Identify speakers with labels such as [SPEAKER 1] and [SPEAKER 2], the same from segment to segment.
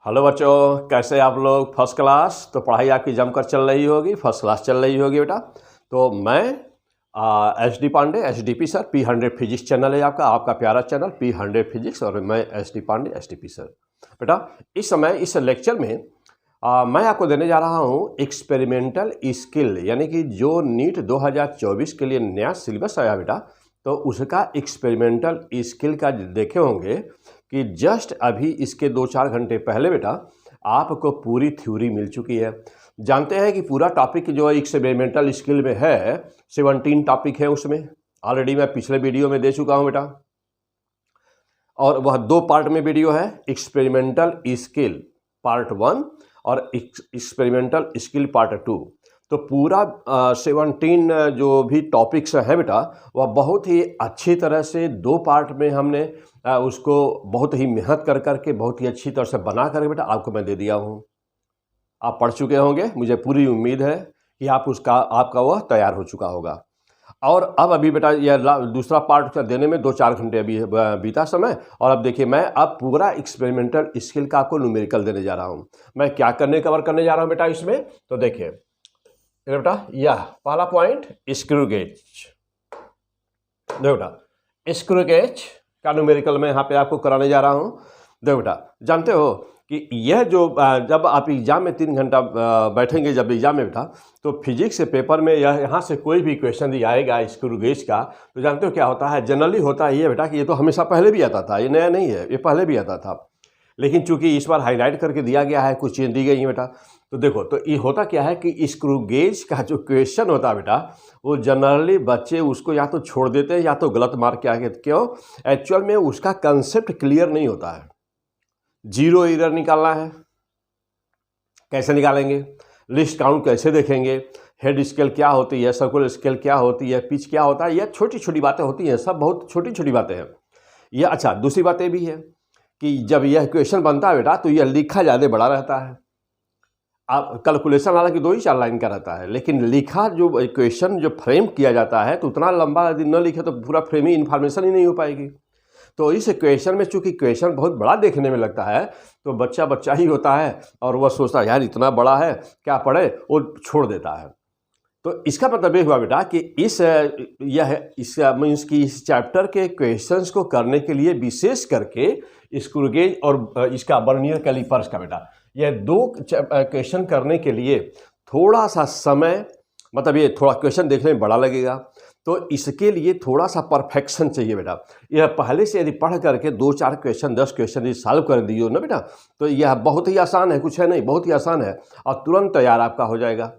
[SPEAKER 1] Hello बच्चों, कैसे आप लोग? First class. तो पढ़ाई आपकी जमकर चल रही होगी, फर्स्ट क्लास चल रही होगी बेटा। तो मैं SD Pandey, SDP sir, P100 physics channel है आपका प्यारा चैनल P100 फिजिक्स, और मैं SD पांडे, SDP सर। बेटा इस समय इस लेक्चर में मैं आपको देने जा रहा हूँ एक्सपेरिमेंटल स्किल, यानी कि जो नीट 2024 के लिए नया सिलेबस आया बेटा, तो उसका एक्सपेरिमेंटल स्किल का देखे होंगे कि जस्ट अभी इसके 2-4 घंटे पहले बेटा आपको पूरी थ्योरी मिल चुकी है। जानते हैं कि पूरा टॉपिक जो एक्सपेरिमेंटल स्किल में है 17 टॉपिक है, उसमें ऑलरेडी मैं पिछले वीडियो में दे चुका हूं बेटा, और वह 2 पार्ट में वीडियो है। एक्सपेरिमेंटल स्किल पार्ट 1 और एक्सपेरिमेंटल स्किल पार्ट 2। तो पूरा 17 जो भी टॉपिक्स हैं बेटा, वह बहुत ही अच्छी तरह से 2 पार्ट में हमने उसको बहुत ही मेहनत कर करके बहुत ही अच्छी तरह से बना कर बेटा आपको मैं दे दिया हूँ। आप पढ़ चुके होंगे, मुझे पूरी उम्मीद है कि आपका वह तैयार हो चुका होगा। और अब अभी बेटा यह दूसरा पार्ट देने में 2-4 घंटे अभी बीता समय, और अब देखिए मैं अब पूरा एक्सपेरिमेंटल स्किल का आपको न्यूमेरिकल देने जा रहा हूँ। मैं क्या कवर करने जा रहा हूँ बेटा इसमें, तो देखिए बेटा यह पहला पॉइंट स्क्रू गेज। देखो बेटा स्क्रू गेज का न्यूमेरिकल मैं यहाँ पे आपको कराने जा रहा हूँ। देखो बेटा जानते हो कि यह जो जब आप एग्जाम में 3 घंटा बैठेंगे जब एग्जाम में बेटा, तो फिजिक्स के पेपर में यह यहाँ से कोई भी क्वेश्चन दिया आएगा स्क्रू गेज का, तो जानते हो क्या होता है? जनरली होता है ये बेटा कि ये तो हमेशा पहले भी आता था, ये नया नहीं है, ये पहले भी आता था, लेकिन चूंकि इस बार हाईलाइट करके दिया गया है, कुछ चीज़ दी गई है बेटा। तो देखो तो ये होता क्या है कि स्क्रू गेज का जो क्वेश्चन होता है बेटा, वो जनरली बच्चे उसको या तो छोड़ देते हैं या तो गलत मार्क के आगे। क्यों? एक्चुअल में उसका कंसेप्ट क्लियर नहीं होता है। जीरो एरर निकालना है, कैसे निकालेंगे? लिस्ट काउंट कैसे देखेंगे? हेड स्केल क्या होती है, सर्कुलर स्केल क्या होती है, पिच क्या होता है, यह छोटी छोटी बातें होती हैं, सब बहुत छोटी छोटी बातें हैं यह। अच्छा, दूसरी बात ये भी है कि जब यह क्वेश्चन बनता है बेटा, तो यह लिखा ज़्यादा बड़ा रहता है। आप कैलकुलेशन वाला कि 2 ही 4 लाइन का रहता है, लेकिन लिखा जो क्वेश्चन जो फ्रेम किया जाता है, तो उतना लंबा यदि न लिखे तो पूरा फ्रेम ही इन्फॉर्मेशन ही नहीं हो पाएगी। तो इस क्वेश्चन में चूंकि क्वेश्चन बहुत बड़ा देखने में लगता है, तो बच्चा ही होता है और वह सोचता है यार इतना बड़ा है क्या पढ़े, वो छोड़ देता है। तो इसका मतलब ये हुआ बेटा कि मीन्स कि इस चैप्टर के क्वेश्चंस को करने के लिए विशेष करके स्क्रू गेज और इसका वर्नियर कैलिपर्स का बेटा, यह 2 क्वेश्चन करने के लिए थोड़ा सा समय, मतलब ये थोड़ा क्वेश्चन देखने में बड़ा लगेगा, तो इसके लिए थोड़ा सा परफेक्शन चाहिए बेटा। यह पहले से यदि पढ़ करके 2-4 क्वेश्चन 10 क्वेश्चन यदि सॉल्व कर दिए ना बेटा, तो यह बहुत ही आसान है, कुछ है नहीं, बहुत ही आसान है और तुरंत तैयार आपका हो जाएगा।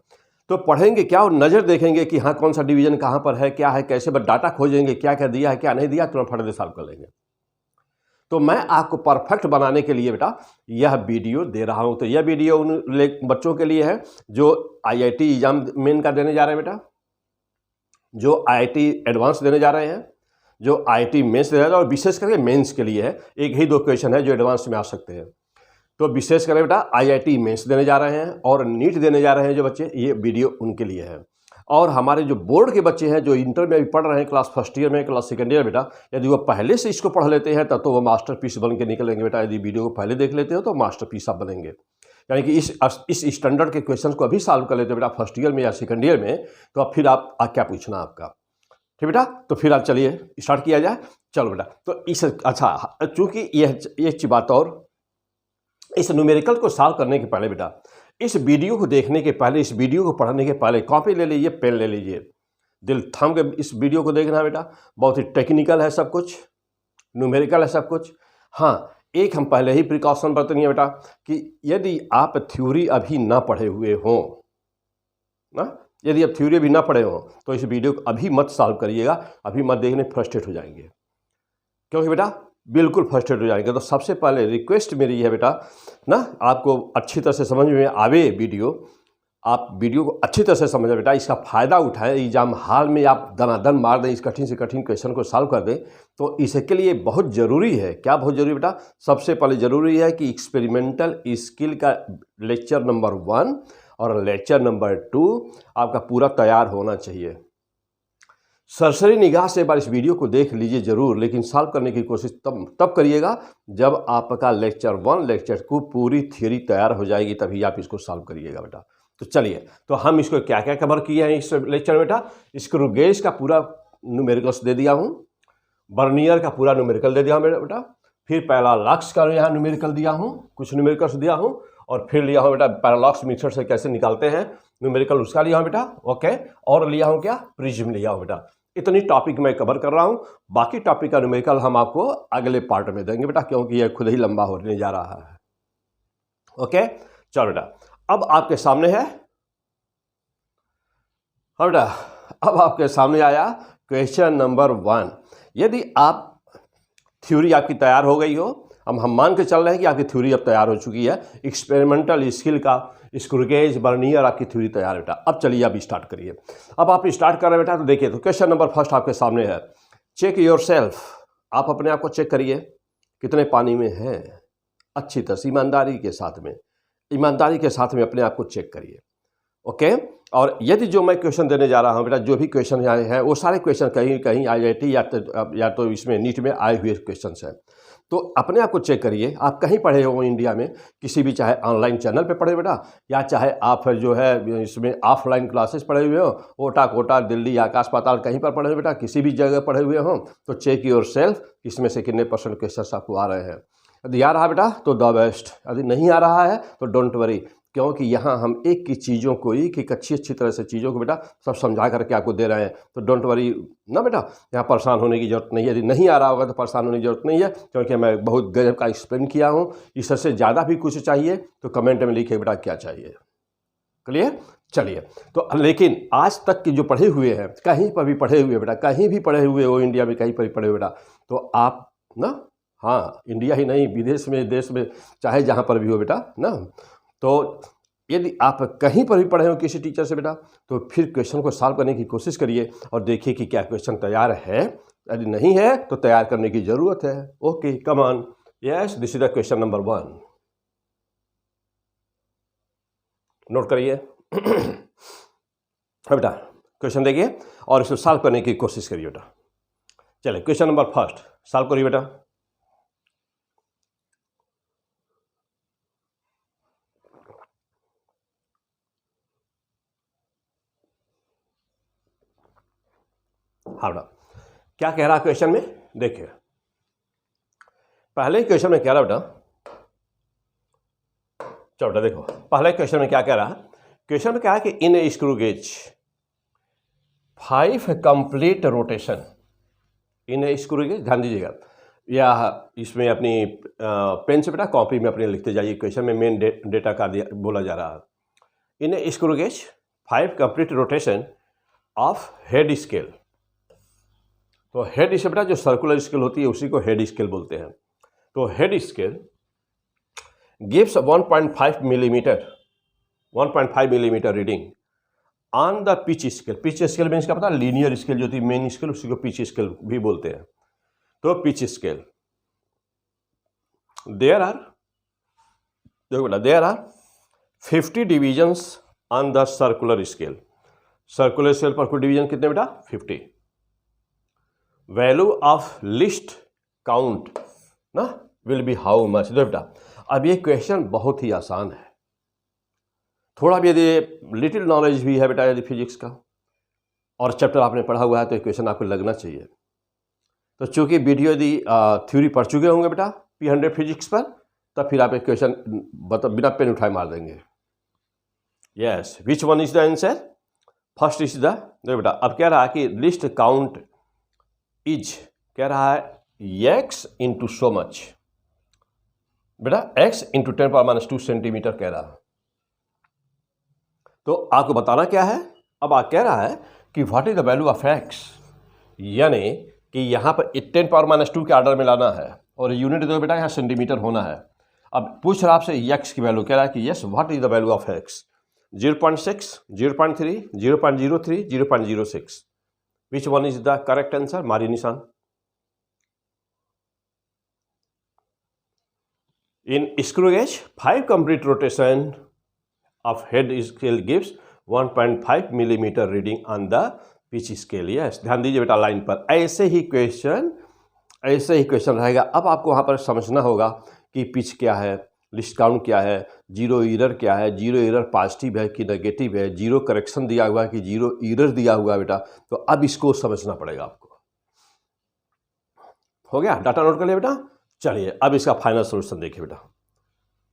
[SPEAKER 1] तो पढ़ेंगे क्या और नज़र देखेंगे कि हाँ कौन सा डिवीजन कहाँ पर है, क्या है, कैसे, बस डाटा खोजेंगे क्या क्या दिया है क्या नहीं दिया, तुरंत फट से सॉल्व कर लेंगे। तो मैं आपको परफेक्ट बनाने के लिए बेटा यह वीडियो दे रहा हूँ। तो यह वीडियो उन बच्चों के लिए है जो IIT एग्जाम मेन का देने जा रहे हैं बेटा, जो IIT एडवांस देने जा रहे हैं, जो IIT मेंस देने जा रहे हैं, और विशेष करके मेंस के लिए है। एक ही 2 क्वेश्चन है जो एडवांस में आ सकते हैं। तो विशेष करके बेटा IIT मेंस देने जा रहे हैं और नीट देने जा रहे हैं जो बच्चे, ये वीडियो उनके लिए है। और हमारे जो बोर्ड के बच्चे हैं जो इंटर में भी पढ़ रहे हैं, क्लास फर्स्ट ईयर में, क्लास सेकंड ईयर बेटा, यदि वो पहले से इसको पढ़ लेते हैं तब तो वो मास्टरपीस बन के निकलेंगे बेटा। यदि वीडियो को पहले देख लेते हो तो मास्टरपीस आप बनेंगे, यानी कि इस स्टैंडर्ड के क्वेश्चन को अभी सॉल्व कर लेते हो बेटा फर्स्ट ईयर में या सेकंड ईयर में, तो अब फिर आप क्या पूछना आपका, ठीक बेटा। तो फिर आप चलिए स्टार्ट किया जाए। चलो बेटा, तो अच्छा चूँकि यह बात, और इस न्यूमेरिकल को सॉल्व करने के पहले बेटा, इस वीडियो को देखने के पहले, इस वीडियो को पढ़ने के पहले कॉपी ले लीजिए, पेन ले लीजिए, दिल थाम के इस वीडियो को देखना बेटा। बहुत ही टेक्निकल है सब कुछ, न्यूमेरिकल है सब कुछ। हाँ, एक हम पहले ही प्रिकॉशन बरतेंगे बेटा कि यदि आप थ्योरी अभी ना पढ़े हुए हों ना, यदि आप थ्योरी अभी ना पढ़े हों तो इस वीडियो को अभी मत सॉल्व करिएगा, अभी मत देखने, फ्रस्ट्रेट हो जाएंगे, क्योंकि बेटा बिल्कुल फ्रस्ट्रेट हो जाएंगे। तो सबसे पहले रिक्वेस्ट मेरी है बेटा ना, आपको अच्छी तरह से समझ में आवे वीडियो, आप वीडियो को अच्छी तरह से समझें बेटा, इसका फ़ायदा उठाएं, एग्जाम हाल में आप दनादन मार दें, इस कठिन से कठिन क्वेश्चन को सॉल्व कर दें। तो इसके लिए बहुत ज़रूरी है, क्या बहुत ज़रूरी बेटा? सबसे पहले ज़रूरी है कि एक्सपेरिमेंटल स्किल का लेक्चर नंबर 1 और लेक्चर नंबर 2 आपका पूरा तैयार होना चाहिए। सरसरी निगाह से एक बार इस वीडियो को देख लीजिए ज़रूर, लेकिन सॉल्व करने की कोशिश तब करिएगा जब आपका लेक्चर 1 लेक्चर 2 पूरी थ्योरी तैयार हो जाएगी, तभी आप इसको सॉल्व करिएगा बेटा। तो चलिए, तो हम इसको क्या क्या कवर किए हैं इस लेक्चर में बेटा। स्क्रू गेज का पूरा न्यूमेरिकल्स दे दिया हूँ, बर्नियर का पूरा न्यूमेरिकल दे दिया हूँ बेटा, फिर पैरालॉक्स का यहाँ न्यूमेरिकल दिया हूँ, कुछ न्यूमेरिकल्स दिया हूँ, और फिर लिया हूँ बेटा पैरालॉक्स मिक्सर से कैसे निकालते हैं न्यूमेरिकल, उसका लिया हूँ बेटा। ओके, और लिया हूँ क्या, प्रिज्म लिया हूँ बेटा। इतनी टॉपिक मैं कवर कर रहा हूँ, बाकी टॉपिक का न्यूमेरिकल हम आपको अगले पार्ट में देंगे बेटा, क्योंकि यह खुद ही लंबा होने जा रहा है। ओके, चलो बेटा, अब आपके सामने है, हाँ बेटा, अब आपके सामने आया क्वेश्चन नंबर 1। यदि आप थ्योरी आपकी तैयार हो गई हो, हम मान के चल रहे हैं कि आपकी थ्योरी अब तैयार हो चुकी है, एक्सपेरिमेंटल स्किल का स्क्रू गेज बर्नियर आपकी थ्योरी तैयार है बेटा। अब चलिए आप स्टार्ट करिए। अब आप स्टार्ट कर रहे हैं बेटा, तो देखिए, तो क्वेश्चन नंबर फर्स्ट आपके सामने है, चेक योर सेल्फ। आप अपने आप को चेक करिए कितने पानी में हैं, अच्छी तरह से ईमानदारी के साथ में अपने आप को चेक करिए। ओके, और यदि जो मैं क्वेश्चन देने जा रहा हूँ बेटा, जो भी क्वेश्चन आए हैं वो सारे क्वेश्चन कहीं कहीं IIT या तो इसमें नीट में आए हुए क्वेश्चन हैं। तो अपने आप को चेक करिए, आप कहीं पढ़े हो इंडिया में, किसी भी चाहे ऑनलाइन चैनल पे पढ़े बेटा, या चाहे आप जो है इसमें ऑफलाइन क्लासेस पढ़े हुए हो, ओटा कोटा दिल्ली आकाश पाताल कहीं पर पढ़े हो बेटा, किसी भी जगह पढ़े हुए हो, तो चेक योर सेल्फ, इसमें से कितने % क्वेश्चन आपको आ रहे हैं। यदि आ रहा बेटा तो द बेस्ट, यदि नहीं आ रहा है तो डोंट वरी, क्योंकि यहाँ हम एक की चीज़ों को एक अच्छी तरह से चीज़ों को बेटा सब समझा करके आपको दे रहे हैं। तो डोंट वरी ना बेटा, यहाँ परेशान होने की ज़रूरत नहीं है। यदि नहीं आ रहा होगा तो परेशान होने की ज़रूरत नहीं है, क्योंकि मैं बहुत गजब का एक्सप्लेन किया हूँ। इससे ज़्यादा भी कुछ चाहिए तो कमेंट में लिखिए बेटा क्या चाहिए। क्लियर, चलिए। तो लेकिन आज तक के जो पढ़े हुए हैं, कहीं पर भी पढ़े हुए बेटा, कहीं भी पढ़े हुए हो इंडिया में, कहीं पर भी पढ़े हुए बेटा, तो आप ना, हाँ, इंडिया ही नहीं, विदेश में, देश में, चाहे जहाँ पर भी हो बेटा ना, तो यदि आप कहीं पर भी पढ़े हो किसी टीचर से बेटा, तो फिर क्वेश्चन को सॉल्व करने की कोशिश करिए और देखिए कि क्या क्वेश्चन तैयार है। यदि नहीं है तो तैयार करने की ज़रूरत है। Okay, come on, yes, this is the question number 1। Note करिए बेटा, क्वेश्चन देखिए और इसको सॉल्व करने की कोशिश करिए बेटा। चलिए, क्वेश्चन नंबर फर्स्ट सॉल्व करिए बेटा। हाँ बेटा, क्या कह रहा है क्वेश्चन में, देखिए पहले क्वेश्चन में कह रहा बेटा, चलो बेटा देखो, पहले क्वेश्चन में क्या कह रहा है। क्वेश्चन में क्या है कि in a screw gauge 5 complete rotation, in a screw gauge, ध्यान दीजिएगा, या इसमें अपनी पेन से बेटा कॉपी में अपने लिखते जाइए, क्वेश्चन में मेन डेटा का बोला जा रहा है। In a screw gauge 5 complete rotation of head scale. तो हेड स्केल बेटा जो सर्कुलर स्केल होती है उसी को हेड स्केल बोलते हैं। तो head scale gives 1.5 millimetre reading on the pitch scale. Pitch scale means क्या पता, लीनियर स्केल जो होती है मेन स्केल, उसी को पिच स्केल भी बोलते हैं। तो पिच स्केल देयर आर, देखो बेटा, there are 50 divisions on the circular scale. Circular scale पर कुल डिवीजन कितने बेटा, 50। वैल्यू ऑफ लिस्ट काउंट ना विल बी हाउ मच। देखो बेटा, अब ये क्वेश्चन बहुत ही आसान है, थोड़ा भी यदि लिटिल नॉलेज भी है बेटा यदि फिजिक्स का और चैप्टर आपने पढ़ा हुआ है तो ये क्वेश्चन आपको लगना चाहिए। तो चूंकि वीडियो यदि थ्योरी पढ़ चुके होंगे बेटा P100 फिजिक्स पर, तब फिर आप एक क्वेश्चन बिना पेन उठाए मार देंगे। Yes, which one is the answer, first is the, देखो बेटा अब कह रहा है कि लिस्ट काउंट इज, कह रहा है x इंटू सो मच बेटा, x इंटू 10⁻² सेंटीमीटर कह रहा है। तो आपको बताना क्या है, अब आप कह रहा है कि what is the value of x, यानी कि यहाँ पर 10⁻² के ऑर्डर में लाना है और यूनिट दो बेटा यहाँ सेंटीमीटर होना है। अब पूछ रहा आपसे x की वैल्यू, कह रहा है कि yes what is the value of x, 0.6, 0.3, 0.03, 0.06, which one is the correct answer, मारी निशान। In screw gauge 5 complete rotation of head scale gives 1.5 millimeter reading on the pitch scale. Yes, ध्यान दीजिए बेटा लाइन पर। ऐसे ही क्वेश्चन रहेगा। अब आपको वहाँ पर समझना होगा कि पिच क्या है, लिस्ट काउंट क्या है, जीरो एरर क्या है, जीरो एरर पॉजिटिव है कि नेगेटिव है, जीरो करेक्शन दिया हुआ है कि जीरो एरर दिया हुआ है बेटा। तो अब इसको समझना पड़ेगा आपको। हो गया, डाटा नोट कर लिया बेटा। चलिए अब इसका फाइनल सोल्यूशन देखिए बेटा।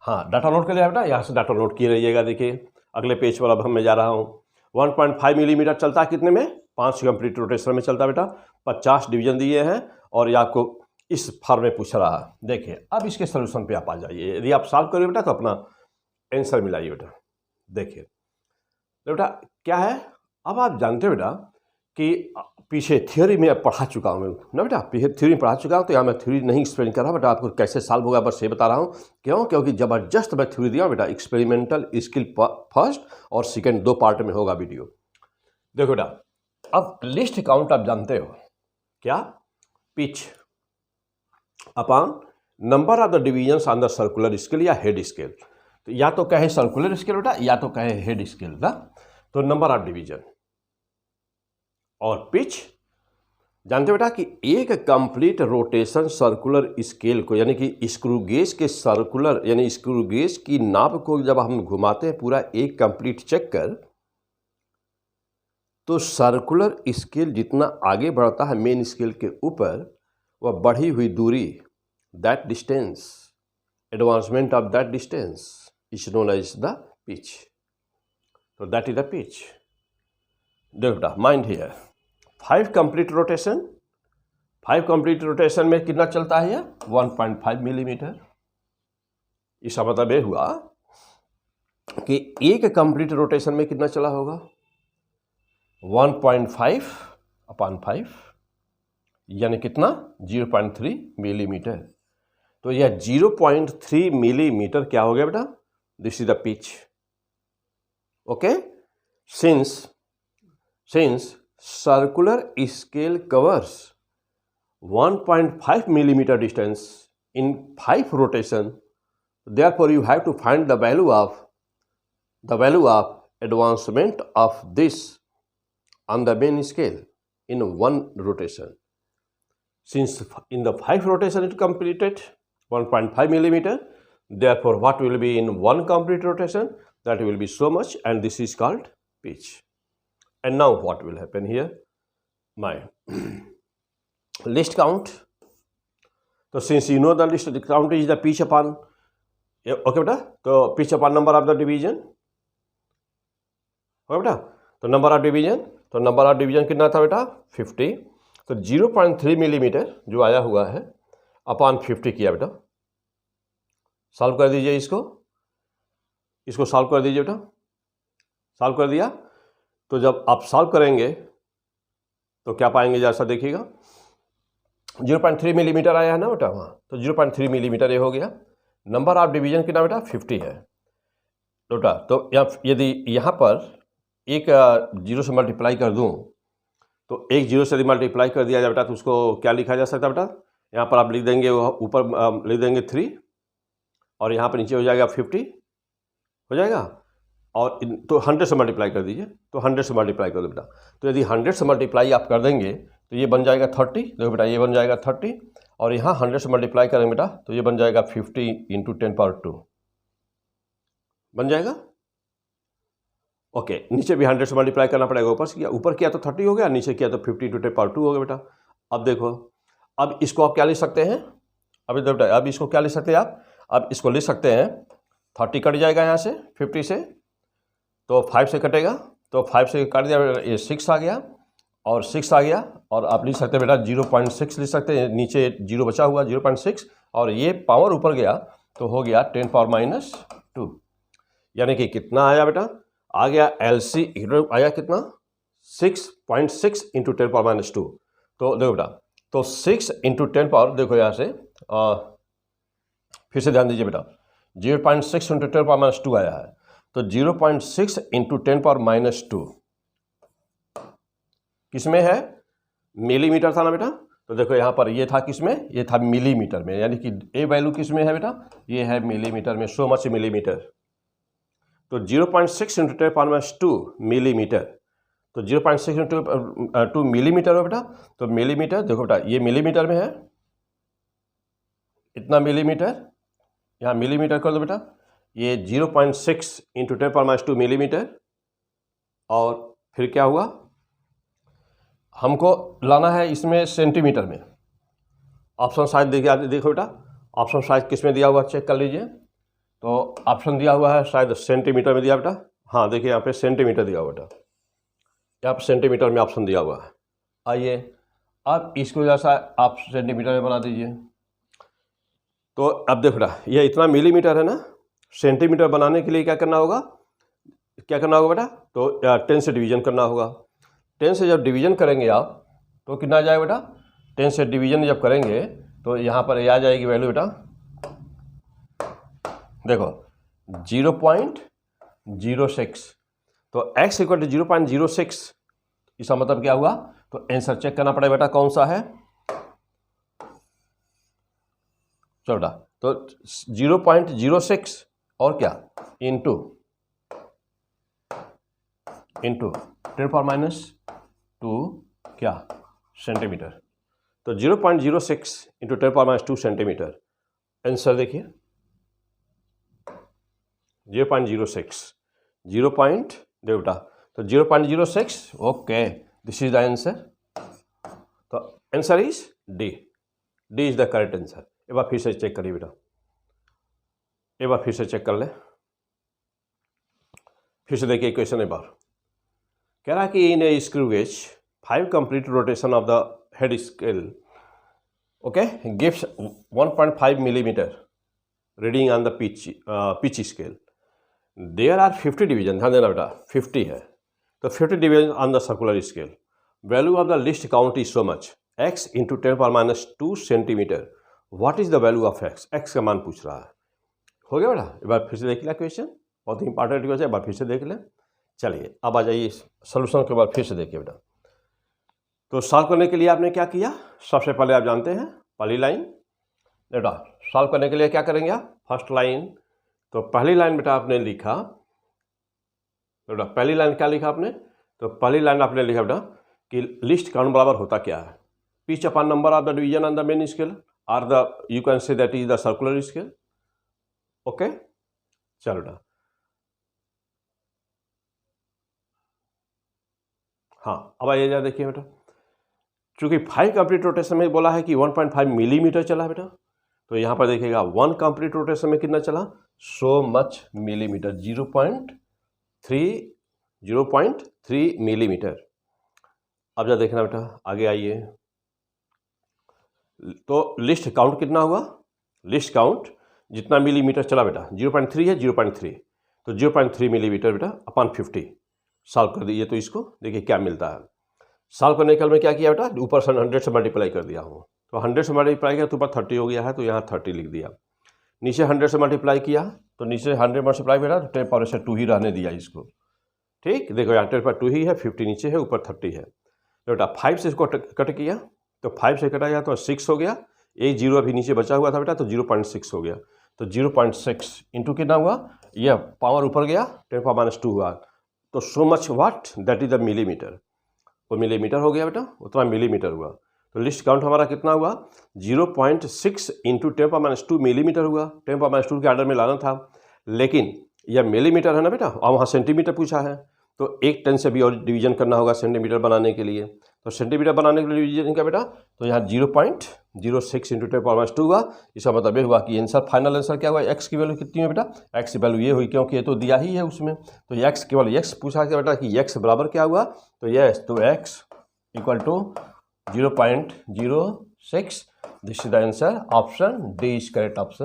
[SPEAKER 1] हाँ, डाटा नोट कर लिया बेटा, यहाँ से डाटा नोट किए रहिएगा। देखिए अगले पेज पर अब मैं जा रहा हूँ। 1.5 मिलीमीटर चलता है कितने में, 5 कंप्लीट रोटेशन में चलता है बेटा। 50 डिवीजन दिए हैं और ये आपको इस फॉर्म में पूछ रहा है। देखिए अब इसके सोल्यूशन पे आप आ जाइए। यदि आप सॉल्व करिए बेटा तो अपना आंसर मिलाइए बेटा। देखिए बेटा क्या है, अब आप जानते हो बेटा कि पीछे थ्योरी में पढ़ा चुका हूँ ना बेटा, पीछे थ्योरी में पढ़ा चुका हूँ। तो यहाँ मैं थ्योरी नहीं एक्सप्लेन कर रहा बेटा, आपको कैसे सॉल्व होगा बस ये बता रहा हूँ। क्यों? क्योंकि ज़बरदस्त मैं थ्योरी दिया बेटा। एक्सपेरिमेंटल स्किल फर्स्ट और सेकेंड 2 पार्ट में होगा वीडियो। देखो बेटा, अब लिस्ट काउंट आप जानते हो क्या, pitch upon number of the divisions on the circular scale या हेड स्केल। तो या तो कहे सर्कुलर स्केल बेटा या तो कहे हेड स्केल ना। तो नंबर ऑफ डिवीजन और पिच जानते बेटा कि एक कंप्लीट रोटेशन सर्कुलर स्केल को, यानी कि स्क्रू गेज के सर्कुलर यानी स्क्रू गेज की नाप को जब हम घुमाते हैं पूरा एक कंप्लीट चक्कर, तो सर्कुलर स्केल जितना आगे बढ़ता है मेन स्केल के ऊपर, वह बढ़ी हुई दूरी, that distance, advancement of that distance is known as the pitch. तो दैट इज द पिच। देखो बेटा, mind here 5 complete rotation, 5 complete rotation में कितना चलता है यह 1.5 मिलीमीटर। इसका मतलब ये हुआ कि एक कंप्लीट रोटेशन में कितना चला होगा 1.5 अपॉन 5, यानी कितना 0.3 मिलीमीटर। तो यह 0.3 मिलीमीटर क्या हो गया बेटा, this is the pitch. Okay, since circular scale covers 1.5 millimeter distance in 5 rotation, therefore you have to find the value of advancement of this on the main scale in 1 rotation. Since in the 5 rotation it completed 1.5 millimeter, therefore what will be in 1 complete rotation, that will be so much, and this is called pitch. And now what will happen here, my list count. So since you know the list count is the pitch upon, okay बेटा, तो pitch upon number of the division, okay बेटा, तो number of division कितना था बेटा 50। तो 0.3 millimetre जो आया हुआ है अपॉन 50 किया बेटा। सॉल्व कर दीजिए इसको सॉल्व कर दीजिए बेटा। सॉल्व कर दिया तो जब आप सॉल्व करेंगे तो क्या पाएंगे, जैसा देखिएगा 0.3 मिलीमीटर आया है ना बेटा वहाँ, तो 0.3 मिलीमीटर ये हो गया। नंबर ऑफ डिवीजन कितना बेटा 50 है बेटा। तो यदि यहाँ पर एक जीरो से मल्टीप्लाई कर दूँ, तो एक जीरो से यदि मल्टीप्लाई कर दिया जाए बेटा तो उसको क्या लिखा जा सकता है बेटा, यहाँ पर आप लिख देंगे, ऊपर लिख देंगे 3 और यहाँ पर नीचे हो जाएगा 50 हो जाएगा। और तो 100 से मल्टीप्लाई कर दीजिए, तो 100 से मल्टीप्लाई कर दो बेटा। तो यदि 100 से मल्टीप्लाई आप कर देंगे तो ये बन जाएगा 30। देखो बेटा ये बन जाएगा 30 और यहाँ 100 से मल्टीप्लाई करेंगे बेटा तो ये बन जाएगा 50 इंटू 10⁻² बन जाएगा। ओके, नीचे भी 100 से मल्टीप्लाई करना पड़ेगा। ऊपर किया तो 30 हो गया, नीचे किया तो 50 इंटू 10⁻² हो गया बेटा। अब देखो, अब इसको आप क्या लिख सकते हैं, अब इसको क्या लिख सकते हैं आप, अब इसको लिख सकते हैं 30 कट जाएगा यहाँ से 50 से, तो 5 से कटेगा, तो 5 से काट दिया ये 6 आ गया और 6 आ गया। और आप लिख सकते हैं बेटा 0.6 लिख सकते हैं, नीचे 0 बचा हुआ 0.6 और ये पावर ऊपर गया तो हो गया 10⁻²। यानी कि कितना आया बेटा, आ गया LC आया कितना 6.6 इंटू 10⁻²। तो देखो बेटा, तो 6 इंटू 10 पावर, देखो यहाँ से फिर से ध्यान दीजिए बेटा, 0.6 इंटू 10⁻² आया है, तो 0.6 इंटू 10⁻² किसमें है, मिलीमीटर था ना बेटा। तो देखो यहाँ पर ये था किसमें, ये था मिलीमीटर में, यानी कि ए वैल्यू किसमें है बेटा, ये है मिलीमीटर में, सो मच मिलीमीटर। तो 0.6 इंटू 10⁻² मिलीमीटर, तो 0.6 इंटू 2 मिलीमीटर हो बेटा। तो मिलीमीटर देखो बेटा, ये मिलीमीटर में है, इतना मिलीमीटर, यहाँ मिलीमीटर कर दो बेटा। ये 0.6 इंटू 10⁻² मिलीमीटर। और फिर क्या हुआ, हमको लाना है इसमें सेंटीमीटर में। ऑप्शन शायद देखो बेटा, ऑप्शन शायद किस में दिया हुआ चेक कर लीजिए। तो ऑप्शन दिया हुआ है शायद सेंटीमीटर में दिया बेटा। हाँ देखिए यहाँ पे सेंटीमीटर दिया हुआ बेटा, यहाँ पे सेंटीमीटर में ऑप्शन दिया हुआ है। आइए अब इसको जैसा आप सेंटीमीटर में बना दीजिए। तो अब देखो बेटा, ये इतना मिलीमीटर है ना, सेंटीमीटर बनाने के लिए क्या करना होगा बेटा, तो 10 से डिवीजन करना होगा। 10 से जब डिवीजन करेंगे आप तो कितना आ जाएगा बेटा, 10 से डिवीजन जब करेंगे तो यहाँ पर आ जाएगी वैल्यू बेटा, देखो 0.06। तो x इक्वल टू 0.06, इसका मतलब क्या हुआ, तो आंसर चेक करना पड़ेगा बेटा कौन सा है। चलो बेटा, तो 0.06 और क्या इंटू 10⁻² क्या सेंटीमीटर। तो 0.06 इंटू 10⁻² सेंटीमीटर। आंसर देखिए 0.06, 0. देखो बेटा, तो 0.06, okay, this is the answer. तो answer is D is the correct answer. एक बार फिर से चेक करिए बेटा, एक बार फिर से चेक कर ले, फिर से देखिए क्वेश्चन एक बार। कह रहा है कि in a screw gauge 5 complete rotation of the head scale, okay, gives 1.5 millimetre reading on the pitch scale. There are 50 division, ध्यान देना बेटा 50 है, तो 50 division on the circular scale. Value of the least count is so much, x into 10⁻² centimetre. What is the value of x? x का मान पूछ रहा है। हो गया बेटा, एक बार फिर से देख लिया क्वेश्चन, बहुत ही इंपॉर्टेंट क्वेश्चन, एक बार फिर से देख लें। चलिए अब आ जाइए सोल्यूशन के बाद फिर से देखिए बेटा। तो सॉल्व करने के लिए आपने क्या किया, सबसे पहले आप जानते हैं पहली लाइन बेटा, सॉल्व करने के लिए क्या करेंगे आप, फर्स्ट लाइन। तो पहली लाइन बेटा आपने लिखा, बेटा पहली लाइन क्या लिखा आपने, तो पहली लाइन आपने लिखा बेटा कि लिस्ट काउंट बराबर होता क्या है, pitch upon number of the division on the main scale, और the you can say that is the circular scale. Okay, चलो बेटा, हाँ अब आइए देखिए बेटा, चूंकि 5 कंप्लीट रोटेशन में बोला है कि 1.5 मिलीमीटर चला बेटा, तो यहाँ पर देखिएगा 1 कंप्लीट रोटेशन में कितना चला, सो मच मिलीमीटर, 0.3 मिलीमीटर। अब जा देखना बेटा, आगे आइए, तो लिस्ट काउंट कितना हुआ, लिस्ट काउंट जितना मिलीमीटर चला बेटा 0.3 है, 0.3, तो 0.3 मिलीमीटर बेटा अपॉन 50 सॉल्व कर दीजिए। तो इसको देखिए क्या मिलता है। सॉल्व करने के में क्या किया बेटा, ऊपर से 100 से मल्टीप्लाई कर दिया हूँ, तो 100 से मल्टीप्लाई किया तो ऊपर 30 हो गया है, तो यहाँ 30 लिख दिया। नीचे 100 से मल्टीप्लाई किया तो नीचे 100 मल्टीप्लाई बेटा 10⁻² ही रहने दिया इसको, ठीक। देखो यहाँ 10⁻² ही है, 50 नीचे है, ऊपर 30 है। तो बेटा 5 से इसको कट किया, तो 5 से कटा गया तो 6 हो गया, एक जीरो अभी नीचे बचा हुआ था बेटा, तो 0.6 हो गया। तो 0.6 इंटू कितना हुआ, यह पावर ऊपर गया 10⁻² हुआ, तो so much what, that is the millimetre. वो मिलीमीटर हो गया बेटा, उतना मिलीमीटर हुआ। तो लिस्ट काउंट हमारा कितना हुआ, 0.6 इंटू 10⁻² मिलीमीटर हुआ। 10⁻² के ऑर्डर में लाना था, लेकिन यह मिलीमीटर है ना बेटा, और वहाँ सेंटीमीटर पूछा है, तो एक 10 से भी और डिवीजन करना होगा सेंटीमीटर बनाने के लिए। तो सेंटीमीटर बनाने के लिए डिवीजन का बेटा, तो यहाँ 0.06 इंटू 10⁻² हुआ। इसका मतलब ये हुआ कि आंसर, फाइनल आंसर क्या हुआ, एक्स की वैल्यू कितनी है बेटा, एक्स की वैल्यू ये हुई, क्योंकि ये तो दिया ही है उसमें, तो एक्स केवल एक्स पूछा गया बेटा कि एक्स बराबर क्या हुआ, तो यस, तो x equal to 0.06। This is the answer, option D is correct option.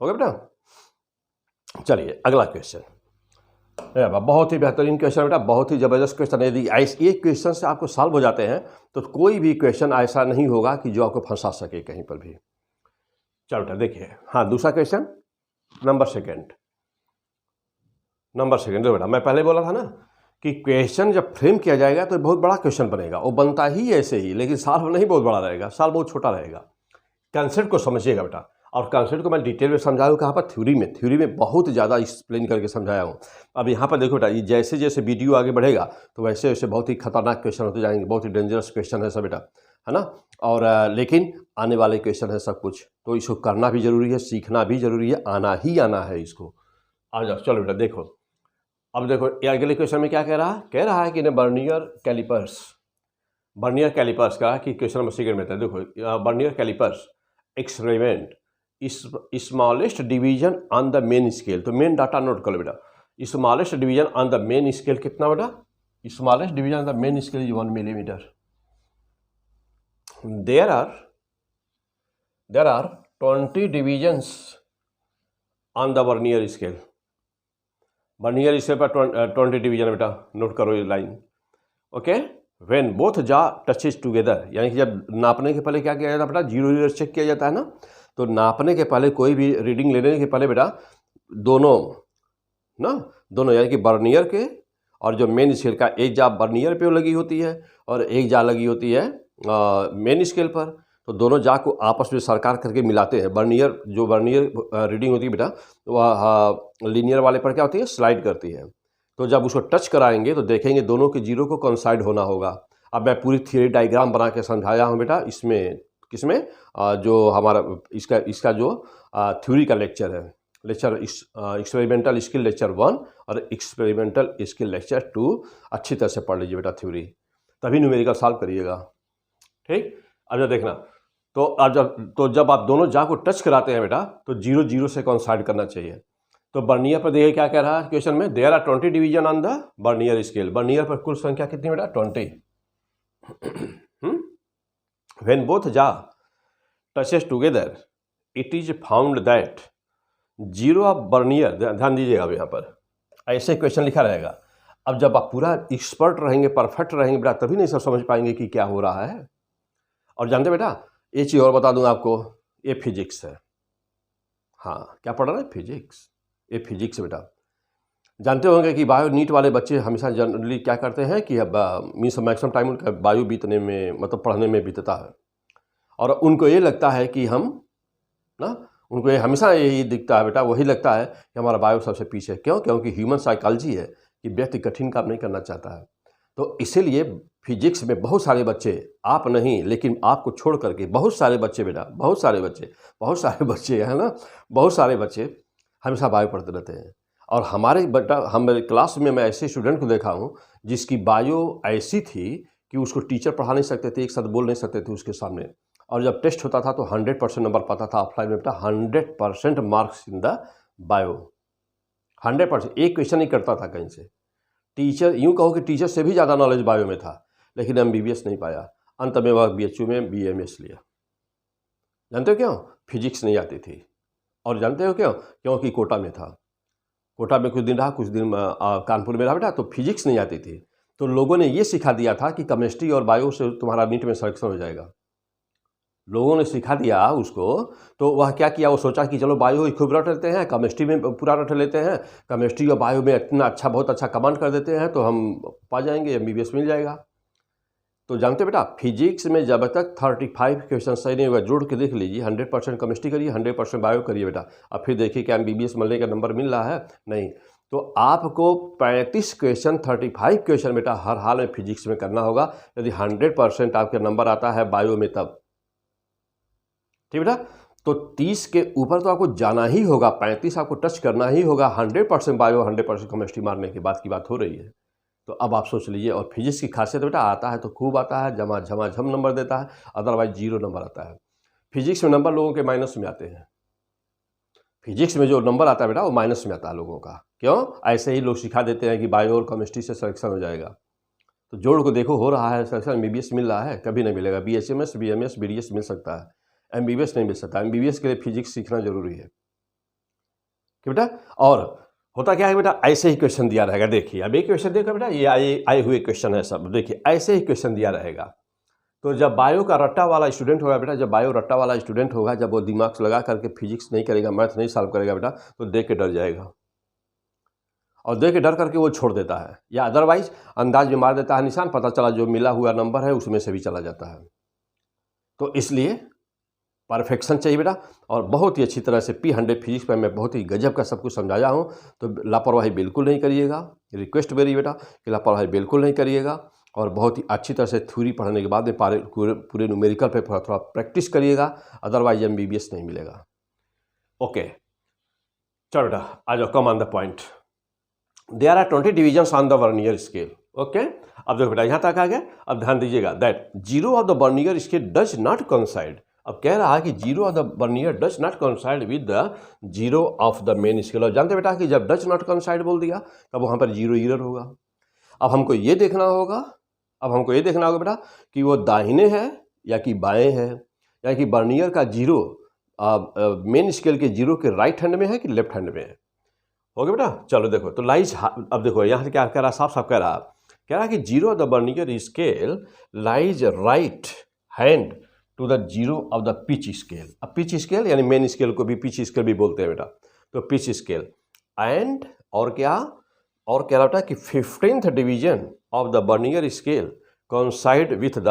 [SPEAKER 1] हो गया बेटा। चलिए अगला क्वेश्चन, बहुत ही बेहतरीन क्वेश्चन बेटा, बहुत ही ज़बरदस्त क्वेश्चन। यदि ये क्वेश्चन से आपको सॉल्व हो जाते हैं तो कोई भी क्वेश्चन ऐसा नहीं होगा कि जो आपको फंसा सके कहीं पर भी। चलो बेटा देखिए, हाँ दूसरा क्वेश्चन, नंबर सेकंड देखो बेटा, मैं पहले बोला था ना कि क्वेश्चन जब फ्रेम किया जाएगा तो बहुत बड़ा क्वेश्चन बनेगा, वो बनता ही ऐसे ही, लेकिन सॉल्व नहीं बहुत बड़ा रहेगा, सॉल्व बहुत छोटा रहेगा। कंसेप्ट को समझिएगा बेटा, और कॉन्सेप्ट को मैं डिटेल में समझाया हूँ कहाँ पर, थ्योरी में बहुत ज़्यादा एक्सप्लेन करके समझाया हूँ। अब यहाँ पर देखो बेटा, ये जैसे जैसे वीडियो आगे बढ़ेगा तो वैसे वैसे बहुत ही खतरनाक क्वेश्चन होते जाएंगे, बहुत ही डेंजरस क्वेश्चन है सब बेटा, है ना। और लेकिन आने वाले क्वेश्चन है सब कुछ, तो इसको करना भी जरूरी है, सीखना भी जरूरी है, आना ही आना है इसको। आ जाओ, चलो बेटा देखो। अब देखो ये अगले क्वेश्चन में क्या कह रहा है कि बर्नियर कैलिपर्स का कि क्वेश्चन नंबर सेकंड में था। देखो vernier callipers experiment smallest division on the main scale. तो मेन डाटा नोट कर लो बेटा, smallest division on the main scale कितना बेटा, smallest division on the main scale is 1 millimetre. there are 20 divisions on the vernier scale. Vernier scale पर 20 division है बेटा, note करो ये line. Okay, when both jaw touches together, यानी कि जब नापने के पहले क्या किया जाता है बेटा, 0 चेक किया जाता है ना। तो नापने के पहले, कोई भी रीडिंग लेने के पहले बेटा दोनों यानी कि वर्नियर के और जो मेन स्केल का, एक जा वर्नियर पे लगी होती है और एक जा लगी होती है मेन स्केल पर। तो दोनों जा को आपस में सरकार करके मिलाते हैं। वर्नियर रीडिंग होती है बेटा, वह लीनियर वाले पर क्या होती है, स्लाइड करती है। तो जब उसको टच कराएंगे तो देखेंगे दोनों के जीरो को कोइंसाइड होना होगा। अब मैं पूरी थियरी डायग्राम बना के समझाया हूँ बेटा, इसमें किसमें जो हमारा इसका जो थ्योरी का लेक्चर है, एक्सपेरिमेंटल स्किल लेक्चर 1 और एक्सपेरिमेंटल स्किल लेक्चर 2 अच्छी तरह से पढ़ लीजिए बेटा थ्योरी, तभी न्यूमेरिकल सॉल्व करिएगा। ठीक, अब जब देखना, तो जब आप दोनों जा को टच कराते हैं बेटा तो 0 से कोइंसाइड करना चाहिए। तो बर्नियर पर देखिए क्या कह रहा है क्वेश्चन में, there are 20 division on the vernier scale. Vernier पर कुल संख्या कितनी बेटा, 20। When both jaw touches together it is found that 0 of vernier, ध्यान दीजिएगा अब यहाँ पर ऐसे क्वेश्चन लिखा रहेगा। अब जब आप पूरा एक्सपर्ट रहेंगे, परफेक्ट रहेंगे बेटा, तभी नहीं सब समझ पाएंगे कि क्या हो रहा है। और जानते बेटा, ये चीज़ और बता दूं आपको, ये फिजिक्स है। हाँ, क्या पढ़ रहा है, फिजिक्स। ये फिजिक्स बेटा, जानते होंगे कि बायो नीट वाले बच्चे हमेशा जनरली क्या करते हैं कि अब मीन्स मैक्सिमम टाइम उनका बायो बीतने में, मतलब पढ़ने में बीतता है। और उनको ये लगता है कि उनको ये हमेशा यही दिखता है बेटा, वही लगता है कि हमारा बायो सबसे पीछे। क्यों? क्योंकि ह्यूमन साइकोलॉजी है कि व्यक्ति कठिन काम नहीं करना चाहता है। तो इसीलिए फिजिक्स में बहुत सारे बच्चे, आप नहीं लेकिन आपको छोड़ करके बहुत सारे बच्चे बेटा, बहुत सारे बच्चे है ना, बहुत सारे बच्चे हमेशा बायो पढ़ते रहते हैं। और हमारे क्लास में मैं ऐसे स्टूडेंट को देखा हूँ जिसकी बायो ऐसी थी कि उसको टीचर पढ़ा नहीं सकते थे, एक साथ बोल नहीं सकते थे उसके सामने। और जब टेस्ट होता था तो 100% नंबर पाता था ऑफलाइन में बेटा, 100% मार्क्स इन द बायो, 100%। एक क्वेश्चन नहीं करता था कहीं से। टीचर, यूँ कहो कि टीचर से भी ज़्यादा नॉलेज बायो में था, लेकिन MBBS नहीं पाया। अंत में वह BHU में BMS लिया। जानते हो क्यों? फिजिक्स नहीं आती थी। और जानते हो क्यों? क्योंकि कोटा में था। कोटा में कुछ दिन रहा, कुछ दिन कानपुर में रहा बेटा, तो फिजिक्स नहीं आती थी। तो लोगों ने ये सिखा दिया था कि केमिस्ट्री और बायो से तुम्हारा नीट में सिलेक्शन हो जाएगा। लोगों ने सिखा दिया उसको, तो वह क्या किया, वो सोचा कि चलो बायो खूब रट लेते हैं, केमिस्ट्री में पूरा रट लेते हैं, केमिस्ट्री और बायो में इतना अच्छा, बहुत अच्छा कमांड कर देते हैं तो हम पा जाएंगे, MBBS मिल जाएगा। तो जानते बेटा, फिजिक्स में जब तक 35 क्वेश्चन सही नहीं होगा, जोड़ के देख लीजिए, 100% केमिस्ट्री करिए, 100% बायो करिए बेटा, अब फिर देखिए कि MBBS मिलने का नंबर मिल रहा है नहीं। तो आपको 35 क्वेश्चन, 35 क्वेश्चन बेटा हर हाल में फिजिक्स में करना होगा, यदि 100% आपके नंबर आता है बायो में तब। ठीक बेटा, तो 30 के ऊपर तो आपको जाना ही होगा, 35 आपको टच करना ही होगा। 100% बायो, 100% केमिस्ट्री मारने के बाद की बात हो रही है। तो अब आप सोच लीजिए। और फिजिक्स की खासियत बेटा, आता है तो खूब आता है, झमाझम नंबर देता है, अदरवाइज 0 नंबर आता है। फिजिक्स में नंबर लोगों के माइनस में आते हैं। फिजिक्स में जो नंबर आता है बेटा वो माइनस में आता है लोगों का। क्यों? ऐसे ही लोग सिखा देते हैं कि बायो और केमिस्ट्री से सिलेक्शन हो जाएगा। तो जोड़ को देखो, हो रहा है सिलेक्शन, MBBS मिल रहा है, कभी नहीं मिलेगा। BHMS, BMS, BDS मिल सकता है, MBBS नहीं मिल सकता। MBBS के लिए फिजिक्स सीखना जरूरी है कि बेटा। और होता क्या है बेटा, ऐसे ही क्वेश्चन दिया रहेगा। देखिए अब एक क्वेश्चन देखो बेटा, ये आए हुए क्वेश्चन है सब, देखिए ऐसे ही क्वेश्चन दिया रहेगा। तो जब बायो का रट्टा वाला स्टूडेंट होगा बेटा, जब बायो रट्टा वाला स्टूडेंट होगा, जब वो दिमाग लगा करके फिजिक्स नहीं करेगा, मैथ नहीं सॉल्व करेगा बेटा, तो देख के डर जाएगा और देख के डर करके वो छोड़ देता है, या अदरवाइज अंदाज में मार देता है निशान, पता चला जो मिला हुआ नंबर है उसमें से भी चला जाता है। तो इसलिए परफेक्शन चाहिए बेटा, और बहुत ही अच्छी तरह से P100 फिजिक्स पर मैं बहुत ही गजब का सब कुछ समझाया हूँ। तो लापरवाही बिल्कुल नहीं करिएगा, रिक्वेस्ट मेरी बेटा कि लापरवाही बिल्कुल नहीं करिएगा, और बहुत ही अच्छी तरह से थ्योरी पढ़ने के बाद में पूरे न्यूमेरिकल पे थोड़ा थोड़ा प्रैक्टिस करिएगा, अदरवाइज MBBS नहीं मिलेगा। ओके चलो बेटा आ जाओ, come on the point. There are 20 divisions on the vernier scale. Okay अब देखो बेटा यहाँ तक आ गया। अब ध्यान दीजिएगा that zero of the vernier scale does not coincide. अब कह रहा है कि zero of the vernier does not coincide with the zero of the main scale. और जानते बेटा कि जब डज नॉट कोइंसाइड बोल दिया तब वहाँ पर जीरो एरर होगा। अब हमको ये देखना होगा बेटा कि वो दाहिने है या कि बाएं है, या कि वर्नियर का जीरो मेन स्केल के जीरो के राइट हैंड में है कि लेफ्ट हैंड में है। हो गया बेटा। चलो देखो तो लाइज, अब देखो यहाँ से क्या कह रहा, साफ साफ कह रहा कि zero of the vernier scale lies right hand to the zero of the pitch scale. अब पिच स्केल यानी मेन स्केल को भी पिच स्केल भी बोलते हैं बेटा, तो पिच स्केल एंड और क्या, और कह रहा बेटा कि 15th division of the vernier scale coincide with the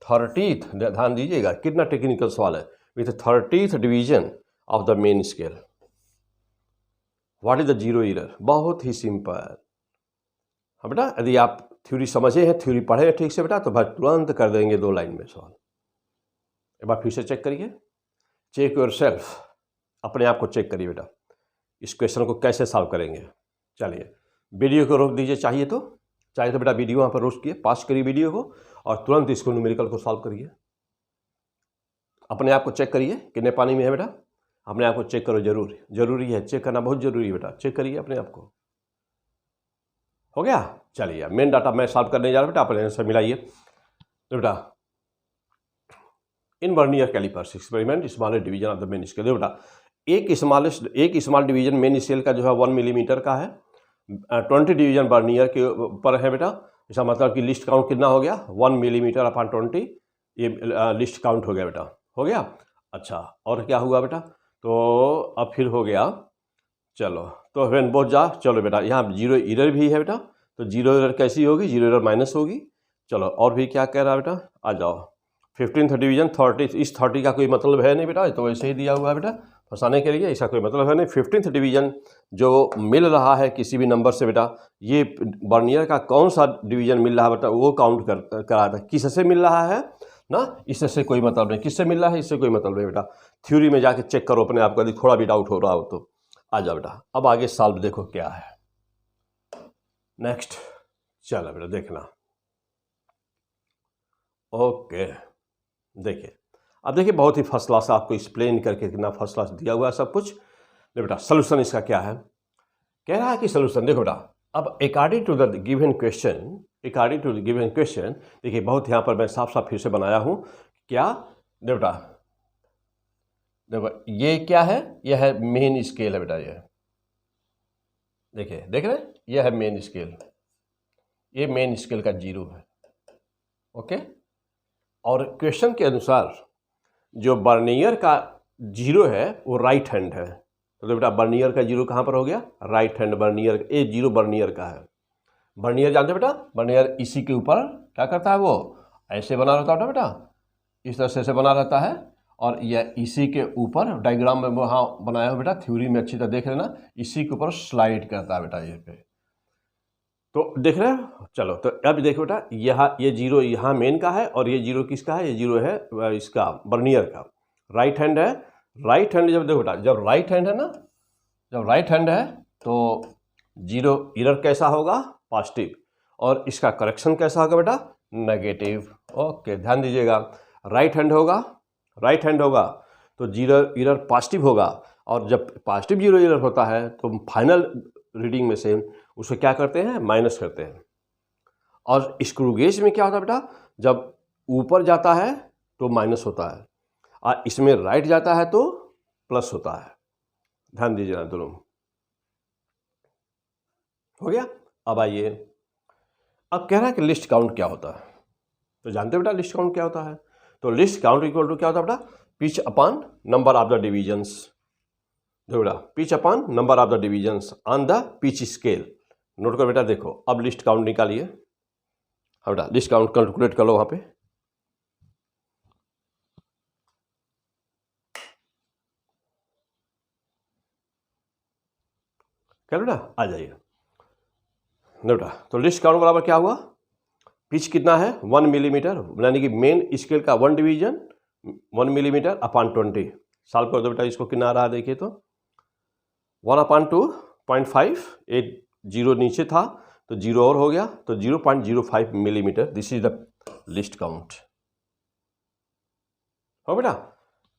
[SPEAKER 1] 30th, ध्यान दीजिएगा कितना टेक्निकल सवाल है, with 30th division of the main scale. What is the zero error? बहुत ही सिंपल। हाँ बेटा, यदि आप थ्योरी समझे हैं, थ्योरी पढ़े हैं ठीक से बेटा, तो भाई तुरंत कर देंगे 2 लाइन में सवाल। एक बार फिर से चेक करिए, चेक योर सेल्फ, अपने आप को चेक करिए बेटा, इस क्वेश्चन को कैसे सॉल्व करेंगे। चलिए वीडियो को रोक दीजिए, चाहिए तो बेटा वीडियो वहाँ पर रोक किए, पास करिए वीडियो को और तुरंत इसको न्यूमेरिकल को सॉल्व करिए। अपने आप को चेक करिए कितने पानी में है बेटा, अपने आप को चेक करो, जरूरी है, चेक करना बहुत जरूरी है बेटा, चेक करिए अपने आप को। हो गया। चलिए मेन डाटा मैं सॉल्व करने जा रहा हूँ बेटा, अपने आंसर मिलाइए। तो बेटा in vernier callipers experiment smallest division of the main scale. बेटा एक स्मॉल डिवीजन मेन स्केल का जो है 1 मिलीमीटर का है, 20 डिवीजन वर्नियर के ऊपर है बेटा। इसका मतलब कि लिस्ट काउंट कितना हो गया, 1 मिलीमीटर अपॉन 20, ये लिस्ट काउंट हो गया बेटा, हो गया। अच्छा और क्या हुआ बेटा, तो अब फिर हो गया, चलो तो व्हेन बोथ जा, चलो बेटा यहाँ जीरो एरर भी है बेटा, तो जीरो एरर कैसी होगी, जीरो एरर माइनस होगी। चलो और भी क्या कह रहा है बेटा, आ जाओ 15th डिवीजन 30, इस 30 का कोई मतलब है नहीं बेटा, तो वैसे ही दिया हुआ है बेटा फंसाने के लिए, इसका कोई मतलब है नहीं। 15th डिवीजन जो मिल रहा है किसी भी नंबर से बेटा, ये वर्नियर का कौन सा डिवीजन मिल रहा है बेटा, वो काउंट करा था, किससे मिल रहा है ना, इससे कोई मतलब नहीं, किससे मिल रहा है इससे कोई मतलब नहीं बेटा। थ्योरी में जाके चेक करो अपने आप को, यदि थोड़ा भी डाउट हो रहा हो तो। आ जाओ बेटा, अब आगे सॉल्व देखो क्या है नेक्स्ट। चलो बेटा देखना, ओके देखिए, अब देखिए बहुत ही फर्स्ट क्लास आपको एक्सप्लेन करके कितना फर्स्ट क्लास दिया हुआ है सब कुछ। देखो बेटा सोल्यूशन इसका क्या है, कह रहा है कि सोल्यूशन देखो बेटा, अब according to the given question, देखिए बहुत यहाँ पर मैं साफ साफ फिर से बनाया हूँ क्या। देखो बेटा, देखो ये क्या है, यह है मेन स्केल है बेटा, ये देखिए, देख रहे हैं, यह है मेन स्केल, ये मेन स्केल का जीरो है। ओके, और क्वेश्चन के अनुसार जो वर्नियर का जीरो है वो राइट हैंड है, तो बेटा वर्नियर का जीरो कहाँ पर हो गया, राइट हैंड वर्नियर, ये जीरो वर्नियर का है। वर्नियर जानते बेटा, वर्नियर इसी के ऊपर क्या करता है, वो ऐसे बना रहता है बेटा, इस तरह से बना रहता है, और यह इसी के ऊपर डायग्राम में वहाँ बनाया हुआ बेटा, थ्योरी में अच्छी तरह देख लेना, इसी के ऊपर स्लाइड करता है बेटा ये पे, तो देख रहे हो। चलो तो अब देखो बेटा, यहाँ ये जीरो यहाँ मेन का है, और ये जीरो किसका है, ये जीरो है इसका वर्नियर का, राइट हैंड है। राइट हैंड जब देखो बेटा, जब राइट हैंड है ना, जब राइट हैंड है तो जीरो एरर कैसा होगा, पॉजिटिव, और इसका करेक्शन कैसा होगा बेटा, नेगेटिव। ओके ध्यान दीजिएगा, राइट हैंड होगा तो जीरो एरर पॉजिटिव होगा, और जब पॉजिटिव जीरो एरर होता है तो फाइनल रीडिंग में से उसे क्या करते हैं, माइनस करते हैं। और स्क्रू गेज में क्या होता है बेटा, जब ऊपर जाता है तो माइनस होता है, और इसमें राइट जाता है तो प्लस होता है। ध्यान दीजिएगा दोनों, हो गया। अब आइए, अब कह रहा है कि लिस्ट काउंट क्या होता है, तो जानते बेटा लिस्ट काउंट क्या होता है, तो लिस्ट काउंट इक्वल टू क्या होता है बेटा, pitch upon number of the divisions. देखो बेटा, pitch upon number of the divisions on the pitch scale. Note करो बेटा, देखो अब लिस्ट काउंट निकालिए, हाँ बेटा लिस्ट काउंट कैलकुलेट कर लो वहाँ पे। क्या बेटा, आ जाइए बेटा। तो लिस्ट काउंट बराबर क्या हुआ, पिच कितना है 1 मिलीमीटर, यानी कि मेन स्केल का 1 डिवीजन 1 मिलीमीटर अपॉन 20। सॉल्व कर दो बेटा, इसको कितना आ रहा है देखिए तो 1/2.5, एक जीरो नीचे था तो जीरो और हो गया, तो 0.05 millimetre. This is the least count. हो बेटा,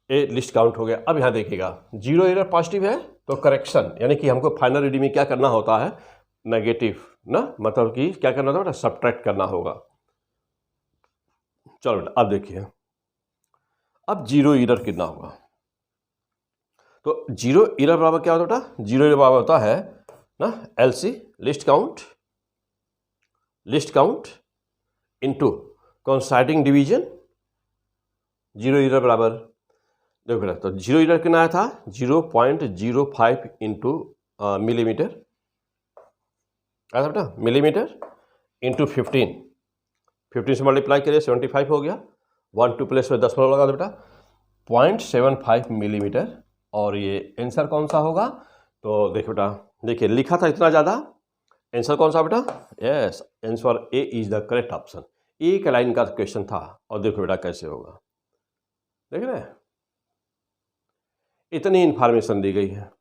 [SPEAKER 1] ये लिस्ट काउंट हो गया। अब यहाँ देखिएगा जीरो एरर पॉजिटिव है तो करेक्शन, यानी कि हमको फाइनल रीडिंग में क्या करना होता है, नेगेटिव ना, मतलब कि क्या करना होता है बेटा, सब्ट्रैक्ट करना होगा। चलो बेटा अब देखिए, अब जीरो एरर कितना होगा। तो जीरो एरर बराबर क्या होता है बेटा, जीरो एरर बराबर होता है ना LC list count into coinciding division. Zero error बराबर देखो बेटा, तो जीरो एरर कितना आया था 0.05 इंटू मिलीमीटर आया था बेटा, मिलीमीटर इंटू 15 से मल्टीप्लाई करिए 75 हो गया, 1 2 प्लेस में 10 लगा दो बेटा, 0.75 मिलीमीटर। और ये आंसर कौन सा होगा, तो देखो बेटा, देखिए लिखा था इतना ज़्यादा, आंसर कौन सा बेटा, yes answer A is the correct option. एक लाइन का क्वेश्चन था और देखो बेटा कैसे होगा, देख रहे हैं, इतनी इंफॉर्मेशन दी गई है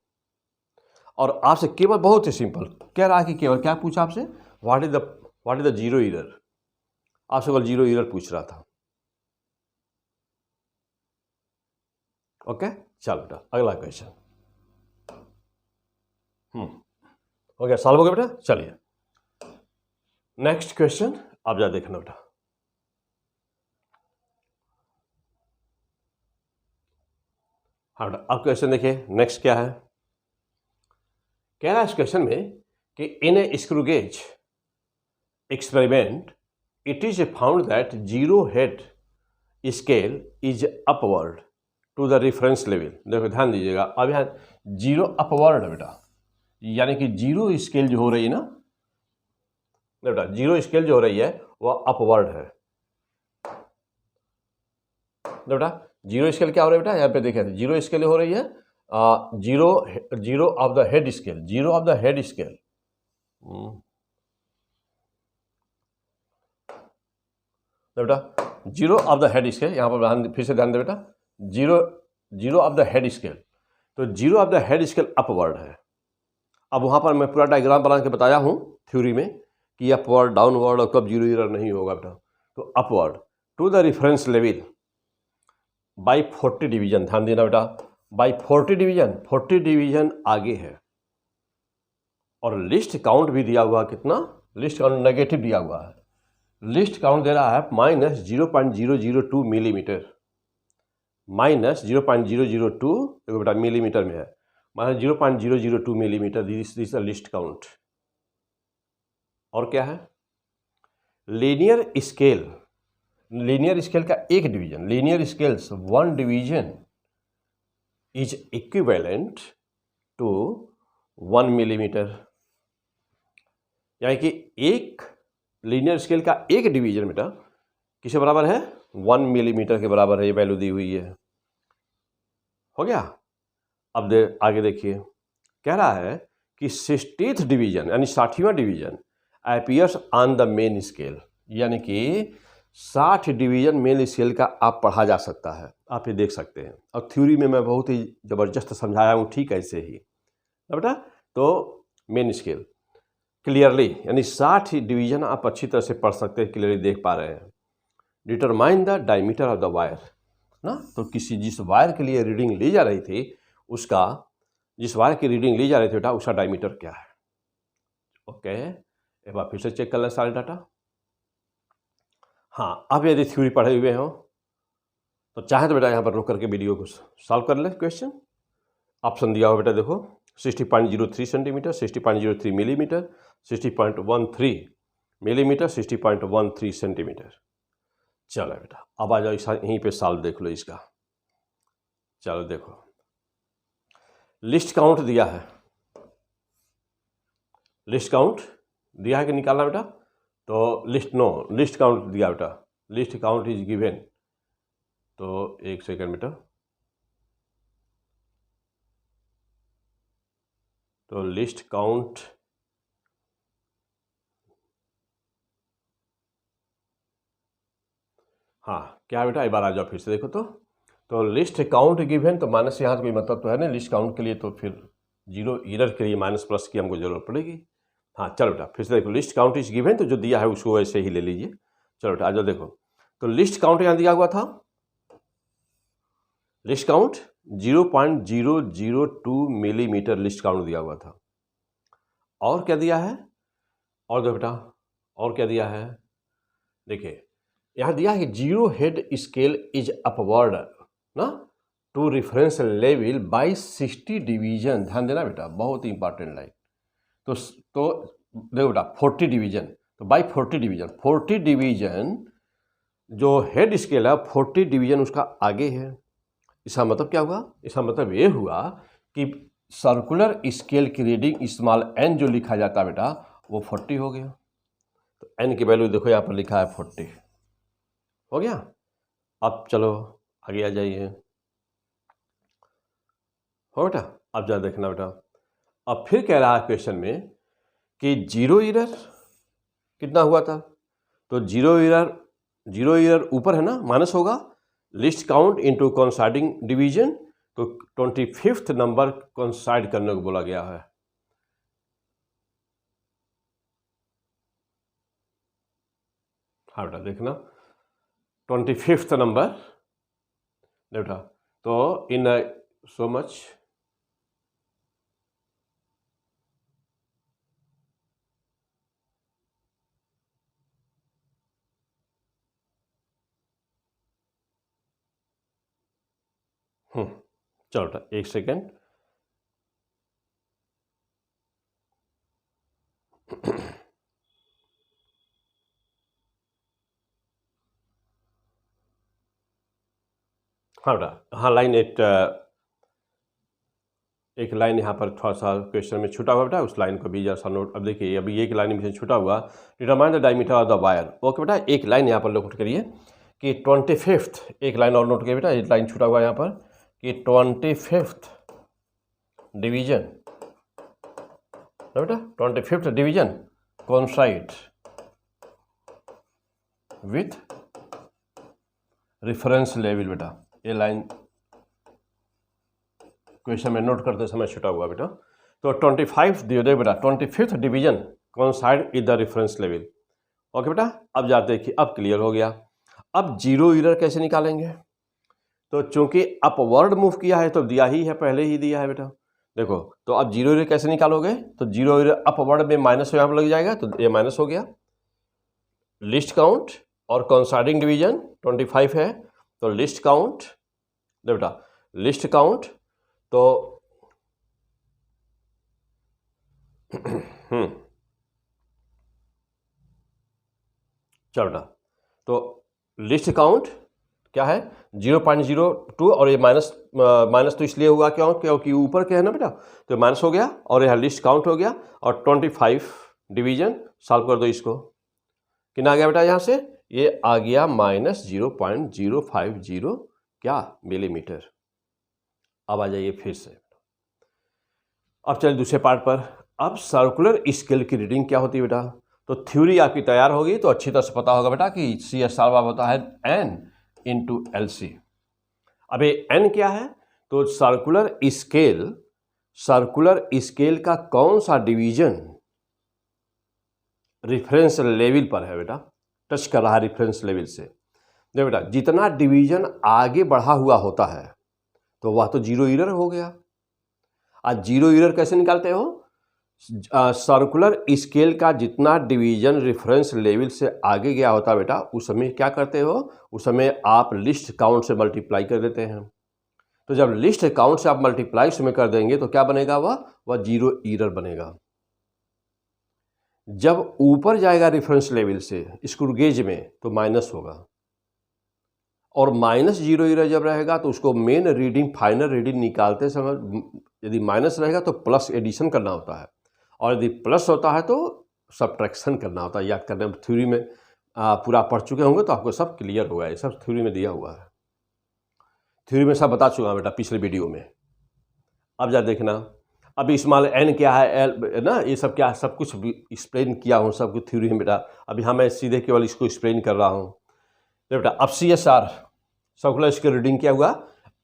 [SPEAKER 1] और आपसे केवल बहुत ही सिंपल कह रहा है कि केवल क्या पूछा आपसे, what is the zero error, आपसे केवल जीरो एरर पूछ रहा था। ओके चलो बेटा अगला क्वेश्चन हो गया, सॉल्व हो गया बेटा। चलिए नेक्स्ट क्वेश्चन आप जा देखना बेटा। हाँ बेटा अब क्वेश्चन देखिए, नेक्स्ट क्या है, कह रहा है इस क्वेश्चन में कि in a screw gauge experiment it is found that zero head scale is upward to the reference level. देखो ध्यान दीजिएगा, अब यहाँ जीरो अपवर्ड है बेटा, यानी कि जीरो स्केल जो हो रही है ना बेटा, जीरो स्केल जो हो रही है वह अपवर्ड है बेटा। जीरो स्केल क्या हो रहा है बेटा, यहाँ पे देखिए जीरो स्केल हो रही है, zero of the head scale, zero of the head scale बेटा, zero of the head scale, यहाँ पर फिर से ध्यान दे बेटा, zero of the head scale, तो zero of the head scale upward है। अब वहाँ पर मैं पूरा डायग्राम बना के बताया हूँ थ्योरी में कि अपवर्ड डाउनवर्ड और कब जीरो एरर नहीं होगा बेटा। तो upward to the reference level by 40 division, ध्यान देना बेटा, बाई 40 डिवीजन, 40 डिवीजन आगे है और लिस्ट काउंट भी दिया हुआ, कितना लिस्ट काउंट नेगेटिव दिया हुआ है, लिस्ट काउंट दे रहा है -0.002 मिलीमीटर, -0.002 देखो बेटा मिलीमीटर में है, -0.002 मिलीमीटर, दिस लिस्ट काउंट। और क्या है, लीनियर स्केल, लीनियर स्केल का एक division, linear scales 1 division is equivalent to 1 millimetre, यानी कि एक लीनियर स्केल का एक डिवीजन बेटा किसके बराबर है, 1 मिलीमीटर के बराबर है, ये वैल्यू दी हुई है। हो गया। अब आगे देखिए, कह रहा है कि 60th डिवीजन यानी 60वां division appears on the main scale, यानी कि 60 डिवीजन मेन स्केल का आप पढ़ा जा सकता है, आप ये देख सकते हैं। और थ्योरी में मैं बहुत ही ज़बरदस्त समझाया हूँ, ठीक ऐसे ही बेटा। तो मेन स्केल क्लियरली यानी 60 डिवीजन आप अच्छी तरह से पढ़ सकते हैं, क्लियरली देख पा रहे हैं। Determine the diameter of the wire ना, तो जिस वायर के लिए रीडिंग ली जा रही थी उसका, जिस वायर की रीडिंग ली जा रही थी बेटा उसका डायमीटर क्या है। ओके एक बार फिर से चेक कर लें सारे डाटा। हाँ अब यदि थ्योरी पढ़े हुए हो तो चाहे तो बेटा यहाँ पर रोक करके वीडियो को सॉल्व कर ले। क्वेश्चन ऑप्शन दिया हुआ बेटा देखो, 60.03 सेंटीमीटर, 60.03 मिलीमीटर, 60.13 मिलीमीटर, 60.13 सेंटीमीटर। चलो बेटा अब आ जाओ यहीं पे सॉल्व देख लो इसका। चलो देखो लिस्ट काउंट दिया है, लिस्ट काउंट दिया है कि निकालना बेटा, तो लिस्ट काउंट दिया बेटा, लिस्ट काउंट इज गिवन, तो एक सेकेंड बेटा, तो लिस्ट काउंट हाँ क्या बेटा, एक बार आ जाओ फिर से देखो तो लिस्ट काउंट गिवन, तो माइनस यहाँ कोई मतलब तो है नहीं लिस्ट काउंट के लिए, तो फिर जीरो एरर के लिए माइनस प्लस की हमको जरूरत पड़ेगी। हाँ चलो बेटा फिर से देखो, लिस्ट काउंट इज गिवन, तो जो दिया है उसको वैसे ही ले लीजिए। चलो बेटा आ जाओ देखो, तो लिस्ट काउंट यहाँ दिया हुआ था, list count 0.002 millimetre list count दिया हुआ था। और क्या दिया है, और दो बेटा, और क्या दिया है, देखिए यहाँ दिया है कि zero head scale is upward ना to reference level by 60 division. ध्यान देना बेटा, बहुत ही इंपॉर्टेंट लाइन। तो देखो बेटा 40 डिवीजन, तो बाय 40 डिवीजन, 40 डिवीजन जो हेड स्केल है 40 डिवीजन उसका आगे है। इसका मतलब क्या हुआ, इसका मतलब ये हुआ कि सर्कुलर स्केल की रीडिंग स्मॉल एन जो लिखा जाता है बेटा वो 40 हो गया। तो एन की वैल्यू देखो यहाँ पर लिखा है 40 हो गया। अब चलो आगे आ जाइए, हो बेटा, अब जा देखना बेटा, अब फिर कह रहा है क्वेश्चन में कि जीरो एरर कितना हुआ था, तो जीरो एरर ऊपर है ना, माइनस होगा, list count into coinciding division, तो 25th नंबर कोइंसाइड करने को बोला गया है। हाँ बेटा देखना 25th नंबर बेटा, तो इन सो मच चलो बेटा एक सेकेंड, हाँ बेटा, हाँ लाइन एक लाइन यहाँ पर थोड़ा सा क्वेश्चन में छूटा हुआ बेटा, उस लाइन को भी जैसा नोट, अब देखिए अभी एक लाइन में छूटा हुआ, determine the diameter of the wire. Okay बेटा, एक लाइन यहाँ पर नोट करिए कि 25th, एक लाइन और नोट करिए बेटा, एक लाइन छूटा हुआ यहाँ पर कि 25th डिवीजन बेटा, 25th division coincide with reference level. बेटा ये लाइन क्वेश्चन में नोट करते समय छूटा हुआ बेटा, तो 25 दिए बेटा, 25th division coincide with the reference level. Okay बेटा, अब जाते देखिए, अब क्लियर हो गया। अब जीरो एरर कैसे निकालेंगे, तो चूंकि अपवर्ड मूव किया है तो दिया ही है, पहले ही दिया है बेटा। देखो तो अब जीरो एरर कैसे निकालोगे, तो जीरो एरर अपवर्ड में माइनस यहाँ पर लग जाएगा, तो ये माइनस हो गया। लिस्ट काउंट और कोइंसाइडिंग डिवीजन 25 है, तो लिस्ट काउंट बेटा, लिस्ट काउंट तो चलो बेटा, तो लिस्ट काउंट क्या है 0.02, और ये माइनस तो इसलिए हुआ क्यों, क्योंकि ऊपर क्या है ना बेटा, तो माइनस हो गया, और यह लिस्ट काउंट हो गया, और 25 डिवीजन सॉल्व कर दो इसको, कितना आ गया बेटा, यहाँ से ये आ गया -0.050 क्या मिलीमीटर। अब आ जाइए फिर से, अब चलिए दूसरे पार्ट पर। अब सर्कुलर स्केल की रीडिंग क्या होती है बेटा, तो थ्योरी आपकी तैयार होगी तो अच्छी तरह से पता होगा बेटा कि CSR होता है N इंटू LC। अब ये N क्या है, तो सर्कुलर स्केल का कौन सा डिवीजन रेफरेंस लेवल पर है बेटा, टच कर रहा है रेफरेंस लेवल से। देखो बेटा, जितना डिवीजन आगे बढ़ा हुआ होता है तो वह तो जीरो एरर हो गया। आज जीरो एरर कैसे निकालते हो, सर्कुलर स्केल का जितना डिवीजन रेफरेंस लेवल से आगे गया होता है बेटा, उस समय क्या करते हो, उस समय आप लिस्ट काउंट से मल्टीप्लाई कर देते हैं। तो जब लिस्ट काउंट से आप मल्टीप्लाई उसमें कर देंगे तो क्या बनेगा, वह जीरो एरर बनेगा। जब ऊपर जाएगा रेफरेंस लेवल से स्क्रू गेज में तो माइनस होगा, और माइनस जीरो एरर जब रहेगा तो उसको मेन रीडिंग फाइनल रीडिंग निकालते समय यदि माइनस रहेगा तो प्लस एडिशन करना होता है, और यदि प्लस होता है तो सब्ट्रैक्शन करना होता है। याद करने में थ्योरी में पूरा पढ़ चुके होंगे तो आपको सब क्लियर होगा, ये सब थ्योरी में दिया हुआ है, थ्योरी में सब बता चुका बेटा पिछले वीडियो में। अब जा देखना, अभी स्मॉल एन क्या है, एल ना, ये सब क्या, सब कुछ एक्सप्लेन किया हूँ, सब कुछ थ्योरी है बेटा। अभी हाँ मैं सीधे केवल इसको एक्सप्लेन कर रहा हूँ। तो बेटा अब CSR सर्कुलर इसके रीडिंग क्या हुआ,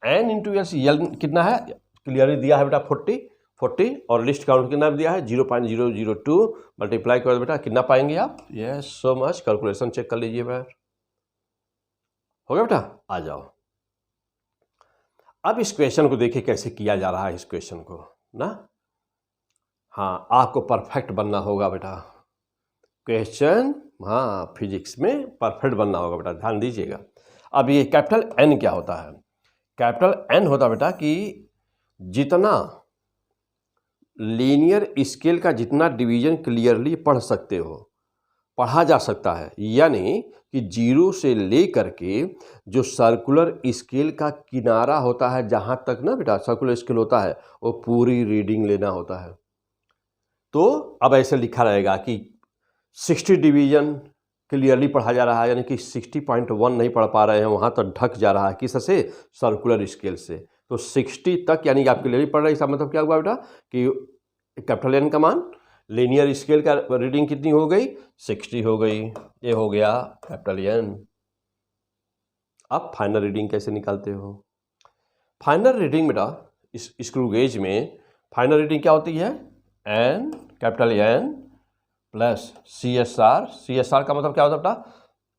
[SPEAKER 1] एन इंटू एस, यल कितना है क्लियरली दिया है बेटा 40 और लिस्ट काउंट कितना दिया है 0.002 मल्टीप्लाई कर बेटा कितना पाएंगे आप, yes so much. Calculation check कर लीजिए बेटा, हो गया बेटा। आ जाओ अब इस क्वेश्चन को देखिए कैसे किया जा रहा है इस क्वेश्चन को ना। हाँ आपको परफेक्ट बनना होगा बेटा क्वेश्चन, हाँ फिजिक्स में परफेक्ट बनना होगा बेटा, ध्यान दीजिएगा। अब ये कैपिटल एन क्या होता है, कैपिटल एन होता बेटा कि जितना लीनियर स्केल का जितना डिवीजन क्लियरली पढ़ सकते हो, पढ़ा जा सकता है, यानी कि 0 से लेकर के जो सर्कुलर स्केल का किनारा होता है जहाँ तक ना बेटा सर्कुलर स्केल होता है वो पूरी रीडिंग लेना होता है। तो अब ऐसे लिखा रहेगा कि 60 डिवीजन क्लियरली पढ़ा जा रहा है, यानी कि 60.1 नहीं पढ़ पा रहे हैं, वहाँ तक ढक जा रहा है किससे, सर्कुलर स्केल से। तो 60 तक यानी कि आप क्लियरली पढ़ रहे हैं, इसका मतलब क्या हुआ बेटा कि कैपिटल एन का मान लीनियर स्केल का रीडिंग कितनी हो गई, 60 हो गई। ये हो गया कैपिटल एन। अब फाइनल रीडिंग कैसे निकालते हो, फाइनल रीडिंग बेटा इस स्क्रू गेज में फाइनल रीडिंग क्या होती है, N capital N plus CSR का मतलब क्या होता है बेटा,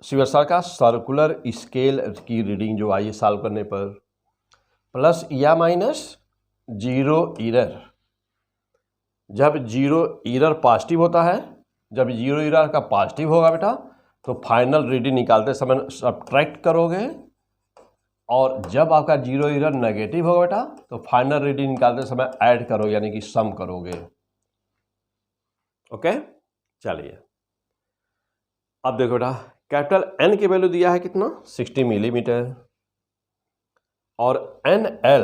[SPEAKER 1] CSR का सर्कुलर स्केल की रीडिंग जो आई सॉल्व करने पर, प्लस या माइनस जीरो एरर। जब जीरो एरर पॉजिटिव होता है, जब जीरो एरर का पॉजिटिव होगा बेटा तो फाइनल रीडिंग निकालते समय सब्ट्रैक्ट करोगे, और जब आपका जीरो एरर नेगेटिव होगा बेटा तो फाइनल रीडिंग निकालते समय ऐड करो यानी कि सम करोगे। ओके चलिए अब देखो बेटा कैपिटल एन की वैल्यू दिया है कितना 60 मिलीमीटर, और NL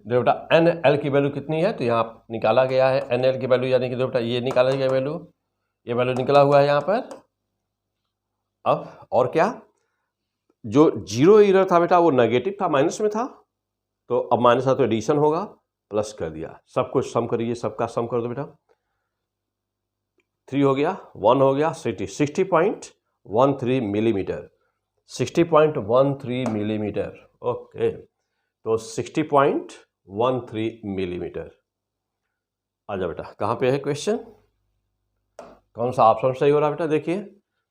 [SPEAKER 1] देखो बेटा NL की वैल्यू कितनी है, तो यहाँ निकाला गया है NL की वैल्यू, यानी कि देखो बेटा ये निकाला गया वैल्यू, ये वैल्यू निकला हुआ है यहाँ पर। अब और क्या, जो जीरो एरर था बेटा वो नेगेटिव था, माइनस में था, तो अब माइनस था तो एडिशन होगा, प्लस कर दिया, सब कुछ सम करिए, सबका सम कर दो बेटा। 3 हो गया, 1 हो गया, 60.13 मिलीमीटर, 60.13 मिलीमीटर। ओके तो 60.13 मिलीमीटर। आ जाओ बेटा कहाँ पे है क्वेश्चन, कौन सा ऑप्शन सही हो रहा है बेटा, देखिए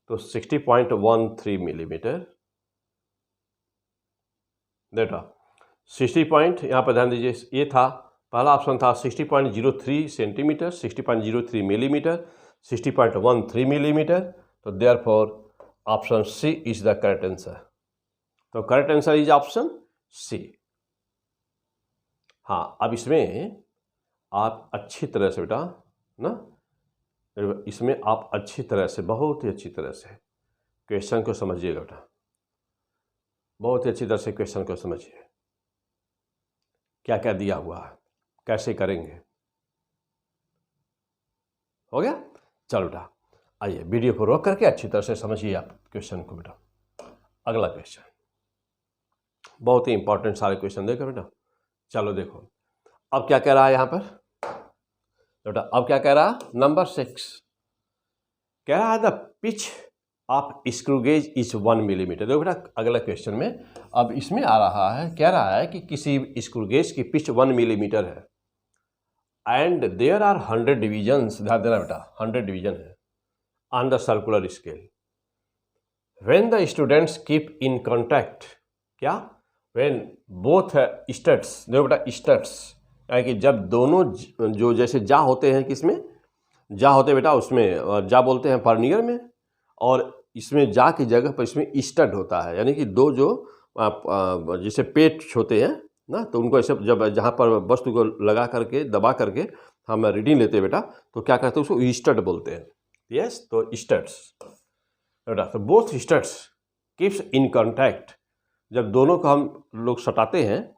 [SPEAKER 1] तो 60.13 मिलीमीटर बेटा 60 पॉइंट, यहाँ पर ध्यान दीजिए, ये था पहला ऑप्शन था 60.03 सेंटीमीटर, 60.03 मिलीमीटर, 60.13 मिलीमीटर, तो therefore option C is the correct answer. तो correct answer is option C. हाँ अब इसमें आप अच्छी तरह से बेटा ना, इसमें आप अच्छी तरह से, बहुत ही अच्छी तरह से क्वेश्चन को समझिएगा बेटा, बहुत ही अच्छी तरह से क्वेश्चन को समझिए, क्या क्या दिया हुआ है, कैसे करेंगे। हो गया, चलो बेटा आइए वीडियो को रोक करके अच्छी तरह से समझिए आप क्वेश्चन को बेटा। अगला क्वेश्चन बहुत ही इंपॉर्टेंट सारे क्वेश्चन देखो बेटा। चलो देखो अब क्या कह रहा है यहाँ पर बेटा, अब क्या कह रहा है, नंबर 6 कह रहा है the pitch of screw gauge is 1 millimetre. देखो बेटा अगला क्वेश्चन में अब इसमें आ रहा है, कह रहा है कि किसी स्क्रू गेज की पिच 1 मिलीमीटर है एंड देयर आर 100 डिविजन्स, ध्यान देना बेटा 100 डिवीजन है on the circular scale. When the students keep in contact, क्या, व्हेन बोथ स्टड्स, देखो बेटा स्टड्स यानी कि जब दोनों जो जैसे जा होते हैं, किसमें जा होते हैं बेटा, उसमें जा बोलते हैं फर्नियर में, और इसमें जा की जगह पर इसमें स्टड होता है, यानी कि दो जो जैसे पेट होते हैं ना, तो उनको ऐसे जब जहाँ पर वस्तु को लगा करके दबा करके हम रीडिंग लेते हैं बेटा, तो क्या कहते हैं उसको स्टड बोलते हैं। यस तो स्टड्स बेटा, तो both studs keeps in contact, जब दोनों को हम लोग सटाते हैं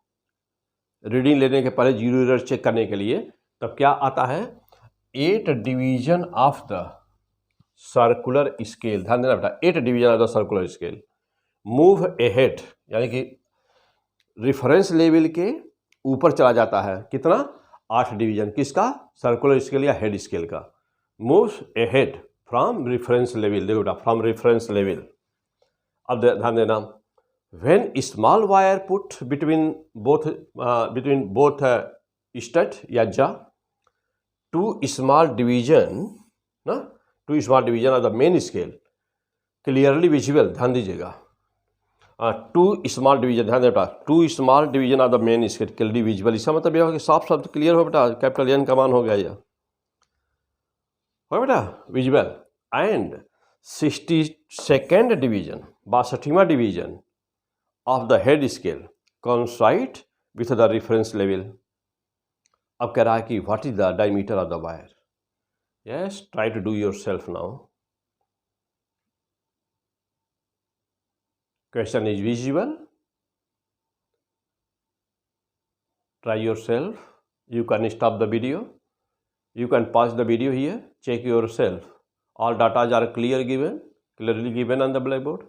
[SPEAKER 1] रीडिंग लेने के पहले जीरो एरर चेक करने के लिए, तब क्या आता है 8 division of the circular scale, ध्यान देना बेटा 8 division of the circular scale move ahead, यानी कि रिफरेंस लेवल के ऊपर चला जाता है, कितना 8 डिवीजन किसका, सर्कुलर स्केल या हेड स्केल का। Moves ahead from reference level, देखो बेटा फ्रॉम रेफरेंस लेवल। अब ध्यान देना, when small wire put between both stud या jaw, two small division of the main scale clearly visible, ध्यान दीजिएगा, टू स्मॉल डिवीजन, ध्यान दें बेटा, two small division of the main scale clearly visible, इसका मतलब यह हो कि साफ साफ क्लियर हो बेटा, कैपिटल एन का मान हो गया यह हो बेटा विजिबल। एंड 62nd डिवीजन, 62वां division of the head scale coincide with the reference level. अब कह रहा है कि what is the diameter of the wire. Yes, try to do yourself now. Question is visible. Try yourself. You can stop the video. You can pause the video here. Check yourself. All data are clearly given on the blackboard.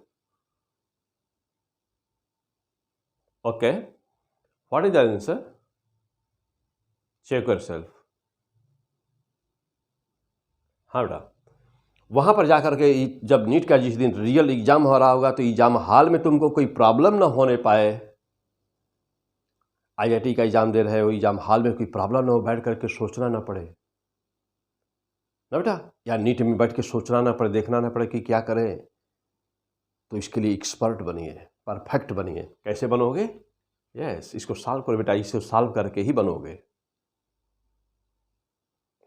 [SPEAKER 1] Okay. What is the answer? Check yourself. हाँ बेटा, वहाँ पर जाकर के जब NEET का जिस दिन रियल एग्जाम हो रहा होगा तो एग्जाम हॉल में तुमको कोई प्रॉब्लम ना होने पाए। आईआईटी का एग्जाम दे रहे हो, एग्जाम हॉल में कोई प्रॉब्लम ना हो, बैठ करके सोचना ना पड़े ना बेटा, या नीट में बैठ के सोचना ना पड़े, देखना ना पड़े कि क्या करें। तो इसके लिए एक्सपर्ट बनिए, परफेक्ट बनिए। कैसे बनोगे? यस, इसको सॉल्व करो बेटा, इसे सॉल्व करके ही बनोगे।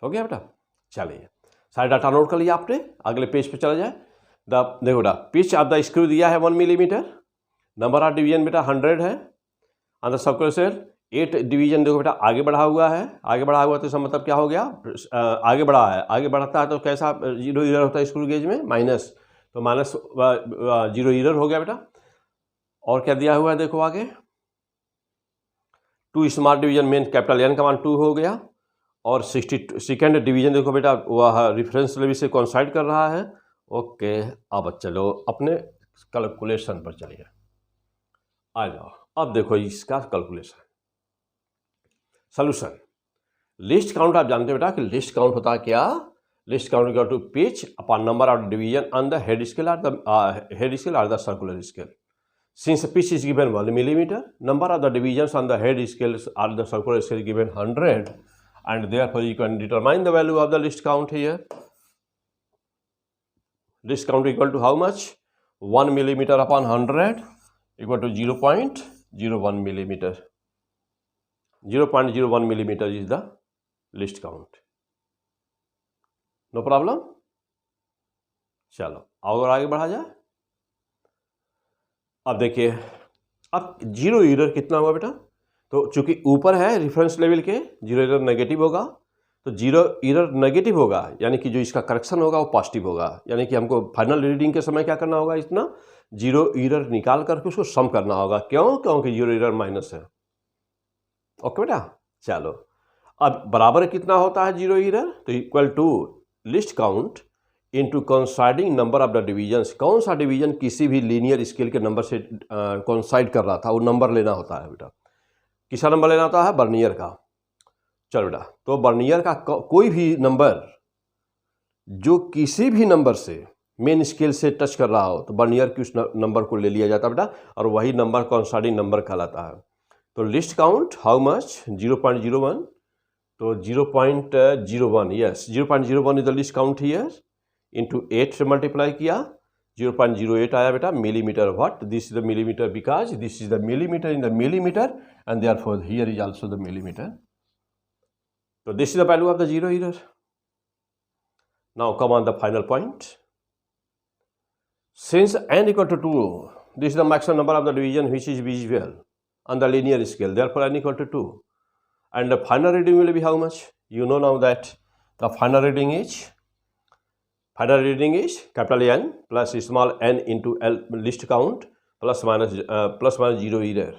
[SPEAKER 1] हो गया बेटा, चलिए सारे डाटा नोट कर लिया आपने, अगले पेज पे चला जाए। देखो बेटा, पिच ऑफ द स्क्रू दिया है 1 मिलीमीटर, नंबर ऑफ डिवीजन बेटा 100 है, अंदर सर्कुलर सेल 8 डिवीजन देखो बेटा आगे बढ़ा हुआ है। आगे बढ़ा हुआ तो इसका मतलब क्या हो गया, आगे बढ़ा है। आगे बढ़ता है तो कैसा 0 ईरर होता है स्क्रू गेज में, माइनस, तो माइनस 0 ईरर हो गया बेटा। और क्या दिया हुआ है देखो आगे, 2 small division main capital N का मान 2 हो गया, और 62nd डिवीजन देखो बेटा वह रेफरेंस लेवल से कोइंसाइड कर रहा है। ओके, अब चलो अपने कैलकुलेशन पर चलिए, आ जाओ। अब देखो इसका कैलकुलेशन सॉल्यूशन। लिस्ट काउंट आप जानते हो बेटा कि लिस्ट काउंट होता है क्या, least count equal to pitch upon number of division on the head scale और the circular scale. Since pitch is given 1 millimetre, number of the division on the head scale और the circular scale given 100, and therefore you can determine the value of the list count here. List count equal to how much? 1 millimeter upon 100 equal to 0.01 millimeter. 0.01 millimeter is the list count. No problem? चलो और आगे बढ़ा जाए। अब देखिए, अब 0 error कितना हुआ बेटा, तो चूंकि ऊपर है रेफरेंस लेवल के 0 ईरर नेगेटिव होगा, तो 0 ईरर नेगेटिव होगा यानी कि जो इसका करेक्शन होगा वो पॉजिटिव होगा, यानी कि हमको फाइनल रीडिंग के समय क्या करना होगा, इतना 0 ईरर निकाल करके उसको सम करना होगा। क्यों? क्योंकि 0 ईरर माइनस है। ओके बेटा, चलो अब बराबर कितना होता है 0 ईरर, तो equal to least count into coinciding number of the divisions. कौन सा डिवीजन किसी भी लीनियर स्केल के नंबर से कोइंसाइड कर रहा था वो नंबर लेना होता है बेटा। किसका नंबर लेना होता है? बर्नियर का। चलो बेटा, तो बर्नियर का कोई भी नंबर जो किसी भी नंबर से मेन स्केल से टच कर रहा हो तो बर्नियर की उस नंबर को ले लिया जाता है बेटा, और वही नंबर कोइंसाइडिंग नंबर कहलाता है। तो लिस्ट काउंट हाउ मच, 0.01, तो 0.01, yes 0.01 is the least count here, into 8 से मल्टीप्लाई किया, 0.08 आया बेटा millimetre. What, this is the millimetre because this is the millimetre in the millimetre and therefore here is also the millimeter. So this is the value of the 0 error. Now come on the final point. Since n equal to 2, this is the maximum number of the division which is visible on the linear scale, therefore n equal to 2, and the final reading will be how much? You know now that the final reading is capital N plus small n into L list count plus minus 0 error.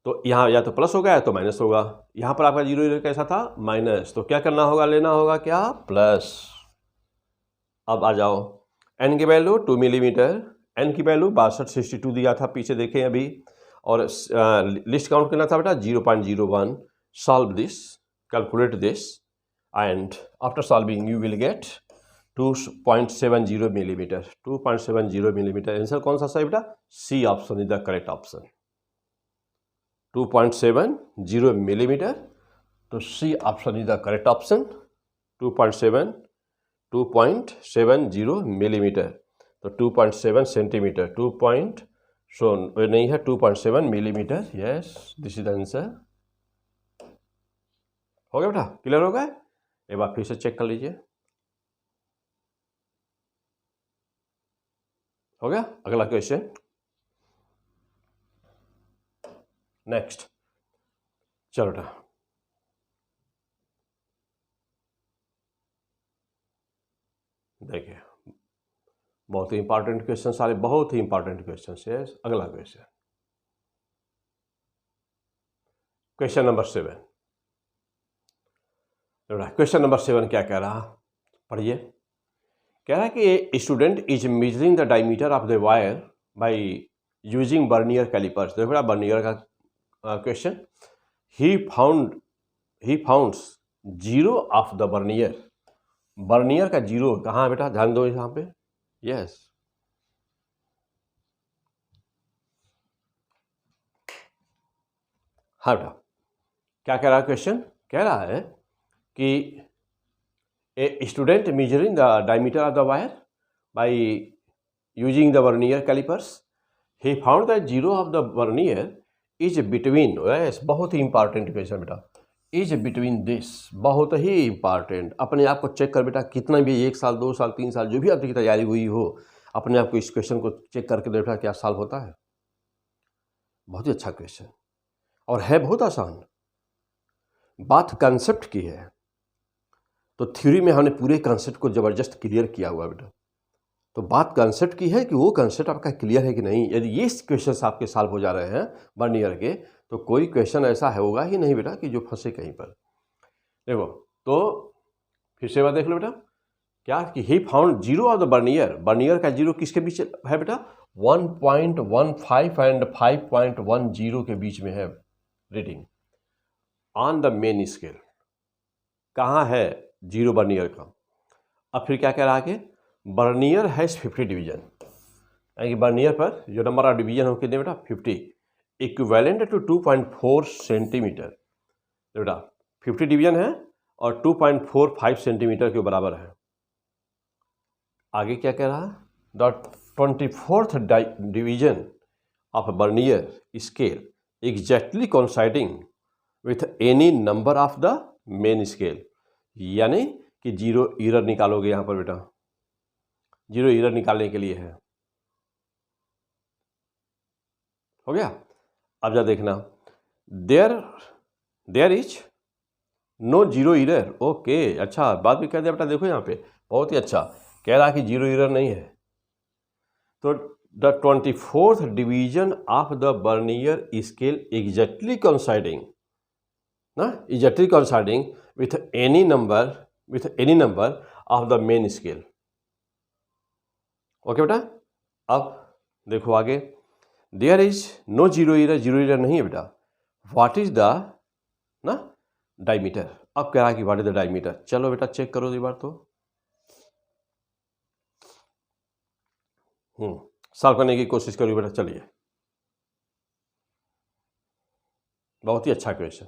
[SPEAKER 1] तो यहाँ या तो plus होगा या तो minus होगा। यहाँ पर आपका 0 ईरर कैसा था, माइनस, तो क्या करना होगा, लेना होगा क्या, प्लस। अब आ जाओ, n की वैल्यू 2 मिलीमीटर, n की वैल्यू 62 दिया था पीछे देखें अभी, और लिस्ट काउंट करना था बेटा 0.01। Solve this, calculate this, and after solving you will get 2.70 millimeter. 2.70 millimeter answer कौन सा सही बेटा? C option is the correct option. 2.70 millimeter, तो C option is the correct option. 2.70 millimeter, तो 2.7 centimetre. 2.7 millimeter. Yes, this is the answer. हो गया बेटा? Clear हो गया? एक बार फिर से चेक कर लीजिए. हो गया? अगला क्वेश्चन. नेक्स्ट. चलो बेटा, देखिए बहुत ही इंपॉर्टेंट क्वेश्चन, सारे बहुत ही इंपॉर्टेंट क्वेश्चन है. अगला question, question number 7. Question number 7 क्या कह रहा? पढ़िए. कह रहा है कि a student is measuring the diameter of the wire by using vernier callipers. देखो बेटा, बर्नियर का question. He founds zero of the vernier. Vernier का जीरो कहाँ है बेटा? ध्यान दो यहाँ पे. यस, हाँ बेटा. क्या कह रहा है क्वेश्चन? कह रहा है कि a student measuring the diameter of the wire by using the vernier callipers. He found the zero of the vernier is between. Yes, बहुत ही इंपॉर्टेंट क्वेश्चन बेटा. इज बिटवीन दिस, बहुत ही इंपॉर्टेंट. अपने आप को चेक कर बेटा, कितना भी 1 साल 2 साल 3 साल जो भी आपकी तैयारी हुई हो, अपने आप को इस क्वेश्चन को चेक करके देखा क्या सॉल्व होता है. बहुत ही अच्छा क्वेश्चन और है बहुत आसान. बात कंसेप्ट की है, तो थ्योरी में हमने पूरे कंसेप्ट को ज़बरदस्त क्लियर किया हुआ बेटा. तो बात कंसेप्ट की है कि वो कंसेप्ट आपका क्लियर है कि नहीं. यदि ये क्वेश्चन आपके सॉल्व हो जा रहे हैं बर्नियर के, तो कोई क्वेश्चन ऐसा होगा ही नहीं बेटा कि जो फंसे कहीं पर. देखो, तो फिर से बात देख लो बेटा. क्या कि he found zero of the vernier. Vernier का जीरो किसके बीच है बेटा? 1.15 एंड 5.10 के बीच में है reading on the main scale. कहाँ है जीरो बर्नियर का? अब फिर क्या कह रहा है कि बर्नियर हैज़ 50 डिवीजन. यानी बर्नियर पर जो नंबर ऑफ डिवीजन हो कितने बेटा? 50. Equivalent to 2.4 centimetre. बेटा 50 डिवीजन है और 2.45 सेंटीमीटर के बराबर है. आगे क्या कह रहा है? The 24th division of vernier scale exactly coinciding with any number of the main scale. यानी कि जीरो एरर निकालोगे यहाँ पर बेटा. जीरो एरर निकालने के लिए है. हो गया? अब जा देखना. There is no zero error. Okay, अच्छा बात भी कह दिया बेटा. देखो यहाँ पे बहुत ही अच्छा कह रहा है कि जीरो एरर नहीं है. तो the 24th division of the vernier scale exactly coinciding with any number of the main scale. Okay बेटा. अब देखो आगे. There is no zero error नहीं है बेटा. What is the diameter. अब कह रहा है कि व्हाट इज द डायमीटर. चलो बेटा चेक करो एक बार. तो सॉल्व करने की कोशिश करो बेटा. चलिए, बहुत ही अच्छा क्वेश्चन.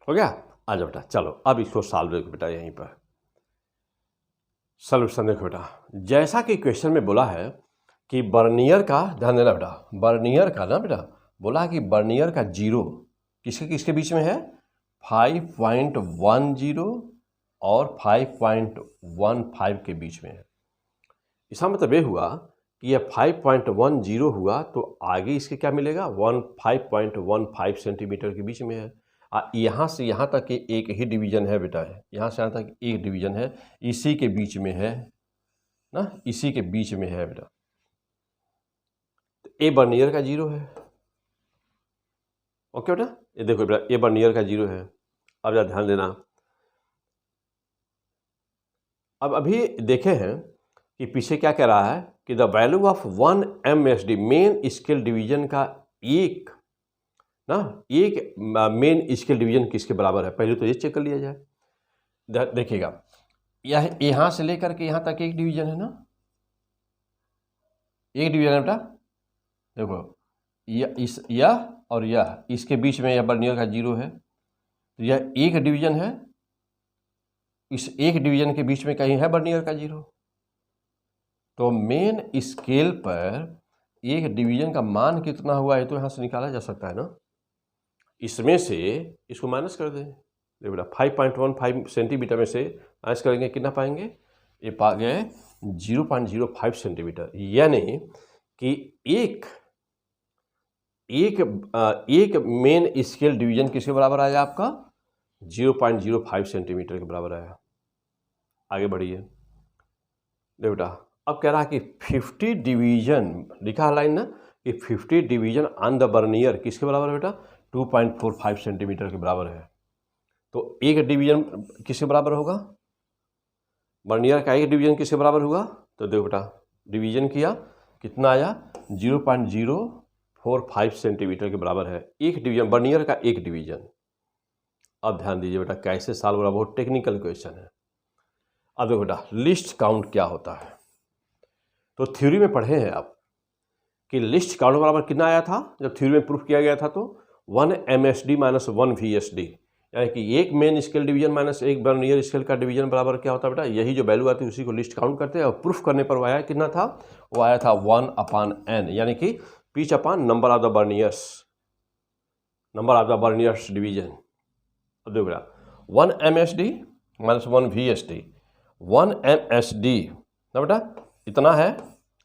[SPEAKER 1] हो गया? आ जाओ बेटा. चलो अब इसको सॉल्व देखो बेटा. यहीं पर सॉल्यूशन देखो बेटा. जैसा कि क्वेश्चन में बोला है कि बर्नियर का, ध्यान देना बेटा, बर्नियर का ना बेटा बोला कि बर्नियर का जीरो किसके बीच में है? 5.10 और 5.15 के बीच में है. इसका मतलब ये हुआ कि यह 5.10 हुआ तो आगे इसके क्या मिलेगा? 5.15 सेंटीमीटर के बीच में है. यहाँ से यहाँ तक के एक ही डिवीजन है बेटा. है यहाँ से यहाँ तक एक डिवीजन है, इसी के बीच में है ना, इसी के बीच में है बेटा. तो ए बर्नियर का जीरो है. ओके बेटा, ये देखो बेटा, ए बर्नियर का जीरो है. अब जरा ध्यान देना. अब अभी देखे हैं कि पीछे क्या कह रहा है कि the value of 1 MSD main scale division का एक ना एक मेन स्केल डिवीजन किसके बराबर है, पहले तो ये चेक कर लिया जाए। देखिएगा यह यहाँ से लेकर के यहाँ तक एक डिवीजन है ना, एक डिवीजन है बेटा। देखो यह और यह, इसके बीच में यह बर्नियर का जीरो है, तो यह एक डिवीजन है, इस एक डिवीजन के बीच में कहीं है बर्नियर का जीरो। तो मेन स्केल पर एक डिवीजन का मान कितना हुआ है तो यहाँ से निकाला जा सकता है ना। इसमें से इसको माइनस कर दें, देखो बेटा 5.15 सेंटीमीटर में से माइनस करेंगे कितना पाएंगे, ये पा गए 0.05 सेंटीमीटर। यानी कि एक मेन स्केल डिवीजन किसके बराबर आया आपका, 0.05 सेंटीमीटर के बराबर आया। आगे बढ़िए, देखो बेटा अब कह रहा है कि 50 डिवीजन, लिखा है लाइन ना कि 50 डिवीजन ऑन द बर्नियर किसके बराबर है बेटा, 2.45 सेंटीमीटर के बराबर है। तो एक डिवीजन किसके बराबर होगा, बर्नियर का एक डिवीजन किसके बराबर होगा, तो देखो बेटा डिवीजन किया कितना आया, 0.045 सेंटीमीटर के बराबर है एक डिवीजन, बर्नियर का एक डिवीजन। अब ध्यान दीजिए बेटा कैसे सॉल्व हो रहा है, बहुत टेक्निकल क्वेश्चन है। अब देखो बेटा लिस्ट काउंट क्या होता है, तो थ्योरी में पढ़े हैं आप कि लिस्ट काउंट बराबर कितना आया था जब थ्योरी में प्रूफ किया गया था, तो 1 MSD माइनस 1 VSD, यानी कि एक मेन स्केल डिवीजन माइनस एक बर्नियर स्केल का डिवीजन बराबर क्या होता है बेटा, यही जो वैल्यू आती है उसी को लिस्ट काउंट करते हैं। और प्रूफ करने पर वो आया कितना था, वो आया था 1/n, यानी कि pitch upon number of the verniers, number of the verniers division. अब देखो बेटा 1 MSD माइनस 1 VSD, 1 MSD ना बेटा इतना है,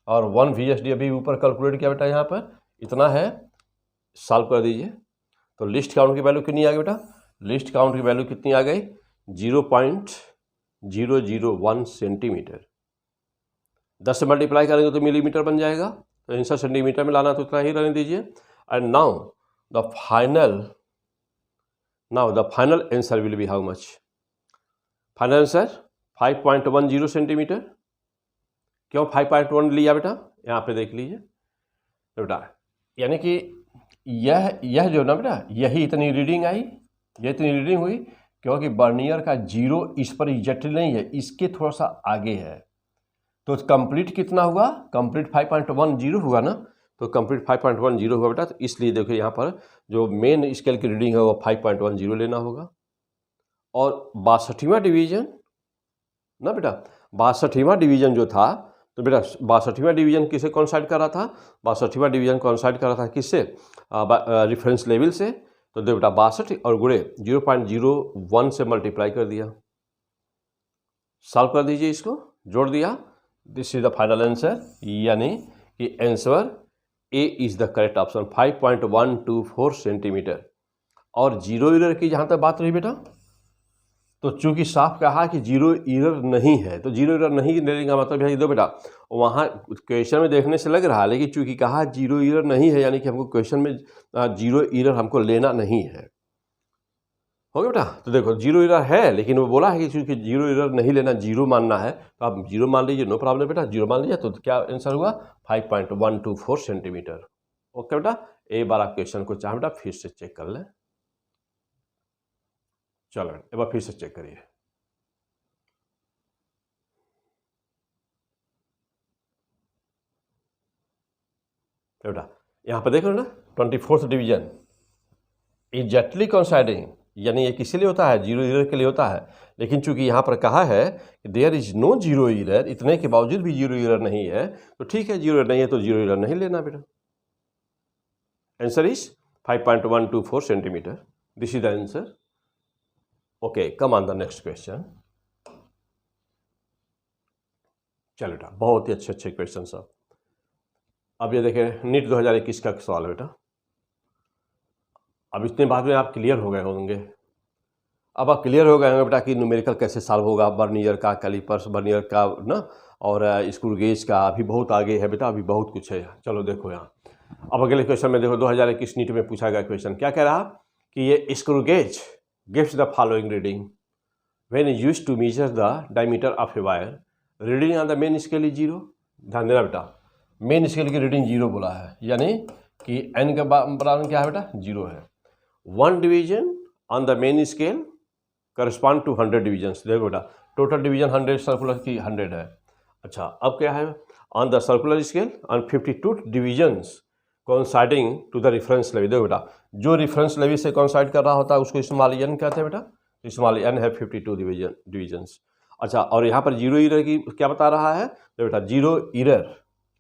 [SPEAKER 1] और 1 VSD अभी ऊपर कैलकुलेट किया बेटा यहाँ पर इतना है, सॉल्व कर दीजिए। तो लिस्ट काउंट की वैल्यू कितनी आ गई बेटा, लिस्ट काउंट की वैल्यू कितनी आ गई, 0.001 सेंटीमीटर। 10 से मल्टीप्लाई करेंगे तो मिलीमीटर बन जाएगा, तो आंसर सेंटीमीटर में लाना तो इतना ही रहने दीजिए। And now the final answer will be how much, final answer 5.10 centimetre. क्यों 5.1 लिया बेटा, यहाँ पे देख लीजिए बेटा, यानी कि यह जो ना बेटा यही इतनी रीडिंग आई, ये इतनी रीडिंग हुई क्योंकि बर्नियर का जीरो इस पर एग्जैक्टली नहीं है, इसके थोड़ा सा आगे है। तो कंप्लीट कितना हुआ, कंप्लीट 5.10 हुआ ना, तो कंप्लीट 5.10 हुआ बेटा। तो इसलिए देखो यहाँ पर जो मेन स्केल की रीडिंग है वो 5.10 लेना होगा। और 62वां डिवीजन ना बेटा, 62वां डिवीजन जो था, तो बेटा 62वां डिवीजन किसे कॉन्साइड कर रहा था, 62वां डिवीजन कॉन्साइड कर रहा था किससे, रेफरेंस लेवल से। तो देखो बेटा 62 और गुणे 0.01 से मल्टीप्लाई कर दिया, सॉल्व कर दीजिए, इसको जोड़ दिया, this is the final answer, यानी कि answer A is the correct option 5.124 centimetre. और जीरो एरर की जहाँ तक बात रही बेटा, तो चूंकि साफ कहा कि जीरो एरर नहीं है, तो जीरो एरर नहीं देने का मतलब है, दो बेटा वहाँ क्वेश्चन में देखने से लग रहा है, लेकिन चूंकि कहा जीरो एरर नहीं है, यानी कि हमको क्वेश्चन में जीरो एरर हमको लेना नहीं है, हो गया बेटा। तो देखो जीरो एरर है, लेकिन वो बोला है कि चूंकि जीरो एरर नहीं लेना, जीरो मानना है, तो आप जीरो मान लीजिए, नो प्रॉब्लम बेटा, जीरो मान लीजिए। तो क्या आंसर हुआ 5.124 सेंटीमीटर। ओके बेटा, एक बार आप क्वेश्चन को चाहे बेटा फिर से चेक कर लें, चलो एक बार फिर से चेक करिए। बेटा यहाँ पर देखो ना 24th डिवीजन एग्जैक्टली कोइंसाइडिंग, यानी ये किस लिए होता है, जीरो एरर के लिए होता है। लेकिन चूंकि यहाँ पर कहा है कि there is no zero error, इतने के बावजूद भी जीरो एरर नहीं है, तो ठीक है जीरो एरर नहीं है तो जीरो एरर नहीं लेना बेटा। Answer is 5.124 centimetre, this is the answer. Okay, come on the next question. चलो बेटा बहुत ही अच्छे क्वेश्चन सब। अब ये देखें नीट 2021 का सवाल है बेटा। अब इतने बाद में आप क्लियर हो गए होंगे, अब आप क्लियर हो गए होंगे बेटा कि न्यूमेरिकल कैसे सॉल्व होगा, बर्नियर का, कैलिपर्स बर्नियर का ना, और स्क्रू गेज का। अभी बहुत आगे है बेटा, अभी बहुत कुछ है। चलो देखो यहाँ अब अगले क्वेश्चन में देखो 2021 नीट में पूछा गया क्वेश्चन क्या कह रहा कि ये screw gauge gives the following reading when used to measure the diameter of a wire, reading on the main scale is zero. ध्यान देना बेटा, मेन स्केल की रीडिंग जीरो बोला है, यानी कि n का बराबर क्या है बेटा 0 है। 1 division on the main scale correspond to 100 divisions. देखो बेटा टोटल डिवीजन 100 सर्कुलर की 100 है। अच्छा अब क्या है on the circular scale on 52 divisions coinciding to the reference level. देखो बेटा जो रेफरेंस लेवल से कोइंसाइड कर रहा होता है उसको स्मॉल n कहते हैं बेटा, स्मॉल n है 52 डिवीजन्स। अच्छा और यहाँ पर जीरो ईरर की क्या बता रहा है, तो बेटा जीरो ईरर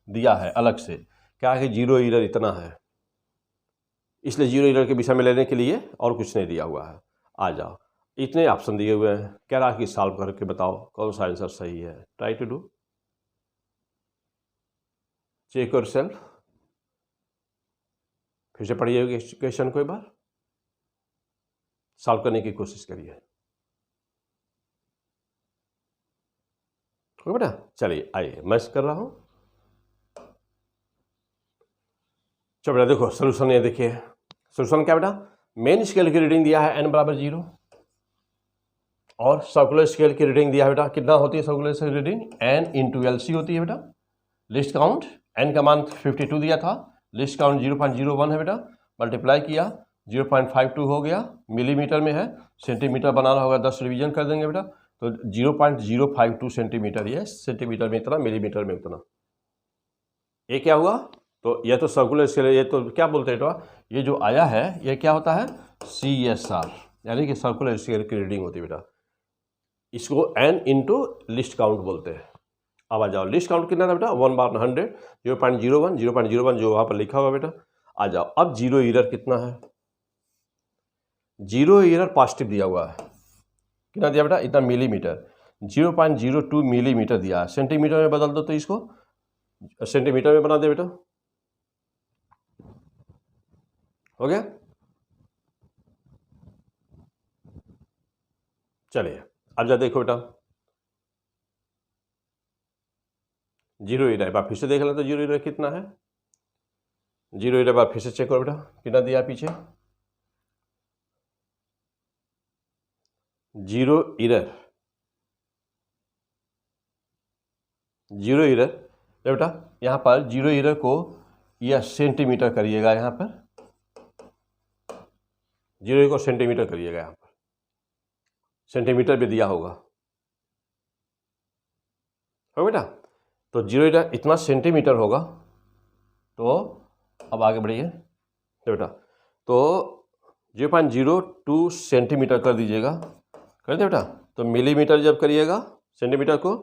[SPEAKER 1] दिया है अलग से, क्या है जीरो ईरर इतना है, इसलिए जीरो ईरर के विषय में लेने के लिए और कुछ नहीं दिया हुआ है। आ जाओ इतने ऑप्शन दिए हुए हैं, कह रहा है कि सॉल्व करके बताओ कौन सा आंसर सही है। Try to do, check yourself. फिर से पढ़िए क्वेश्चन को एक बार, सॉल्व करने की कोशिश करिए। ठीक बेटा, चलिए आइए मैं कर रहा हूं। चलो बेटा देखो सोल्यूशन ये देखिए, सोल्यूशन क्या बेटा, मेन स्केल की रीडिंग दिया है n बराबर 0 और सर्कुलर स्केल की रीडिंग दिया है बेटा कितना होती है circular scale reading n into LC होती है बेटा। लिस्ट काउंट n का मान 52 दिया था, लिस्ट काउंट 0.01 है बेटा, मल्टीप्लाई किया 0.52 हो गया, मिलीमीटर में है, सेंटीमीटर बनाना होगा 10 रिवीजन कर देंगे बेटा, तो 0.052 सेंटीमीटर, ये सेंटीमीटर में इतना, मिलीमीटर में उतना। ये क्या हुआ, तो ये तो सर्कुलर स्केल, ये तो क्या बोलते हैं बेटा, ये जो आया है ये क्या होता है CSR, यानी कि सर्कुलर स्केल की रीडिंग होती है बेटा, इसको n इंटू लिस्ट काउंट बोलते हैं। अब आ जाओ लिस्ट काउंट कितना था बेटा 1/100, 0.01, 0.01 जो वहाँ पर लिखा हुआ बेटा। आ जाओ अब जीरो ईरर कितना है, जीरो ईरर पॉजिटिव दिया हुआ है, कितना दिया बेटा इतना मिलीमीटर, 0.02 मिलीमीटर दिया है, सेंटीमीटर में बदल दो तो इसको सेंटीमीटर में बना दे बेटा, हो गया। चलिए अब जा देखो बेटा जीरो ईरर, बार फिर से देख लें तो जीरो ईरर कितना है, जीरो ईरर बार फिर से चेक करो बेटा कितना दिया पीछे, जीरो ईरर, जीरो ईरर बेटा यहाँ पर जीरो ईरर को यह सेंटीमीटर करिएगा, यहाँ पर जीरो ईरर को सेंटीमीटर करिएगा, यहाँ पर सेंटीमीटर भी दिया होगा, हो बेटा, तो जीरो ईरर इतना सेंटीमीटर होगा। तो अब आगे बढ़िए तो बेटा, तो 0.02 सेंटीमीटर कर दीजिएगा, कर दे बेटा, तो मिलीमीटर जब करिएगा सेंटीमीटर को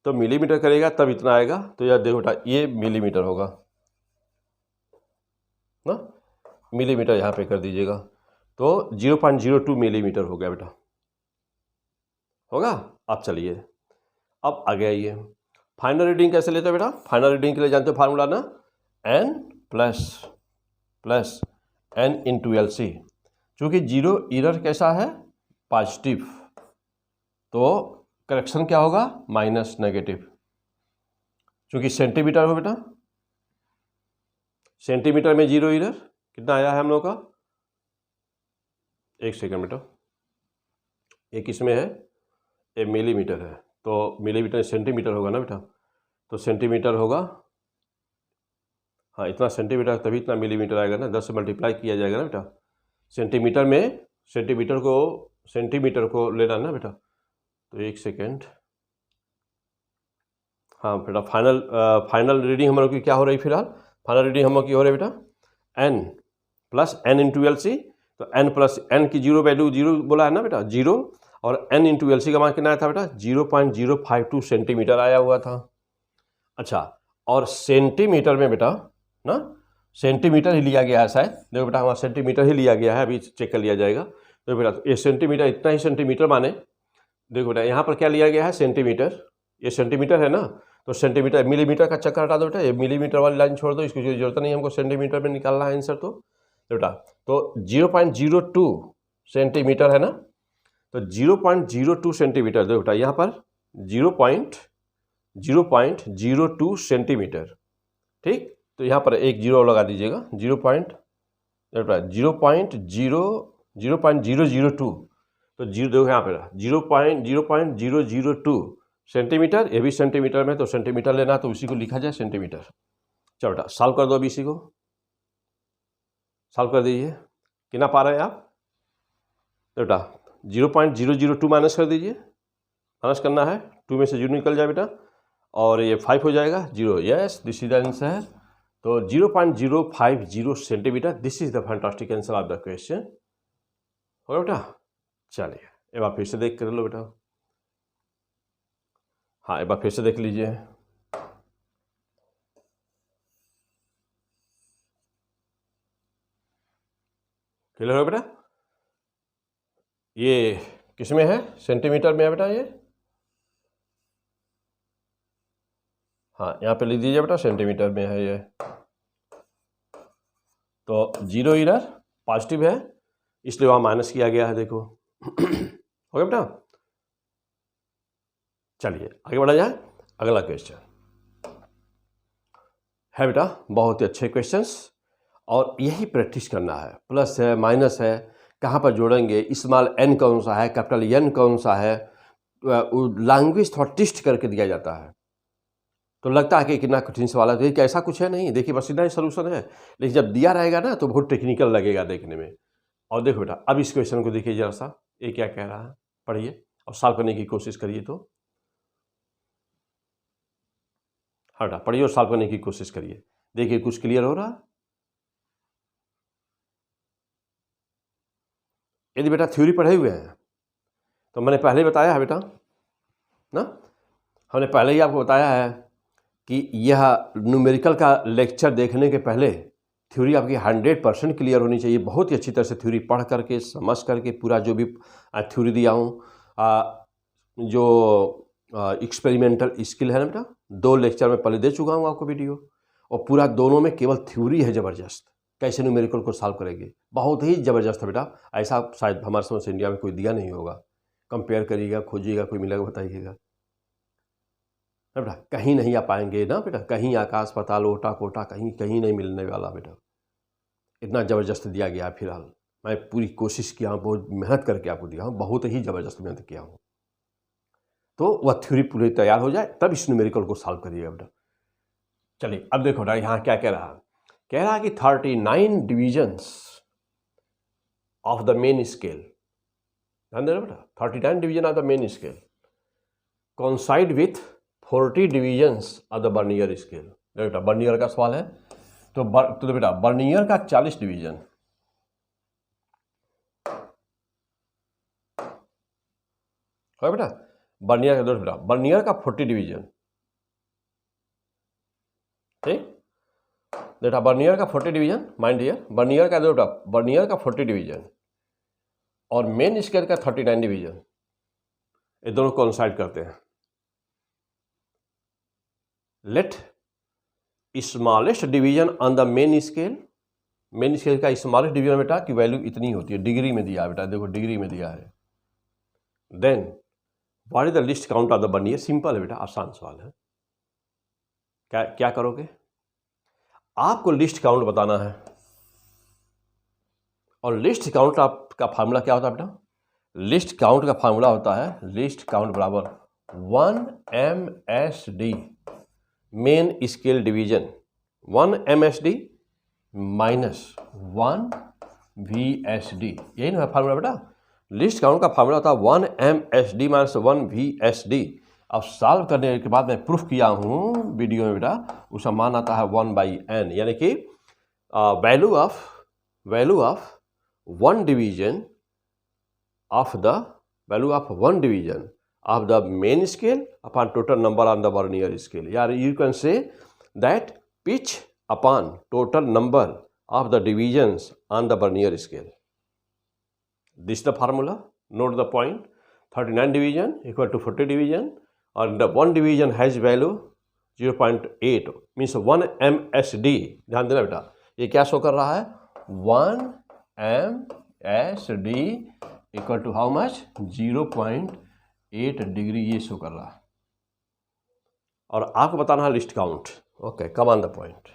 [SPEAKER 1] तो मिलीमीटर करेगा तब इतना आएगा, तो यार देखो बेटा ये मिलीमीटर होगा ना, मिलीमीटर यहाँ पे कर दीजिएगा, तो 0.02 मिलीमीटर हो गया बेटा, होगा। अब चलिए अब आगे आइए, फाइनल रीडिंग कैसे लेते हो बेटा, फाइनल रीडिंग के लिए जानते हो फार्मूला ना, n plus n into LC, चूँकि जीरो ईरर कैसा है पॉजिटिव, तो करेक्शन क्या होगा माइनस नेगेटिव, चूँकि सेंटीमीटर हो बेटा, सेंटीमीटर में जीरो ईरर कितना आया है हम लोग का, एक सेकंड बेटा, ये किस में है, ये मिलीमीटर है, तो मिलीमीटर सेंटीमीटर होगा ना बेटा, तो सेंटीमीटर होगा, हाँ इतना सेंटीमीटर तभी इतना मिलीमीटर आएगा ना, 10 से मल्टीप्लाई किया जाएगा ना बेटा, सेंटीमीटर में सेंटीमीटर को लेना ना बेटा, तो एक सेकेंड, हाँ बेटा फाइनल रीडिंग हम लोग की क्या हो रही फिलहाल, फाइनल रीडिंग हम लोग की हो रही बेटा n plus n into LC, तो n प्लस n की जीरो वैल्यू जीरो बोला है ना बेटा, जीरो, और n इंटू LC का मान कितना आया था बेटा 0.052 सेंटीमीटर आया हुआ था। अच्छा और सेंटीमीटर में बेटा ना, सेंटीमीटर ही लिया गया है शायद, देखो बेटा हमारा सेंटीमीटर ही लिया गया है, अभी चेक कर लिया जाएगा, तो बेटा ये सेंटीमीटर इतना ही सेंटीमीटर माने, देखो बेटा यहाँ पर क्या लिया गया है सेंटीमीटर, ये सेंटीमीटर है ना, तो सेंटीमीटर मिलीमीटर का चक्कर हटा दो बेटा, ये मिलीमीटर वाली लाइन छोड़ दो, इसकी जरूरत नहीं हमको सेंटीमीटर में निकालना है आंसर, तो बेटा तो 0.02 सेंटीमीटर है ना, तो 0.02 सेंटीमीटर, देखो बेटा यहाँ पर 0.02 सेंटीमीटर, ठीक, तो यहाँ पर एक जीरो लगा दीजिएगा, 0.002, तो जीरो देखो यहाँ पर 0.002 सेंटीमीटर, ये भी सेंटीमीटर में, तो सेंटीमीटर लेना तो उसी को लिखा जाए सेंटीमीटर। चलो बेटा सॉल्व कर दो अब इसी को, सॉल्व कर दीजिए। कितना पा रहे हैं आप? तो बेटा 0.002 माइनस कर दीजिए, माइनस करना है, 2 में से 0 निकल जाए बेटा, और ये 5 हो जाएगा, 0। Yes, this is the answer. तो 0.050 centimetre, this is the fantastic answer of the question. हो बेटा, चलिए एक बार फिर से देख कर लो बेटा। हाँ, एक बार फिर से देख लीजिए। क्लियर हो बेटा? ये किस में है? सेंटीमीटर में है बेटा ये। हाँ, यहाँ पे लिख दीजिए बेटा, सेंटीमीटर में है ये। तो 0 इधर पॉजिटिव है, इसलिए वहाँ माइनस किया गया है, देखो। हो गया बेटा? चलिए आगे बढ़ा जाए। अगला क्वेश्चन है बेटा, बहुत ही अच्छे क्वेश्चंस, और यही प्रैक्टिस करना है। प्लस है, माइनस है, कहाँ पर जोड़ेंगे, स्मॉल एन कौन सा है, कैपिटल एन कौन सा है, लैंग्वेज थोड़ा टेस्ट करके दिया जाता है। तो लगता है कि कितना कठिन सवाल है, तो ऐसा कुछ है नहीं, देखिए बस इतना ही सोल्यूशन है। लेकिन जब दिया रहेगा ना तो बहुत टेक्निकल लगेगा देखने में। और देखो बेटा, अब इस क्वेश्चन को देखिए जरा सा, ये क्या कह रहा है, पढ़िए और सॉल्व करने की कोशिश करिए। तो हाँ बेटा, पढ़िए और सॉल्व करने की कोशिश करिए, देखिए कुछ क्लियर हो रहा है। यदि बेटा थ्योरी पढ़े हुए हैं तो मैंने पहले ही बताया है बेटा ना, हमने पहले ही आपको बताया है कि यह न्यूमेरिकल का लेक्चर देखने के पहले थ्योरी आपकी 100% क्लियर होनी चाहिए। बहुत ही अच्छी तरह से थ्योरी पढ़ करके, समझ करके, पूरा जो भी थ्योरी दिया हूँ, जो एक्सपेरिमेंटल स्किल है ना बेटा, 2 लेक्चर में पहले दे चुका हूँ आपको वीडियो, और पूरा दोनों में केवल थ्योरी है ज़बरदस्त, कैसे न्यूमेरिकल को सॉल्व करेंगे, बहुत ही ज़बरदस्त है बेटा। ऐसा शायद हमारे समझ से इंडिया में कोई दिया नहीं होगा। कंपेयर करिएगा, खोजिएगा, कोई मिलेगा बताइएगा बेटा, कहीं नहीं आ पाएंगे ना बेटा, कहीं आकाश पाताल ओटा कोटा कहीं कहीं नहीं मिलने वाला बेटा। इतना ज़बरदस्त दिया गया। फिलहाल मैं पूरी कोशिश किया हूँ, बहुत मेहनत करके आपको दिया हूँ, बहुत ही ज़बरदस्त मेहनत किया हूँ। तो वह थ्योरी पूरी तैयार हो जाए तब इस न्यूमेरिकल को सॉल्व करिएगा बेटा। चलिए अब देखो बेटा, यहाँ क्या कह रहा है, कह रहा है कि 39 divisions of the main scale, ध्यान देना बेटा, 39 division of the main scale coincide with 40 divisions of the vernier scale. बेटा बर्नियर का सवाल है, तो बेटा बर्नियर का 40 डिवीजन, है बेटा, बर्नियर का बेटा, बर्नियर का 40 डिवीजन, ठीक बेटा, बर्नियर का 40 डिवीजन, माइंड हियर, बर्नियर का बेटा, बर्नियर का 40 डिवीजन और मेन स्केल का 39 डिवीजन, ये दोनों कोइंसाइड करते हैं। Let smallest division on the main scale, main scale का स्मॉलेस्ट डिवीजन बेटा की वैल्यू इतनी होती है, डिग्री में दिया है बेटा, देखो डिग्री में दिया है। Then what is the least count of the vernier, simple है बेटा, आसान सवाल है। क्या करोगे, आपको लिस्ट काउंट बताना है, और लिस्ट काउंट का फार्मूला क्या होता है बेटा, लिस्ट काउंट का फार्मूला होता है, लिस्ट काउंट बराबर 1 MSD main scale division, 1 MSD minus 1 VSD, यही ना फार्मूला बेटा। लिस्ट काउंट का फार्मूला होता है 1 MSD माइनस 1 VSD। अब सॉल्व करने के बाद मैं प्रूफ किया हूँ वीडियो में बेटा, उसका मान आता है 1/n, यानी कि value of 1 division of the main scale upon total number on the vernier scale, यार you can say that pitch upon total number of the divisions on the vernier scale. This the formula, note the point, 39 division equal to 40 division, और the 1 division has value 0.8 means 1 MSD। ध्यान देना बेटा, ये क्या show कर रहा है, 1 MSD equal to how much, 0.8 degree, ये शो कर रहा है। और आपको बताना है least count. Okay, come on the point.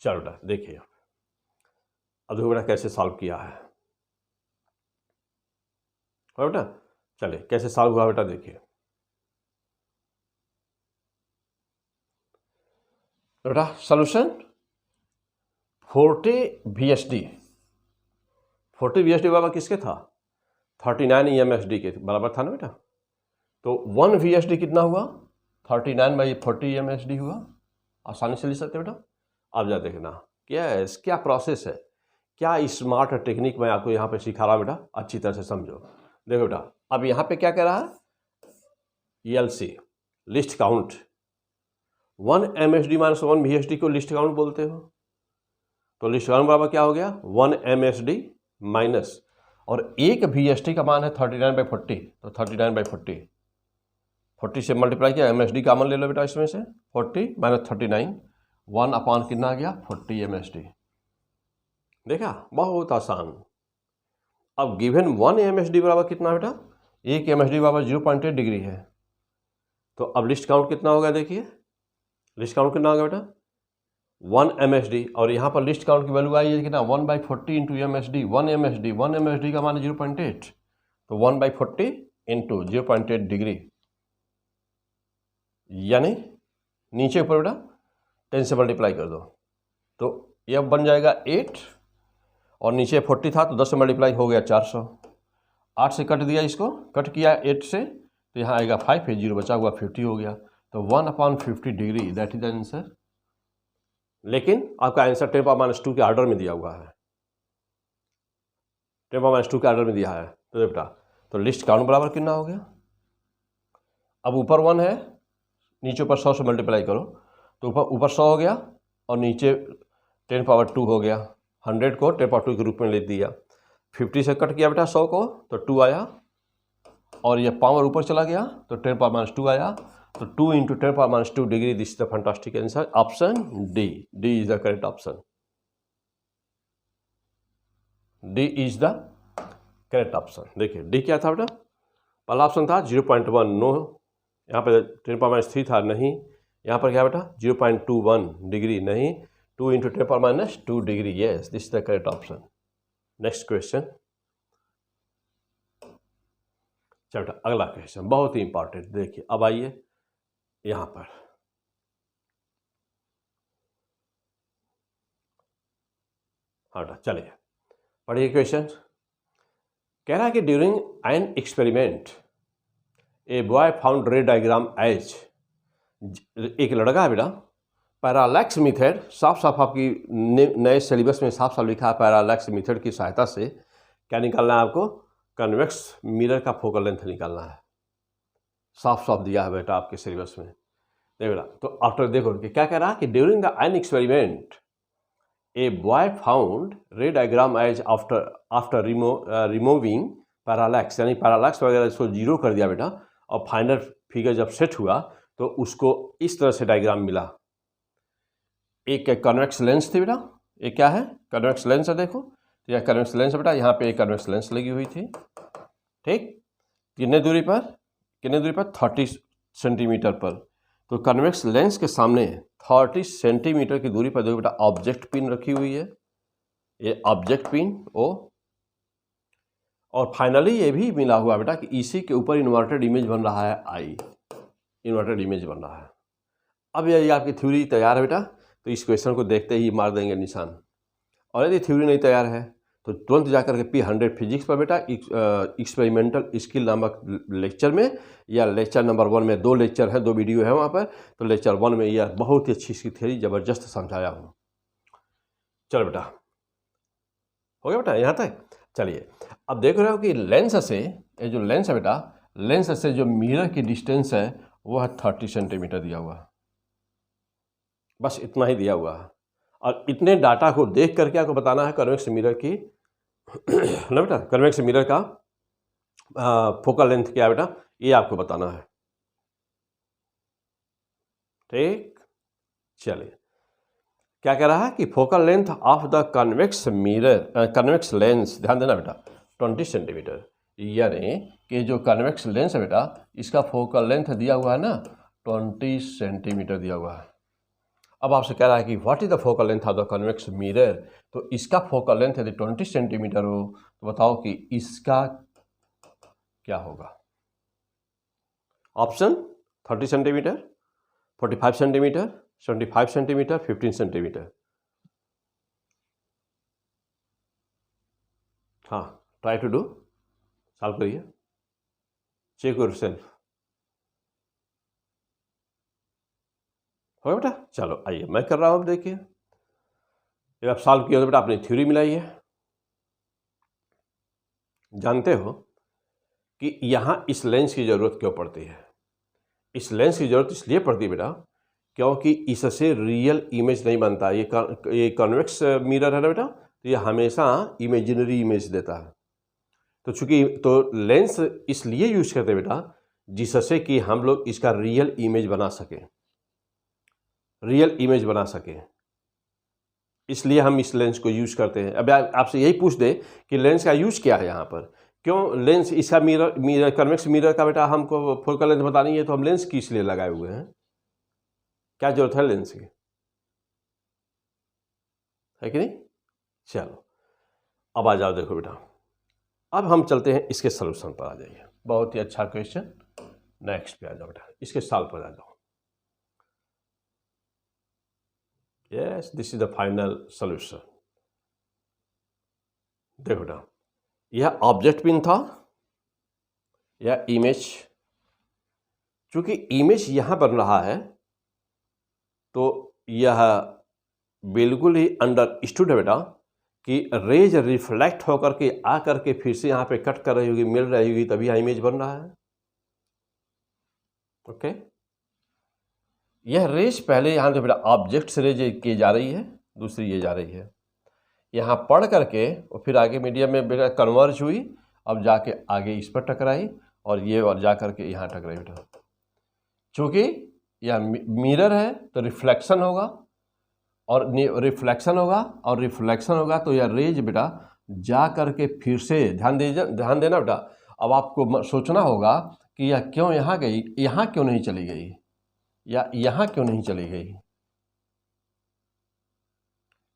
[SPEAKER 1] चलो बेटा देखिए, अब देखो बेटा कैसे सॉल्व किया है बेटा। चलिए कैसे सॉल्व हुआ बेटा, देखिए बेटा, सॉल्यूशन 40 VSD, 40 VSD बराबर किसके था? 39 EMSD के बराबर था ना बेटा। तो 1 VSD कितना हुआ? 39/40 EMSD हुआ। आसानी से लिख सकते बेटा। अब जा देखना क्या प्रोसेस है, क्या स्मार्ट टेक्निक मैं आपको यहाँ पे सिखा रहा हूँ बेटा, अच्छी तरह से समझो। देखो बेटा, अब यहाँ पे क्या कह रहा है? ELC list count, 1 MSD - 1 VSD को लिस्ट काउंट बोलते हो। तो लिस्ट काउंट बराबर क्या हो गया? 1 MSD माइनस, और एक VSD का मान है 39/40, तो 39/40, 40 से मल्टीप्लाई किया, MSD कॉमन ले लो बेटा इसमें से, 40 - 39, 1 अपॉन कितना आ गया? 40 MSD। देखा, बहुत आसान। अब गिवन 1 MSD बराबर कितना बेटा? 1 MSD बराबर 0.8 डिग्री है। तो अब लिस्ट काउंट कितना होगा? देखिए लिस्ट काउंट कितना होगा बेटा? 1 MSD, और यहाँ पर लिस्ट काउंट की वैल्यू आई है कितना? 1/40 इंटू MSD, 1 MSD का मान 0.8, तो 1/40 इंटू 0.8 डिग्री, यानी नीचे ऊपर बेटा 10 से मल्टीप्लाई कर दो, तो यह बन जाएगा 8, और नीचे 40 था तो 10 से मल्टीप्लाई हो गया 400। 8 से कट दिया, इसको कट किया 8 से, तो यहाँ आएगा 5 है, 0 बचा हुआ 50 हो गया, तो 1/50 degree, that is the answer. लेकिन आपका आंसर 10⁻² के ऑर्डर में दिया हुआ है, 10⁻² के ऑर्डर में दिया है। तो बेटा, तो लिस्ट काउंट बराबर कितना हो गया? अब ऊपर 1 है, नीचे ऊपर 100 से मल्टीप्लाई करो, तो ऊपर 100 हो गया, और नीचे 10⁻² हो गया। 100 को 10⁻² के रूप में लिख दिया। 50 से कट किया बेटा 100 को, तो 2 आया, और ये पावर ऊपर चला गया, तो 10⁻² आया, तो 2 into 10⁻² degree, this is the fantastic answer, option D. D is the correct option, D is the correct option. देखिए डी क्या था बेटा? पहला ऑप्शन था 0.1, नो, यहाँ पे 10⁻³ था, नहीं। यहाँ पर क्या बेटा? 0.21 डिग्री, नहीं। 2 into 10⁻² degree, yes, this is the correct option. Next question. चलो बेटा, अगला क्वेश्चन बहुत ही इंपॉर्टेंट। देखिए अब आइए यहाँ पर, हाँ बेटा चलिए पढ़िए क्वेश्चन। कह रहा है कि during an experiment a boy found ray diagram as, एक लड़का है बेटा, पैरालैक्स मेथड, साफ साफ आपकी नए सिलेबस में साफ साफ लिखा है, पैरालैक्स मेथड की सहायता से क्या निकालना है आपको? कन्वेक्स मिरर का फोकल लेंथ निकालना है। साफ साफ दिया है बेटा आपके सिलेबस में। देखो बेटा, तो आफ्टर देखो कि क्या कह रहा है कि during the an experiment a boy found ray diagram as after removing parallax, यानी पैरालैक्स वगैरह इसको 0 कर दिया बेटा, और फाइनल फिगर जब सेट हुआ तो उसको इस तरह से डायग्राम मिला। एक कन्वेक्स लेंस थी बेटा, ये क्या है? कन्वेक्स लेंस है। देखो तो यह कन्वेक्स लेंस है बेटा, यहाँ पे एक कन्वेक्स लेंस लगी हुई थी, ठीक। कितने दूरी पर? 30 सेंटीमीटर पर। तो कन्वेक्स लेंस के सामने 30 सेंटीमीटर की दूरी पर देखो बेटा ऑब्जेक्ट पिन रखी हुई है, ये ऑब्जेक्ट पिन ओ, और फाइनली ये भी मिला हुआ बेटा कि इसी के ऊपर इन्वर्टेड इमेज बन रहा है, आई इन्वर्टेड इमेज बन रहा है। अब यदि आपकी थ्योरी तैयार है बेटा, तो इस क्वेश्चन को देखते ही मार देंगे निशान, और यदि थ्योरी नहीं तैयार है तो तुरंत जाकर के P100 फिजिक्स पर बेटा एक्सपेरिमेंटल स्किल नामक लेक्चर में, या लेक्चर नंबर 1 में 2 लेक्चर हैं, 2 वीडियो है वहाँ पर, तो लेक्चर 1 में यह बहुत ही अच्छी इसकी थ्योरी ज़बरदस्त समझाया हूँ। चलो बेटा, हो गया बेटा यहाँ तक। चलिए अब देख रहे हो कि लेंस से, ये जो लेंस है बेटा, लेंस से जो मिरर की डिस्टेंस है वो है 30 सेंटीमीटर दिया हुआ है, बस इतना ही दिया हुआ है। और इतने डाटा को देख करके आपको बताना है कन्वेक्स मिरर की ना बेटा, कन्वेक्स मिरर का फोकल लेंथ क्या है बेटा, ये आपको बताना है, ठीक। चलिए क्या कह रहा है कि focal length of the convex mirror, convex lens, ध्यान देना बेटा, 20 सेंटीमीटर, यानी कि जो कन्वेक्स लेंस है बेटा, इसका फोकल लेंथ दिया हुआ है ना 20 सेंटीमीटर दिया हुआ है। अब आपसे कह रहा है कि what is the focal length of the convex mirror, तो इसका फोकल लेंथ यदि 20 सेंटीमीटर हो तो बताओ कि इसका क्या होगा? Option 30 centimetre, 45 centimetre, 75 centimetre, 15 centimetre. हाँ, ट्राई टू डू, सॉल्व करिए, चेक योर सेल्फ। हो बेटा, चलो आइए मैं कर रहा हूँ। अब देखिए, जब आप सॉल्व किया तो बेटा अपनी थ्योरी मिलाइए। जानते हो कि यहाँ इस लेंस की ज़रूरत क्यों पड़ती है? इस लेंस की ज़रूरत इसलिए पड़ती है बेटा क्योंकि इससे रियल इमेज नहीं बनता। ये कॉन्वेक्स मिरर है ना बेटा, तो ये हमेशा इमेजिनरी इमेज देता है। तो चूंकि तो लेंस इसलिए यूज करते हैं बेटा जिससे कि हम लोग इसका रियल इमेज बना सकें, रियल इमेज बना सकें, इसलिए हम इस लेंस को यूज करते हैं। अब आपसे यही पूछ दे कि लेंस का यूज क्या है यहाँ पर, क्यों लेंस इसका मिरर कन्वेक्स मिरर का बेटा हमको फोकल लेंथ बतानी है, तो हम लेंस किस लिए लगाए हुए हैं? क्या जरूरत है लेंस की, है कि नहीं? चलो अब आ जाओ, देखो बेटा अब हम चलते हैं इसके सलूशन पर। आ जाइए, बहुत ही अच्छा क्वेश्चन, नेक्स्ट पे आ जाओ बेटा, इसके सॉल्व पर आ जाओ। Yes, this is the final solution. देखो बेटा, यह ऑब्जेक्ट पिन था, यह इमेज, चूंकि इमेज यहां बन रहा है तो यह बिल्कुल ही अंडरस्टूड है बेटा कि रेज रिफ्लेक्ट होकर के आकर के फिर से यहाँ पे कट कर रही होगी, मिल रही होगी, तभी यहाँ इमेज बन रहा है। ओके, यह रेज पहले यहाँ जो बेटा ऑब्जेक्ट से रेज की जा रही है, दूसरी ये जा रही है, यहाँ पढ़ करके और फिर आगे मीडियम में बेटा कन्वर्ज हुई, अब जाके आगे इस पर टकराई और ये और जा करके यहाँ टकराई बेटा। चूँकि यह मिरर है तो रिफ्लेक्शन होगा और रिफ्लेक्शन होगा तो यह रेज बेटा जा करके फिर से ध्यान देना बेटा। अब आपको सोचना होगा कि यह क्यों यहाँ गई, यहाँ क्यों नहीं चली गई, या यहाँ क्यों नहीं चली गई।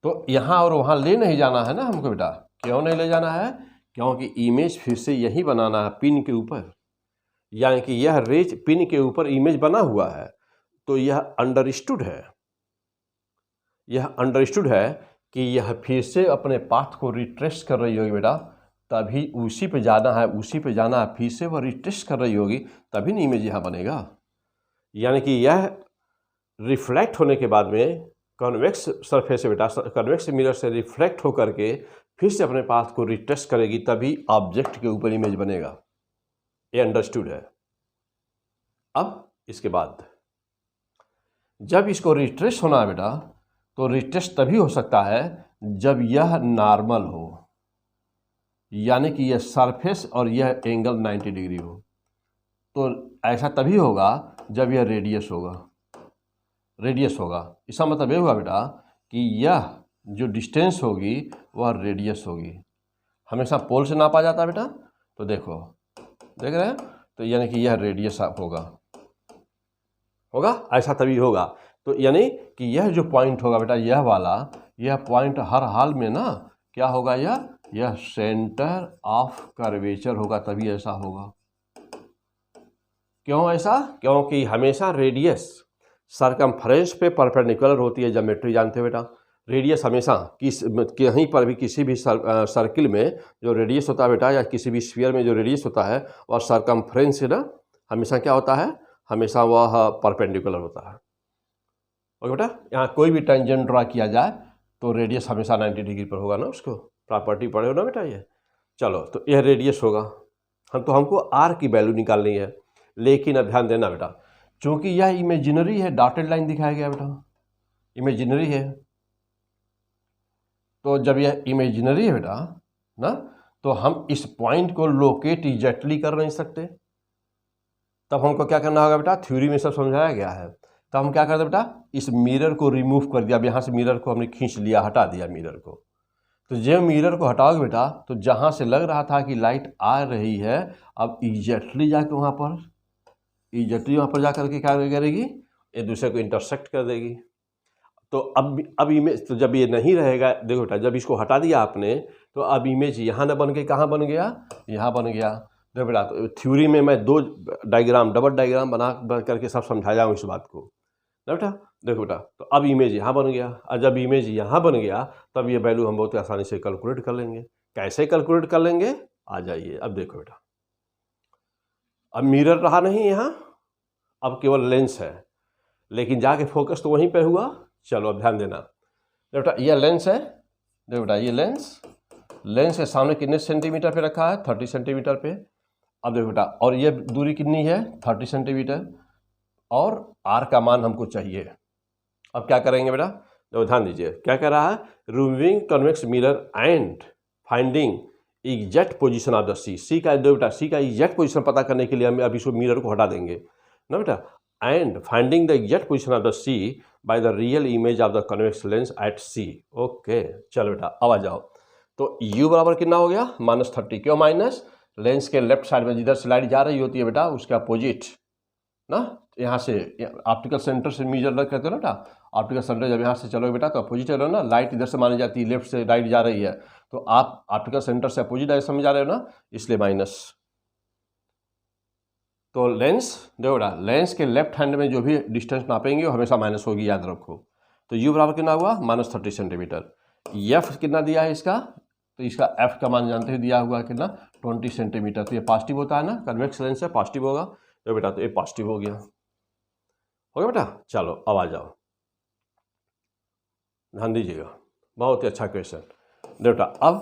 [SPEAKER 1] तो यहाँ और वहाँ ले नहीं जाना है ना हमको बेटा। क्यों नहीं ले जाना है? क्योंकि इमेज फिर से यही बनाना है पिन के ऊपर, यानी कि यह रेज पिन के ऊपर इमेज बना हुआ है। तो यह अंडरस्टूड है कि यह फिर से अपने पाथ को रिट्रेस कर रही होगी बेटा, तभी उसी पे जाना है, फिर से वह रिट्रेस कर रही होगी, तभी नहीं इमेज यहाँ बनेगा। यानी कि यह रिफ्लेक्ट होने के बाद में कॉन्वेक्स सरफेस से बेटा, कॉन्वेक्स मिरर से रिफ्लेक्ट होकर के फिर से अपने पाथ को रिट्रेस करेगी, तभी ऑब्जेक्ट के ऊपर इमेज बनेगा। ये अंडरस्टूड है। अब इसके बाद जब इसको रिट्रेस होना है बेटा, तो रिट्रेस तभी हो सकता है जब यह नॉर्मल हो, यानी कि यह सरफेस और यह एंगल 90 डिग्री हो। तो ऐसा तभी होगा जब यह रेडियस होगा। इसका मतलब ये हुआ बेटा कि यह जो डिस्टेंस होगी वह रेडियस होगी। हमेशा पोल से नापा जाता है बेटा, तो देख रहे हैं, तो यानी कि यह रेडियस होगा, ऐसा तभी होगा। तो यानी कि यह जो पॉइंट होगा बेटा, यह वाला, यह पॉइंट हर हाल में ना क्या होगा, यह सेंटर ऑफ कर्वेचर होगा, तभी ऐसा होगा। क्यों ऐसा? क्योंकि हमेशा रेडियस सरकमफ्रेंस पे परपेंडिकुलर होती है। ज्योमेट्री जानते हो बेटा, रेडियस हमेशा कहीं पर भी किसी भी सर्किल में जो रेडियस होता है बेटा, या किसी भी स्फीयर में जो रेडियस होता है वह सरकमफ्रेंस से ना हमेशा क्या होता है, हमेशा वह परपेंडिकुलर होता है। और बेटा यहाँ कोई भी टेंजेंट ड्रा किया जाए तो रेडियस हमेशा 90 डिग्री पर होगा ना, उसको प्रॉपर्टी पढ़े हो ना बेटा ये। चलो, तो यह रेडियस होगा, हमको आर की वैल्यू निकालनी है। लेकिन अब ध्यान देना बेटा, चूँकि यह इमेजिनरी है, डॉटेड लाइन दिखाया गया बेटा, इमेजिनरी है। तो जब यह इमेजिनरी है बेटा ना, तो हम इस पॉइंट को लोकेट एग्जैक्टली कर नहीं सकते। तब हमको क्या करना होगा बेटा, थ्योरी में सब समझाया गया है। तब हम क्या करते बेटा, इस मिरर को रिमूव कर दिया। अब यहाँ से मिरर को हमने खींच लिया, हटा दिया मिरर को। तो जब मिरर को हटाओगे बेटा, तो जहाँ से लग रहा था कि लाइट आ रही है, अब एग्जैक्टली जाके वहाँ पर जा करके क्या करेगी, एक दूसरे को इंटरसेक्ट कर देगी। तो अब इमेज, तो जब ये नहीं रहेगा, देखो बेटा जब इसको हटा दिया आपने, तो अब इमेज यहाँ न बन के कहाँ बन गया, यहाँ बन गया। देखो बेटा, तो थ्योरी में मैं दो डायग्राम, डबल डायग्राम बना करके सब समझाया हूँ इस बात को ना बेटा। देखो बेटा, तो अब इमेज यहाँ बन गया, और जब इमेज यहाँ बन गया तब ये वैल्यू हम बहुत आसानी से कैलकुलेट कर लेंगे। कैसे कैलकुलेट कर लेंगे, आ जाइए। अब देखो बेटा, अब मिरर रहा नहीं यहाँ, अब केवल लेंस है, लेकिन जाके फोकस तो वहीं पे हुआ। चलो अब ध्यान देना बेटा, ये लेंस है, देखो बेटा ये लेंस के सामने कितने सेंटीमीटर पे रखा है, 30 सेंटीमीटर पे। अब देखो बेटा, और ये दूरी कितनी है, 30 सेंटीमीटर, और आर का मान हमको चाहिए। अब क्या करेंगे बेटा, तो ध्यान दीजिए क्या कह रहा है, removing convex mirror and finding exact position of the C का, दो बेटा सी का एग्जैक्ट पोजीशन पता करने के लिए हम अब इसको मिरर को हटा देंगे ना बेटा, and finding the exact position of the C by the real image of the convex lens at C. Okay चलो बेटा अब आ जाओ, तो u बराबर कितना हो गया, -30। क्यों माइनस, लेंस के लेफ्ट साइड में जिधर से लाइट जा रही होती है बेटा उसके अपोजिट ना, यहाँ से ऑप्टिकल सेंटर से मेजर करते हो ना बेटा, ऑप्टिकल सेंटर जब यहाँ से चलोगे बेटा तो अपोजिट चलो ना, लाइट इधर से मानी जाती है, लेफ्ट से राइट जा रही है, तो आप ऑप्टिकल सेंटर से अपोजिट डायरेक्शन में जा रहे हो ना, इसलिए माइनस। तो लेंस देखो बेटा, लेंस के लेफ्ट हैंड में जो भी डिस्टेंस नापेंगे वो हमेशा माइनस होगी, याद रखो। तो u बराबर कितना हुआ, -30 सेंटीमीटर। f कितना दिया है इसका, तो इसका f का मान जानते हुए दिया हुआ कितना, 20 सेंटीमीटर। तो ये पॉजिटिव होता है ना, कन्वेक्स लेंस है, पॉजिटिव होगा, तो बेटा तो ये पॉजिटिव हो गया बेटा। चलो अब आ जाओ, ध्यान दीजिएगा, बहुत ही अच्छा क्वेश्चन। बेटा अब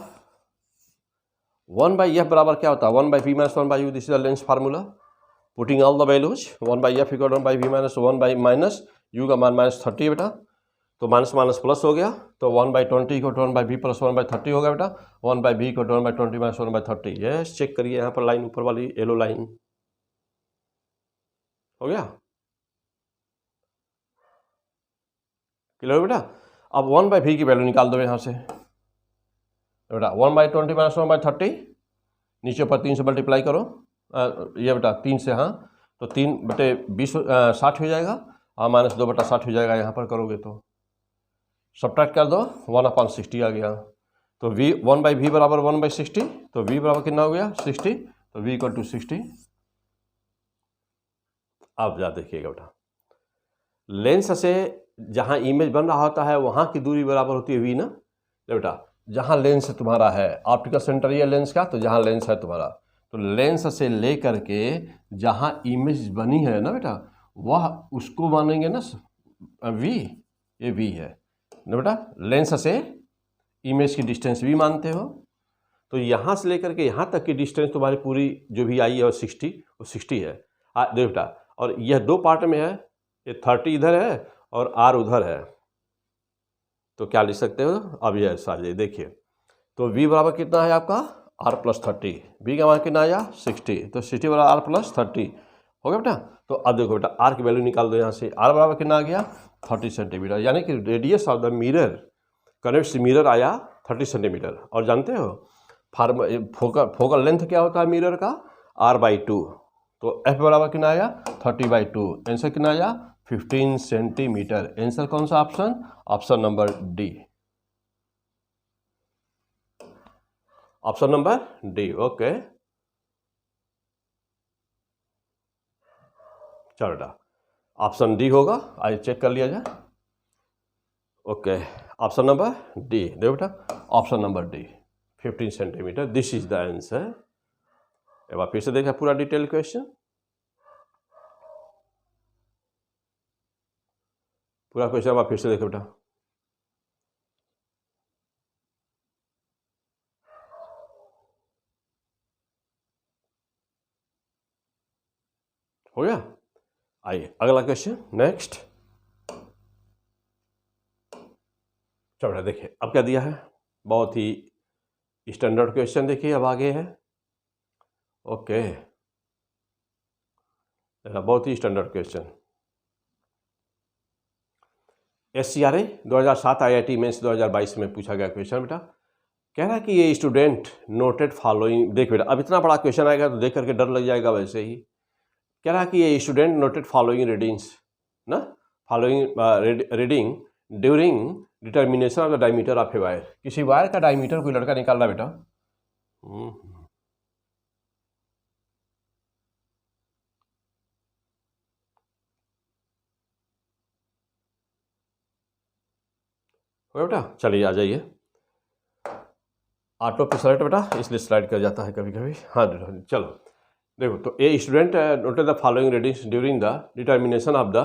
[SPEAKER 1] 1/f बराबर क्या होता है, 1/v - 1/u, this is the lens formula. Putting all the values, 1/f = 1/v - 1/- u का मान -30 बेटा, तो माइनस माइनस प्लस हो गया, तो 1/20 = 1/v + 1/30 हो गया बेटा, 1/v = 1/20 - 1/30। यस चेक करिए यहाँ पर लाइन ऊपर वाली येलो लाइन हो गया क्लियर बेटा। अब 1/v की वैल्यू निकाल दो यहाँ से बेटा, 1/20 - 1/30, नीचे ऊपर 3 से मल्टीप्लाई करो, ये बेटा 3 से, हाँ तो 3/20 60 हो जाएगा, हाँ -2/60 हो जाएगा, यहाँ पर करोगे तो सब्ट्रैक्ट कर दो, 1/60 आ गया। तो v 1/v बराबर 1/60, तो v बराबर कितना हो गया, 60, तो v = 60। अब जा देखिएगा बेटा, लेंस से जहाँ इमेज बन रहा होता है वहाँ की दूरी बराबर होती है v ना बेटा, जहाँ लेंस तुम्हारा है, ऑप्टिकल सेंटर ये लेंस का, तो जहाँ लेंस है तुम्हारा, तो लेंस से ले करके जहाँ इमेज बनी है ना बेटा, वह उसको मानेंगे ना v, ये v है ना बेटा, लेंस से इमेज की डिस्टेंस भी मानते हो, तो यहाँ से लेकर के यहाँ तक की डिस्टेंस तुम्हारी पूरी जो भी आई है वो 60, वो 60 है। देखो बेटा, और यह दो पार्ट में है, ये 30 इधर है और r उधर है, तो क्या लिख सकते हो, अब यह साजिए देखिए, तो v बराबर कितना है आपका, r + 30, v का मान कितना आया 60, तो 60 बराबर r + 30 हो गया बेटा। तो अब देखो बेटा r की वैल्यू निकाल दो यहाँ से, r बराबर कितना आ गया, 30 सेंटीमीटर, यानी कि radius of the mirror, convex mirror आया 30 सेंटीमीटर। और जानते हो फोकल लेंथ क्या होता है मिरर का, r/2, तो f बराबर कितना आया 30/2, आंसर कितना आया 15 सेंटीमीटर। आंसर कौन सा option, option number D, option number D. Okay चलो बेटा, ऑप्शन डी होगा, आइए चेक कर लिया जाए। ओके ऑप्शन नंबर डी, देखो बेटा option number D 15 centimetre, this is the answer. एक बार फिर से देखा पूरा डिटेल क्वेश्चन, पूरा क्वेश्चन एक बार फिर से देखो बेटा, हो गया। आइए अगला क्वेश्चन नेक्स्ट, चलो बेटा देखिए अब क्या दिया है, बहुत ही स्टैंडर्ड क्वेश्चन देखिए अब आगे है। ओके बहुत ही standard question, SCRA 2007 IIT mains 2022 में पूछा गया क्वेश्चन बेटा, कह रहा है कि ये स्टूडेंट नोटेड फॉलोइंग, देख बेटा अब इतना बड़ा क्वेश्चन आएगा तो देख करके डर लग जाएगा, वैसे ही कह रहा है कि ये स्टूडेंट नोटेड फॉलोइंग रीडिंग्स ना, following reading during determination of the diameter of a wire, किसी वायर का डायमीटर कोई लड़का निकाल रहा बेटा, बेटा चलिए आ जाइए, ऑटो पे सेलेक्ट बेटा, इसलिए स्लाइड कर जाता है कभी कभी। हाँ चलो देखो, तो a student noted the following readings during the determination of the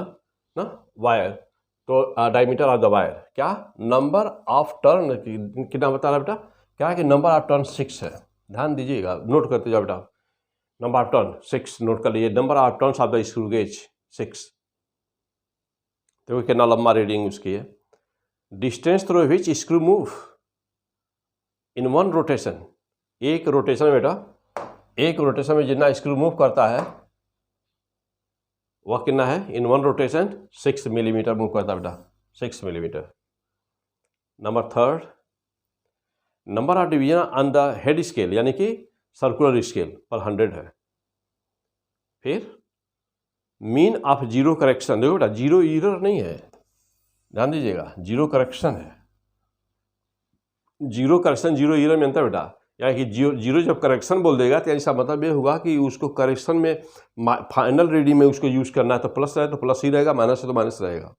[SPEAKER 1] ना वायर। तो डायमीटर ऑफ द वायर क्या, नंबर ऑफ टर्न कितना बता रहा बेटा, क्या है कि नंबर ऑफ टर्न 6 है। ध्यान दीजिएगा, नोट करते जाओ बेटा। नंबर ऑफ टर्न 6 नोट कर लीजिए, number of turns of the screw gauge 6। देखो कितना लंबा रीडिंग उसकी है। Distance through which screw move in one rotation, एक रोटेशन में बेटा, एक रोटेशन में जितना स्क्रू मूव करता है वह कितना है, in one rotation 6 millimetre move करता है बेटा, 6 millimetre. Number third, number of division on the head scale यानी कि सर्कुलर स्केल पर 100 है। फिर मीन ऑफ जीरो करेक्शन, देखो बेटा जीरो ईरर नहीं है, ध्यान दीजिएगा, जीरो करेक्शन है। जीरो करेक्शन जीरो ईरर में अंतर बेटा, यानी कि जीरो जब करेक्शन बोल देगा तो इसका मतलब ये होगा कि उसको करेक्शन में फाइनल रीडिंग में उसको यूज करना है, तो प्लस है तो प्लस ही रहेगा, माइनस है तो माइनस रहेगा।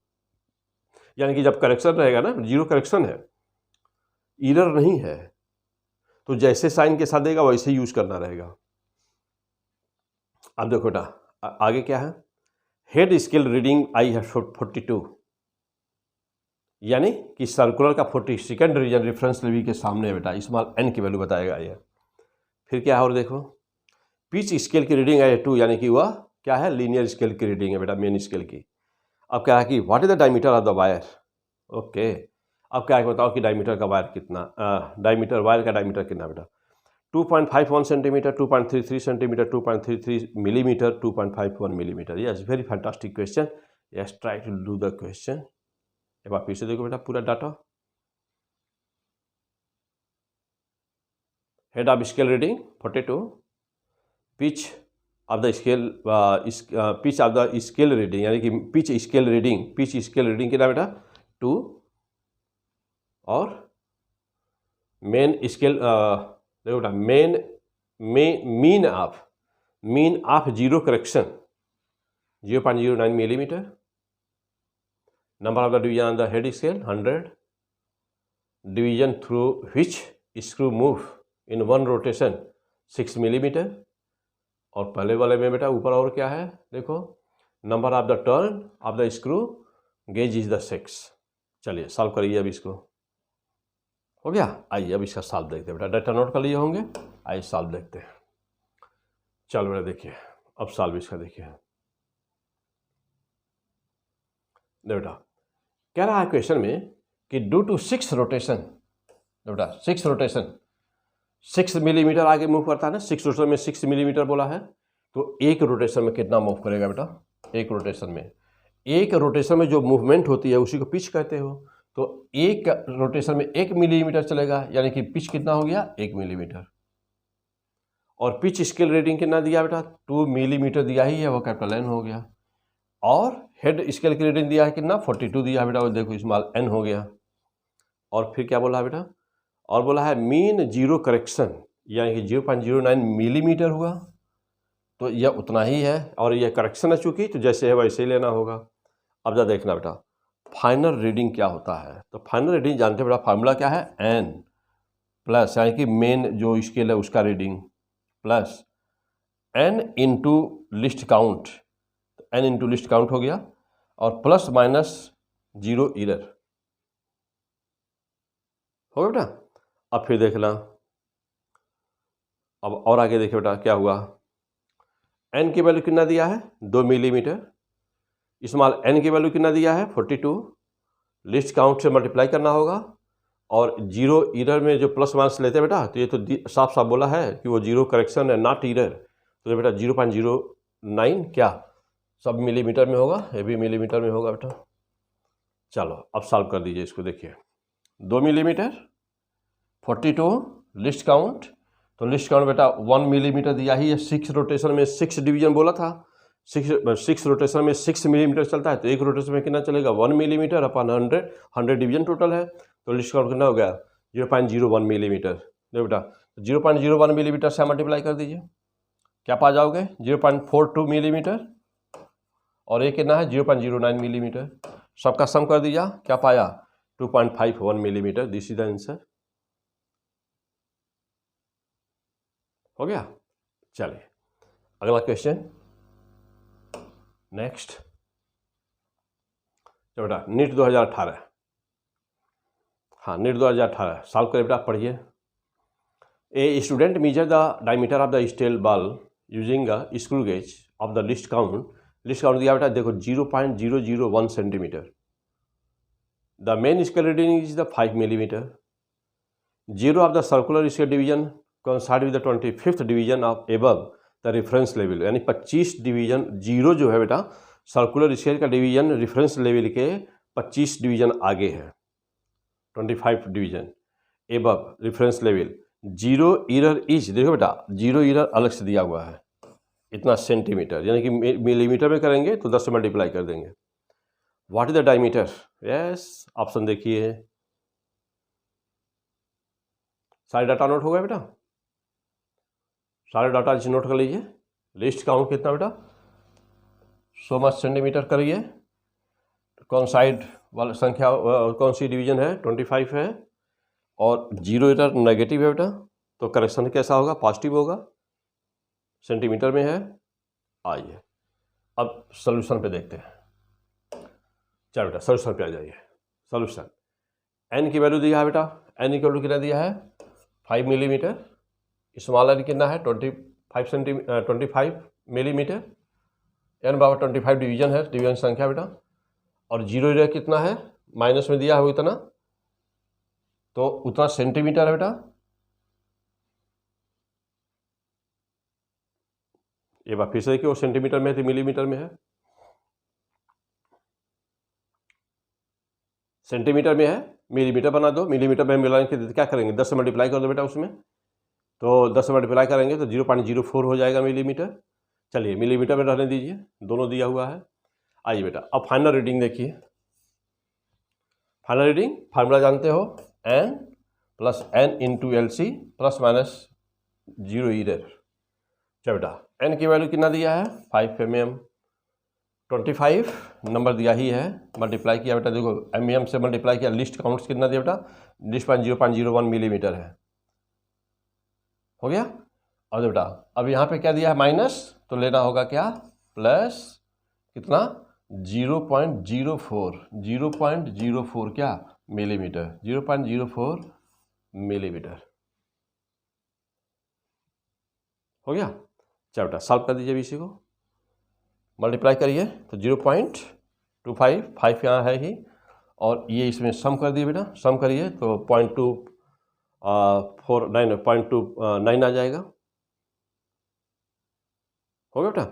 [SPEAKER 1] यानी कि जब करेक्शन रहेगा ना, जीरो करेक्शन है, ईरर नहीं है, तो जैसे साइन के साथ देगा वैसे यूज करना रहेगा। अब देखो बेटा आगे क्या है, हेड स्केल रीडिंग आई है 42, यानी कि सर्कुलर का 42nd रीजन रेफरेंस लेवल के सामने है बेटा, स्मॉल एन की वैल्यू बताएगा ये। फिर क्या है और देखो, पिच स्केल की रीडिंग है 2, यानी कि वह क्या है, लीनियर स्केल की रीडिंग है बेटा, मेन स्केल की। अब क्या है कि what is the diameter of the wire, okay. अब क्या है बताओ कि डायमीटर का वायर कितना, डायमीटर वायर का डायमीटर कितना बेटा, 2.51 centimetre, 2.33 centimetre, 2.33 millimetre, 2.51 millimetre. Yes, very fantastic question. Yes, try to do the question. एक बार फिर से देखो बेटा पूरा data. Head of scale reading 42, pitch of the scale, pitch of the scale reading यानी कि पिच स्केल रीडिंग कितना बेटा 2, और मेन स्केल देखो बेटा mean of zero correction 0.09 millimetre. Number of the division on the head scale 100, division through which screw move in one rotation 6 millimetre. और पहले वाले में बेटा ऊपर और क्या है देखो, number of the turn off the screw gauge is the 6। चलिए सॉल्व करिए अब इसको, हो गया। आइए अब इसका सॉल्व देखते हैं बेटा, डाटा नोट कर लिए होंगे, आइए सॉल्व देखते हैं। चलो बेटा देखिए, अब सॉल्व इसका देखिए। बेटा कह रहा है क्वेश्चन में कि ड्यू टू 6 रोटेशन, बेटा 6 रोटेशन 6 मिलीमीटर आगे मूव करता है ना, 6 रोटेशन में 6 मिलीमीटर बोला है, तो एक रोटेशन में कितना मूव करेगा बेटा, एक रोटेशन में जो मूवमेंट होती है उसी को पिच कहते हो। तो एक रोटेशन में 1 मिलीमीटर चलेगा, यानी कि पिच कितना हो गया 1 मिलीमीटर। और पिच स्केल रीडिंग कितना दिया बेटा 2 मिलीमीटर दिया ही है, वो कैपिटल एन हो गया। और हेड स्केल की रीडिंग दिया है कितना 42 दिया है बेटा, वो देखो स्मॉल एन हो गया। और फिर क्या बोला है बेटा, और बोला है मीन जीरो करेक्शन यानी कि 0.09 मिलीमीटर हुआ, तो यह उतना ही है। और यह करेक्शन है चूंकि, तो जैसे है वैसे ही लेना होगा। अब जा देखना बेटा फाइनल रीडिंग क्या होता है, तो फाइनल रीडिंग जानते हैं बेटा, फार्मूला क्या है एन प्लस, यानी कि मेन जो स्केल है उसका reading plus N into least count, N into least count हो गया, और प्लस माइनस जीरो ईरर हो गया बेटा। अब फिर देखना, अब और आगे देखिए बेटा क्या हुआ, एन की वैल्यू कितना दिया है 2 मिलीमीटर, स्मॉल एन की वैल्यू कितना दिया है 42, लिस्ट काउंट से मल्टीप्लाई करना होगा, और जीरो ईरर में जो प्लस माइनस लेते हैं बेटा, तो ये तो साफ साफ बोला है कि वो जीरो करेक्शन है नॉट ईरर, तो ये बेटा 0.09 क्या सब मिलीमीटर में होगा, ये भी मिलीमीटर में होगा बेटा। चलो अब सॉल्व कर दीजिए इसको, देखिए 2 मिलीमीटर 42 लिस्ट काउंट, तो लिस्ट काउंट बेटा 1 मिलीमीटर दिया ही है, 6 रोटेशन में 6 डिवीजन बोला था, 6 रोटेशन में 6 मिलीमीटर चलता है, तो एक रोटेशन में कितना चलेगा 1 मिलीमीटर अपन 100 डिवीजन टोटल है, तो लिस्ट काउंट कितना हो गया 0.01 मिलीमीटर। देखो बेटा 0.01 मिलीमीटर से मल्टीप्लाई कर दीजिए, क्या पा जाओगे 0.42 मिलीमीटर, और एक कितना है 0.09 मिलीमीटर, सबका सम कर दिया, क्या पाया 2.51 millimetre. This is the answer. हो गया। चलिए अगला क्वेश्चन नेक्स्ट। चलो बेटा नीट 2018, हाँ नीट 2018 सॉल्व करें बेटा, पढ़िए। A student major the diameter of the steel ball using a screw gauge of the least count दिया बेटा, देखो 0.001 centimetre. The main scale reading is the 5 millimetre. Zero of the circular scale division coincide with the 25th division of above the reference level, यानी 25 division, zero जो है बेटा circular scale का division reference level के 25 division आगे है, 25 division above reference level. Zero error is, देखो बेटा जीरो इरर अलग से दिया हुआ है, इतना सेंटीमीटर, यानी कि मिलीमीटर में करेंगे तो 10 से मल्टीप्लाई कर देंगे। What is the diameter, yes option देखिए, सारे डाटा नोट हो गए बेटा, सारे डाटा इसे नोट कर लीजिए। लिस्ट काउंट कितना बेटा, 100 मच सेंटीमीटर करिए। कौन साइड वाला संख्या कौन सी डिवीजन है, 25 है, और जीरो इधर नेगेटिव है बेटा, तो करेक्शन कैसा होगा, पॉजिटिव होगा, सेंटीमीटर में है। आइए अब सोल्यूशन पे देखते हैं। चलो बेटा सोल्यूशन पे आ जाइए। सोल्यूशन, एन की वैल्यू दिया है बेटा, एन की वैल्यू कितना दिया है 5 मिलीमीटर, स्मॉल एन कितना है 25 मिलीमीटर, एन बराबर 25 डिवीजन है, डिवीजन संख्या बेटा, और जीरो इधर कितना है माइनस में दिया है वो इतना, तो उतना सेंटीमीटर है बेटा। ये बात फिर से देखिए, वो सेंटीमीटर में है तो मिलीमीटर में है, सेंटीमीटर में है, मिलीमीटर बना दो, मिलीमीटर में मिलाने के क्या करेंगे 10 से मल्टीप्लाई कर दो बेटा उसमें, तो 10 से मल्टीप्लाई करेंगे तो 0.04 हो जाएगा मिलीमीटर। चलिए मिलीमीटर में रहने दीजिए, दोनों दिया हुआ है। आइए बेटा अब फाइनल रीडिंग देखिए। फाइनल रीडिंग फार्मूला जानते हो, N plus N into L C plus minus zero error. चलो बेटा एन की वैल्यू कितना दिया है 5 mm, 25 नंबर दिया ही है, मल्टीप्लाई किया बेटा, देखो mm से मल्टीप्लाई किया, लिस्ट काउंट्स कितना दिया बेटा, लिस्ट 0.01 मिलीमीटर है, हो गया। और बेटा अब यहाँ पे क्या दिया है माइनस, तो लेना होगा क्या प्लस कितना 0.04 क्या मिलीमीटर, 0.04 मिलीमीटर, हो गया। चलो बेटा सॉल्व कर दीजिए इसी को, मल्टीप्लाई करिए तो 0.25, 5 यहाँ है ही, और ये इसमें सम कर दिए बेटा, सम करिए तो 0.249 आ जाएगा, हो गया बेटा।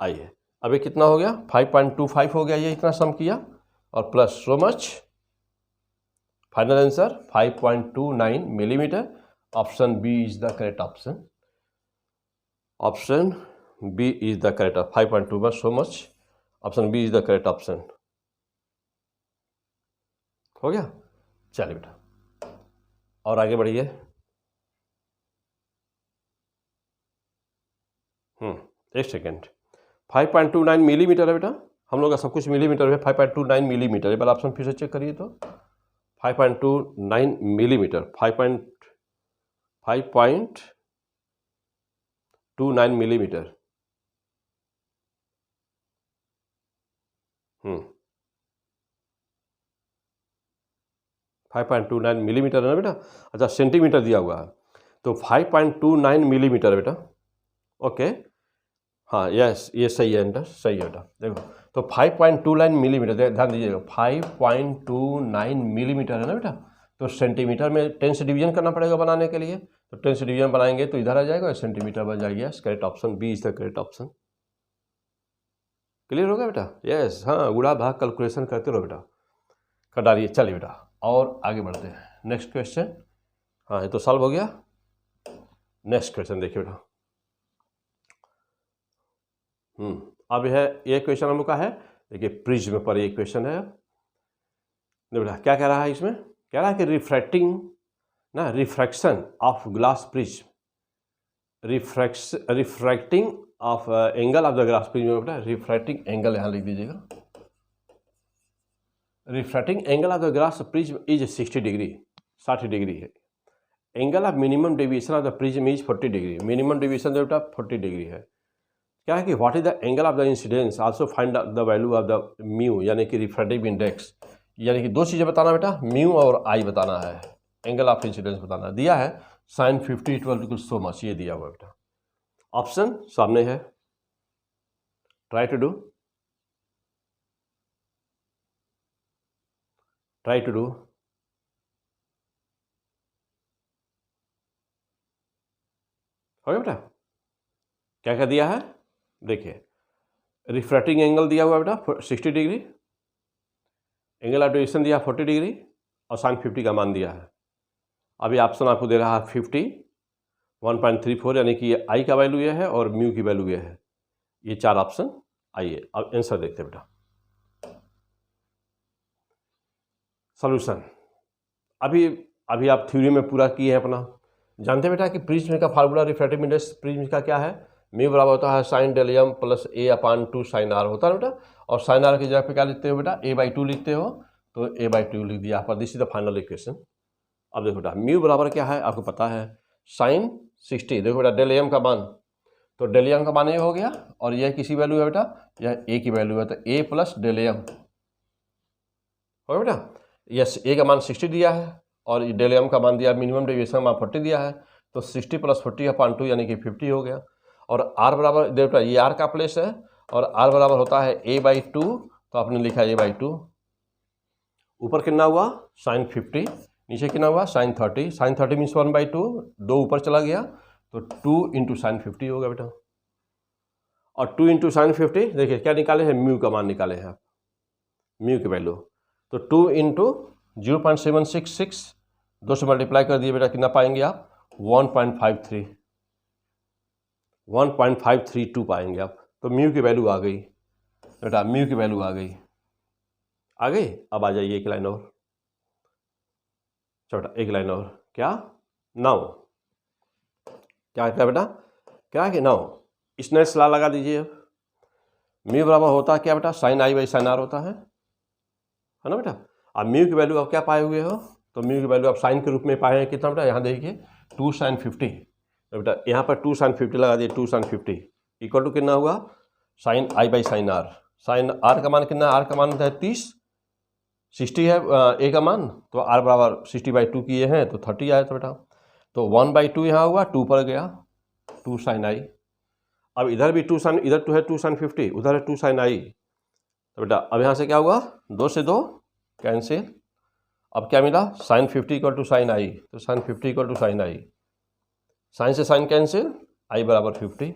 [SPEAKER 1] आइए अभी कितना हो गया 5.25 हो गया, ये इतना सम किया, और plus so much, final answer 5.29 millimetre. Option B is the correct option, option B is the correct, 5.2 बस so much, option B is the correct option, हो गया। चलिए बेटा और आगे बढ़िए। एक सेकेंड, 5.29 मिलीमीटर है बेटा, हम लोग का सब कुछ मिलीमीटर है, 5.29 मिलीमीटर, एक बार ऑप्शन फिर से चेक करिए तो 5.29 मिलीमीटर, 5.29 मिलीमीटर, 5.29 मिलीमीटर है ना बेटा। अच्छा सेंटीमीटर दिया हुआ है, तो 5.29 मिलीमीटर है बेटा, ओके, हाँ यस ये सही है, एंटर सही है बेटा। देखो तो 5.29 मिलीमीटर, ध्यान दीजिएगा 5.29 मिलीमीटर है ना बेटा, तो सेंटीमीटर में 10 से डिवीजन करना पड़ेगा बनाने के लिए, तो 10 से डिवीजन बनाएंगे तो इधर आ जाएगा, सेंटीमीटर बन जाएगा। Correct option B is the correct option. Clear होगा बेटा, यस, हाँ गुणा भाग कैलकुलेशन करते रहो बेटा, कर डालिए। चलिए बेटा और आगे बढ़ते हैं, नेक्स्ट क्वेश्चन। हाँ ये तो सॉल्व हो गया, नेक्स्ट क्वेश्चन देखिए बेटा। अब है ये क्वेश्चन हम लोग का है, देखिए प्रिज्म पर एक क्वेश्चन है बेटा। क्या कह रहा है इसमें, कह रहा है कि refraction of glass prism, refracting of angle of the glass prism बेटा, रिफ्रैक्टिंग एंगल यहाँ लिख दीजिएगा, refracting angle of the glass prism is 60 degree, 60 degree है। Angle of minimum deviation of the prism is 40 degree. Minimum deviation जो बेटा 40 degree है। क्या है कि what is the angle of the incidence, also find the value of the mu, यानी कि refractive index. यानी कि दो चीज़ें बताना बेटा, म्यू और आई बताना है, एंगल ऑफ इंसिडेंस बताना दिया है। sin 50 इक्वल सो मच, ये दिया हुआ बेटा। ऑप्शन सामने है, try to do, try to do. हो गया बेटा? क्या क्या दिया है देखिए, रिफ्रैक्टिंग एंगल दिया हुआ बेटा 60 डिग्री, एंगल ऑफ डेविएशन दिया 40 डिग्री और sin 50 का मान दिया है। अभी ऑप्शन आपको दे रहा है 50, 1.34, यानी कि ये आई का वैल्यू ये है और म्यू की वैल्यू ये है। ये चार ऑप्शन। आइए अब आंसर देखते हैं बेटा। सॉल्यूशन अभी आप थ्योरी में पूरा किए हैं अपना। जानते हैं बेटा कि प्रिज्म का फार्मूला रिफ्रैक्टिव इंडेक्स प्रिज्म का क्या है, म्यू बराबर होता है sine del M plus a/2 sine R होता है बेटा। और साइन आर की जगह पे क्या लिखते हो बेटा, a/2 लिखते हो, तो a/2 लिख दिया पर। This is the final equation. अब देखो बेटा म्यू बराबर क्या है आपको पता है, साइन 60। देखो बेटा डेल एम का मान, तो डेल एम का मान ये हो गया और यह किसी वैल्यू है बेटा, यह ए की वैल्यू है, तो ए प्लस डेल एम हो गया बेटा। यस, ए का मान 60 दिया है और डेल एम का मान दिया, मिनिमम डेविएशन का मान 40 दिया है, तो 60 प्लस 40/2 यानी कि 50 हो गया। और आर बराबर देखो बेटा, ये आर का प्लेस है और आर बराबर होता है a/2, तो आपने लिखा a/2। ऊपर कितना हुआ साइन 50, नीचे कितना हुआ साइन 30। साइन 30 मीन्स 1/2, 2 ऊपर चला गया तो 2 इंटू साइन 50 होगा बेटा। और 2 इंटू साइन 50 देखिए क्या निकाले हैं, म्यू का मान निकाले हैं आप, म्यू की वैल्यू। तो 2 इंटू 0.766, 2 से मल्टीप्लाई कर दिए बेटा, कितना पाएंगे आप 1.532 पाएंगे आप। तो म्यू की वैल्यू आ गई बेटा, म्यू की वैल्यू आ गई। अब आ जाइए एक लाइन और, छोटा एक लाइन और। क्या नाउ, क्या बेटा, क्या कि नाउ स्नेल्स लॉ लगा दीजिए। अब म्यू बराबर होता है क्या बेटा, sine I by sine R होता है ना बेटा। अब म्यू की वैल्यू आप क्या पाए हुए हो, तो म्यू की वैल्यू आप साइन के रूप में पाए हैं कितना बेटा, यहाँ देखिए 2 sin 50। तो बेटा यहाँ पर 2 sin 50 लगा दिए, 2 sin 50 इक्वल टू कितना हुआ sine I by sine R. Sine R का मान कितना, आर का मान है 30, 60 है ए का मान, तो आर बराबर 60/2 किए हैं तो 30 आया था बेटा। तो 1/2 यहाँ हुआ, 2 पर गया, 2 sin आई। अब इधर भी 2 sin, इधर 2 है 2 sin 50, उधर है 2 sin आई। तो बेटा अब यहाँ से क्या हुआ, 2 से 2 कैंसिल। अब क्या मिला sine 50 equal to sine I, तो sine 50 equal to sine I, sine से साइन कैंसिल, आई बराबर 50।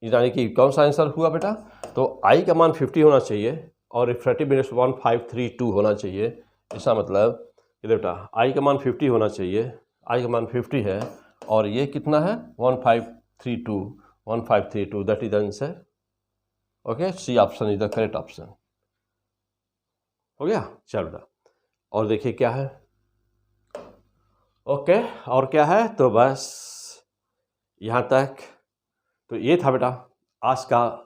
[SPEAKER 1] यानी कि कौन सा आंसर हुआ बेटा, तो आई का मान 50 होना चाहिए और रिफ्रैक्टिव इंडेक्स 1532 होना चाहिए। इसका मतलब कि बेटा आई का मान 50 होना चाहिए, आई का मान 50 है और ये कितना है 1532, that is the answer. Okay, C option is the correct option. हो गया, चलो बेटा और देखिए क्या है। ओके, और क्या है, तो बस यहाँ तक। तो ये था बेटा आज का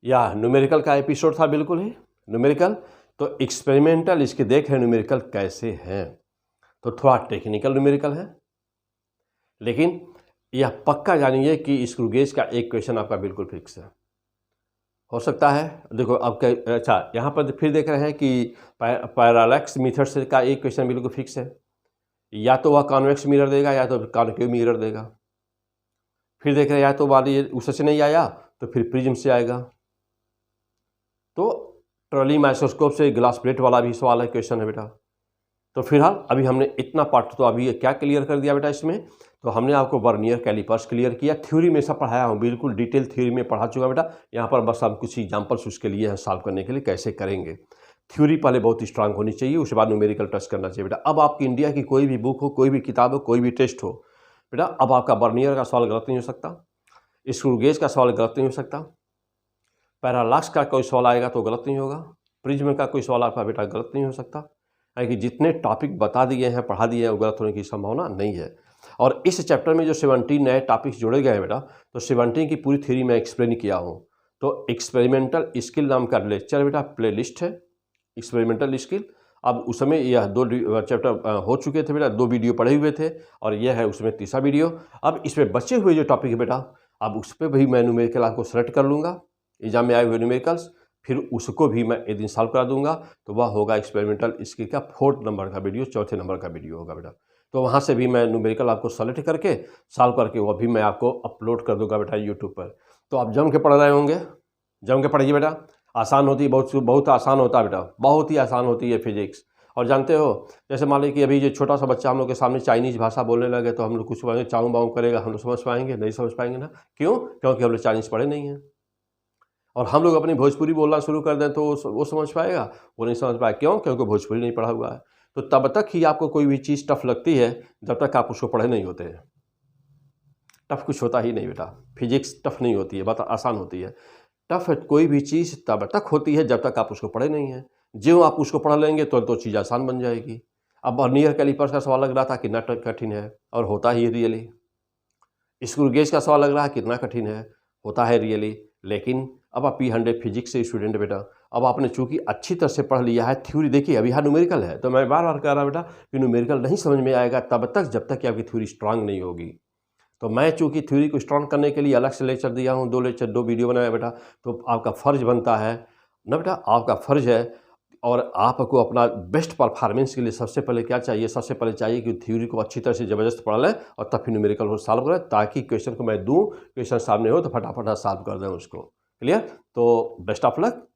[SPEAKER 1] या न्यूमेरिकल का एपिसोड था, बिल्कुल ही न्यूमेरिकल। तो एक्सपेरिमेंटल इसके देखें न्यूमेरिकल कैसे हैं, तो थोड़ा टेक्निकल न्यूमेरिकल है, लेकिन यह पक्का जानिए कि स्क्रू गेज का एक क्वेश्चन आपका बिल्कुल फिक्स है। हो सकता है देखो आपका, अच्छा यहाँ पर फिर देख रहे हैं कि पैरालैक्स मेथड से का एक क्वेश्चन बिल्कुल फिक्स है, या तो वह कॉन्वेक्स मिरर देगा या तो कॉन्केव मिरर देगा। फिर देख रहे हैं या तो वाली उससे नहीं आया तो फिर प्रिज्म से आएगा। तो ट्रॉली माइक्रोस्कोप से ग्लास प्लेट वाला भी सवाल है, क्वेश्चन है बेटा। तो फिलहाल अभी हमने इतना पार्ट तो अभी क्या क्लियर कर दिया बेटा इसमें, तो हमने आपको वर्नियर कैलिपर्स क्लियर किया, थ्योरी में सब पढ़ाया हूँ, बिल्कुल डिटेल थ्योरी में पढ़ा चुका बेटा। यहाँ पर बस हम कुछ एग्जाम्पल्स उसके लिए हैं सॉल्व करने के लिए कैसे करेंगे। थ्योरी पहले बहुत स्ट्रांग होनी चाहिए, उसके बाद न्यूमेरिकल टच करना चाहिए बेटा। अब आपकी इंडिया की कोई भी बुक हो, कोई भी किताब हो, कोई भी टेस्ट हो बेटा, अब आपका वर्नियर का सवाल गलत नहीं हो सकता, स्क्रू गेज का सवाल गलत नहीं हो सकता, पैरालैक्स का कोई सवाल आएगा तो गलत नहीं होगा, प्रिज्म का कोई सवाल आपका बेटा गलत नहीं हो सकता, क्योंकि जितने टॉपिक बता दिए हैं, पढ़ा दिए हैं, वो गलत होने की संभावना नहीं है। और इस चैप्टर में जो 17 नए टॉपिक्स जोड़े गए हैं बेटा, तो 17 की पूरी थ्योरी मैं एक्सप्लेन किया हूँ। तो एक्सपेरिमेंटल स्किल नाम का लेक्चर बेटा प्ले लिस्ट है, एक्सपेरिमेंटल स्किल, अब उस समय यह 2 चैप्टर हो चुके थे बेटा, 2 वीडियो पढ़े हुए थे और यह है उसमें तीसरा वीडियो। अब इसमें बचे हुए जो टॉपिक है बेटा, अब उस पर भी मैं न्यूमेरिकल आपको सेलेक्ट कर लूँगा, एग्जाम में आए हुए न्यूमेरिकल्स, फिर उसको भी मैं एक दिन सॉल्व करा दूंगा। तो वह होगा एक्सपेरिमेंटल इसकी का 4th नंबर का वीडियो, 4थे नंबर का वीडियो होगा बेटा। तो वहाँ से भी मैं न्यूमेरिकल आपको सेलेक्ट करके सॉल्व करके वह भी मैं आपको अपलोड कर दूंगा बेटा यूट्यूब पर। तो आप जम के पढ़ रहे होंगे, जम के पढ़िए बेटा। आसान होती है, बहुत आसान होता है बेटा, बहुत ही आसान होती है फिजिक्स। और जानते हो, जैसे मान लीजिए कि अभी ये छोटा सा बच्चा हम लोग के सामने चाइनीज़ भाषा बोलने लगे तो हम लोग कुछ चाऊ बाऊ करेगा, हम लोग समझ पाएंगे? नहीं समझ पाएंगे ना। क्यों? क्योंकि हम लोग चाइनीज़ पढ़े नहीं हैं। और हम लोग अपनी भोजपुरी बोलना शुरू कर दें तो वो समझ पाएगा? वो नहीं समझ पाएगा। क्यों? क्योंकि भोजपुरी नहीं पढ़ा हुआ है। तो तब तक ही आपको कोई भी चीज़ टफ लगती है जब तक आप उसको पढ़े नहीं होते हैं। टफ कुछ होता ही नहीं बेटा, फिजिक्स टफ नहीं होती है, बहुत आसान होती है। टफ कोई भी चीज़ तब तक होती है जब तक आप उसको पढ़े नहीं हैं। जो आप उसको पढ़ लेंगे तो चीज़ आसान बन जाएगी। अब वर्नियर कैलिपर्स का सवाल लग रहा था कितना कठिन है, और होता ही रियली। स्क्रू गेज का सवाल लग रहा है कितना कठिन है, होता है रियली। लेकिन अब आप P100 फिजिक्स से स्टूडेंट बेटा, अब आपने चूंकि अच्छी तरह से पढ़ लिया है थ्योरी, देखिए अभी यहाँ न्यूमेरिकल है, तो मैं बार बार कह रहा बेटा कि न्यूमेरिकल नहीं समझ में आएगा तब तक जब तक कि आपकी थ्योरी स्ट्रांग नहीं होगी। तो मैं चूंकि थ्योरी को स्ट्रांग करने के लिए अलग से लेक्चर दिया हूँ, 2 वीडियो बनाया बेटा। तो आपका फ़र्ज़ बनता है ना बेटा, आपका फ़र्ज़ है। और आपको अपना बेस्ट परफॉर्मेंस के लिए सबसे पहले क्या चाहिए? सबसे पहले चाहिए कि थ्योरी को अच्छी तरह से ज़बरदस्त पढ़ लें और तब फिर न्यूमेरिकल को सॉल्व करें, ताकि क्वेश्चन को मैं दूँ, क्वेश्चन सामने हो तो फटाफट सॉल्व कर दें उसको। क्लियर? तो बेस्ट ऑफ लक।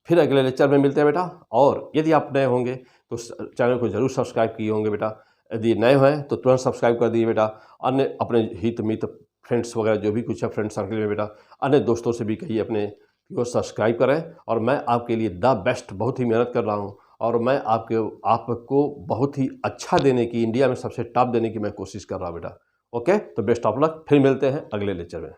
[SPEAKER 1] फिर अगले लेक्चर में मिलते हैं बेटा। और यदि आप नए होंगे तो चैनल को ज़रूर सब्सक्राइब किए होंगे बेटा। यदि नए हैं तो तुरंत सब्सक्राइब कर दीजिए बेटा। अन्य अपने हित मित्र फ्रेंड्स वगैरह जो भी कुछ है फ्रेंड सर्कल में बेटा, अन्य दोस्तों से भी कहिए अपने को सब्सक्राइब करें। और मैं आपके लिए द बेस्ट बहुत ही मेहनत कर रहा हूँ, और मैं आपको बहुत ही अच्छा देने की, इंडिया में सबसे टॉप देने की मैं कोशिश कर रहा हूँ बेटा। ओके, तो बेस्ट ऑफ लक। फिर मिलते हैं अगले लेक्चर में।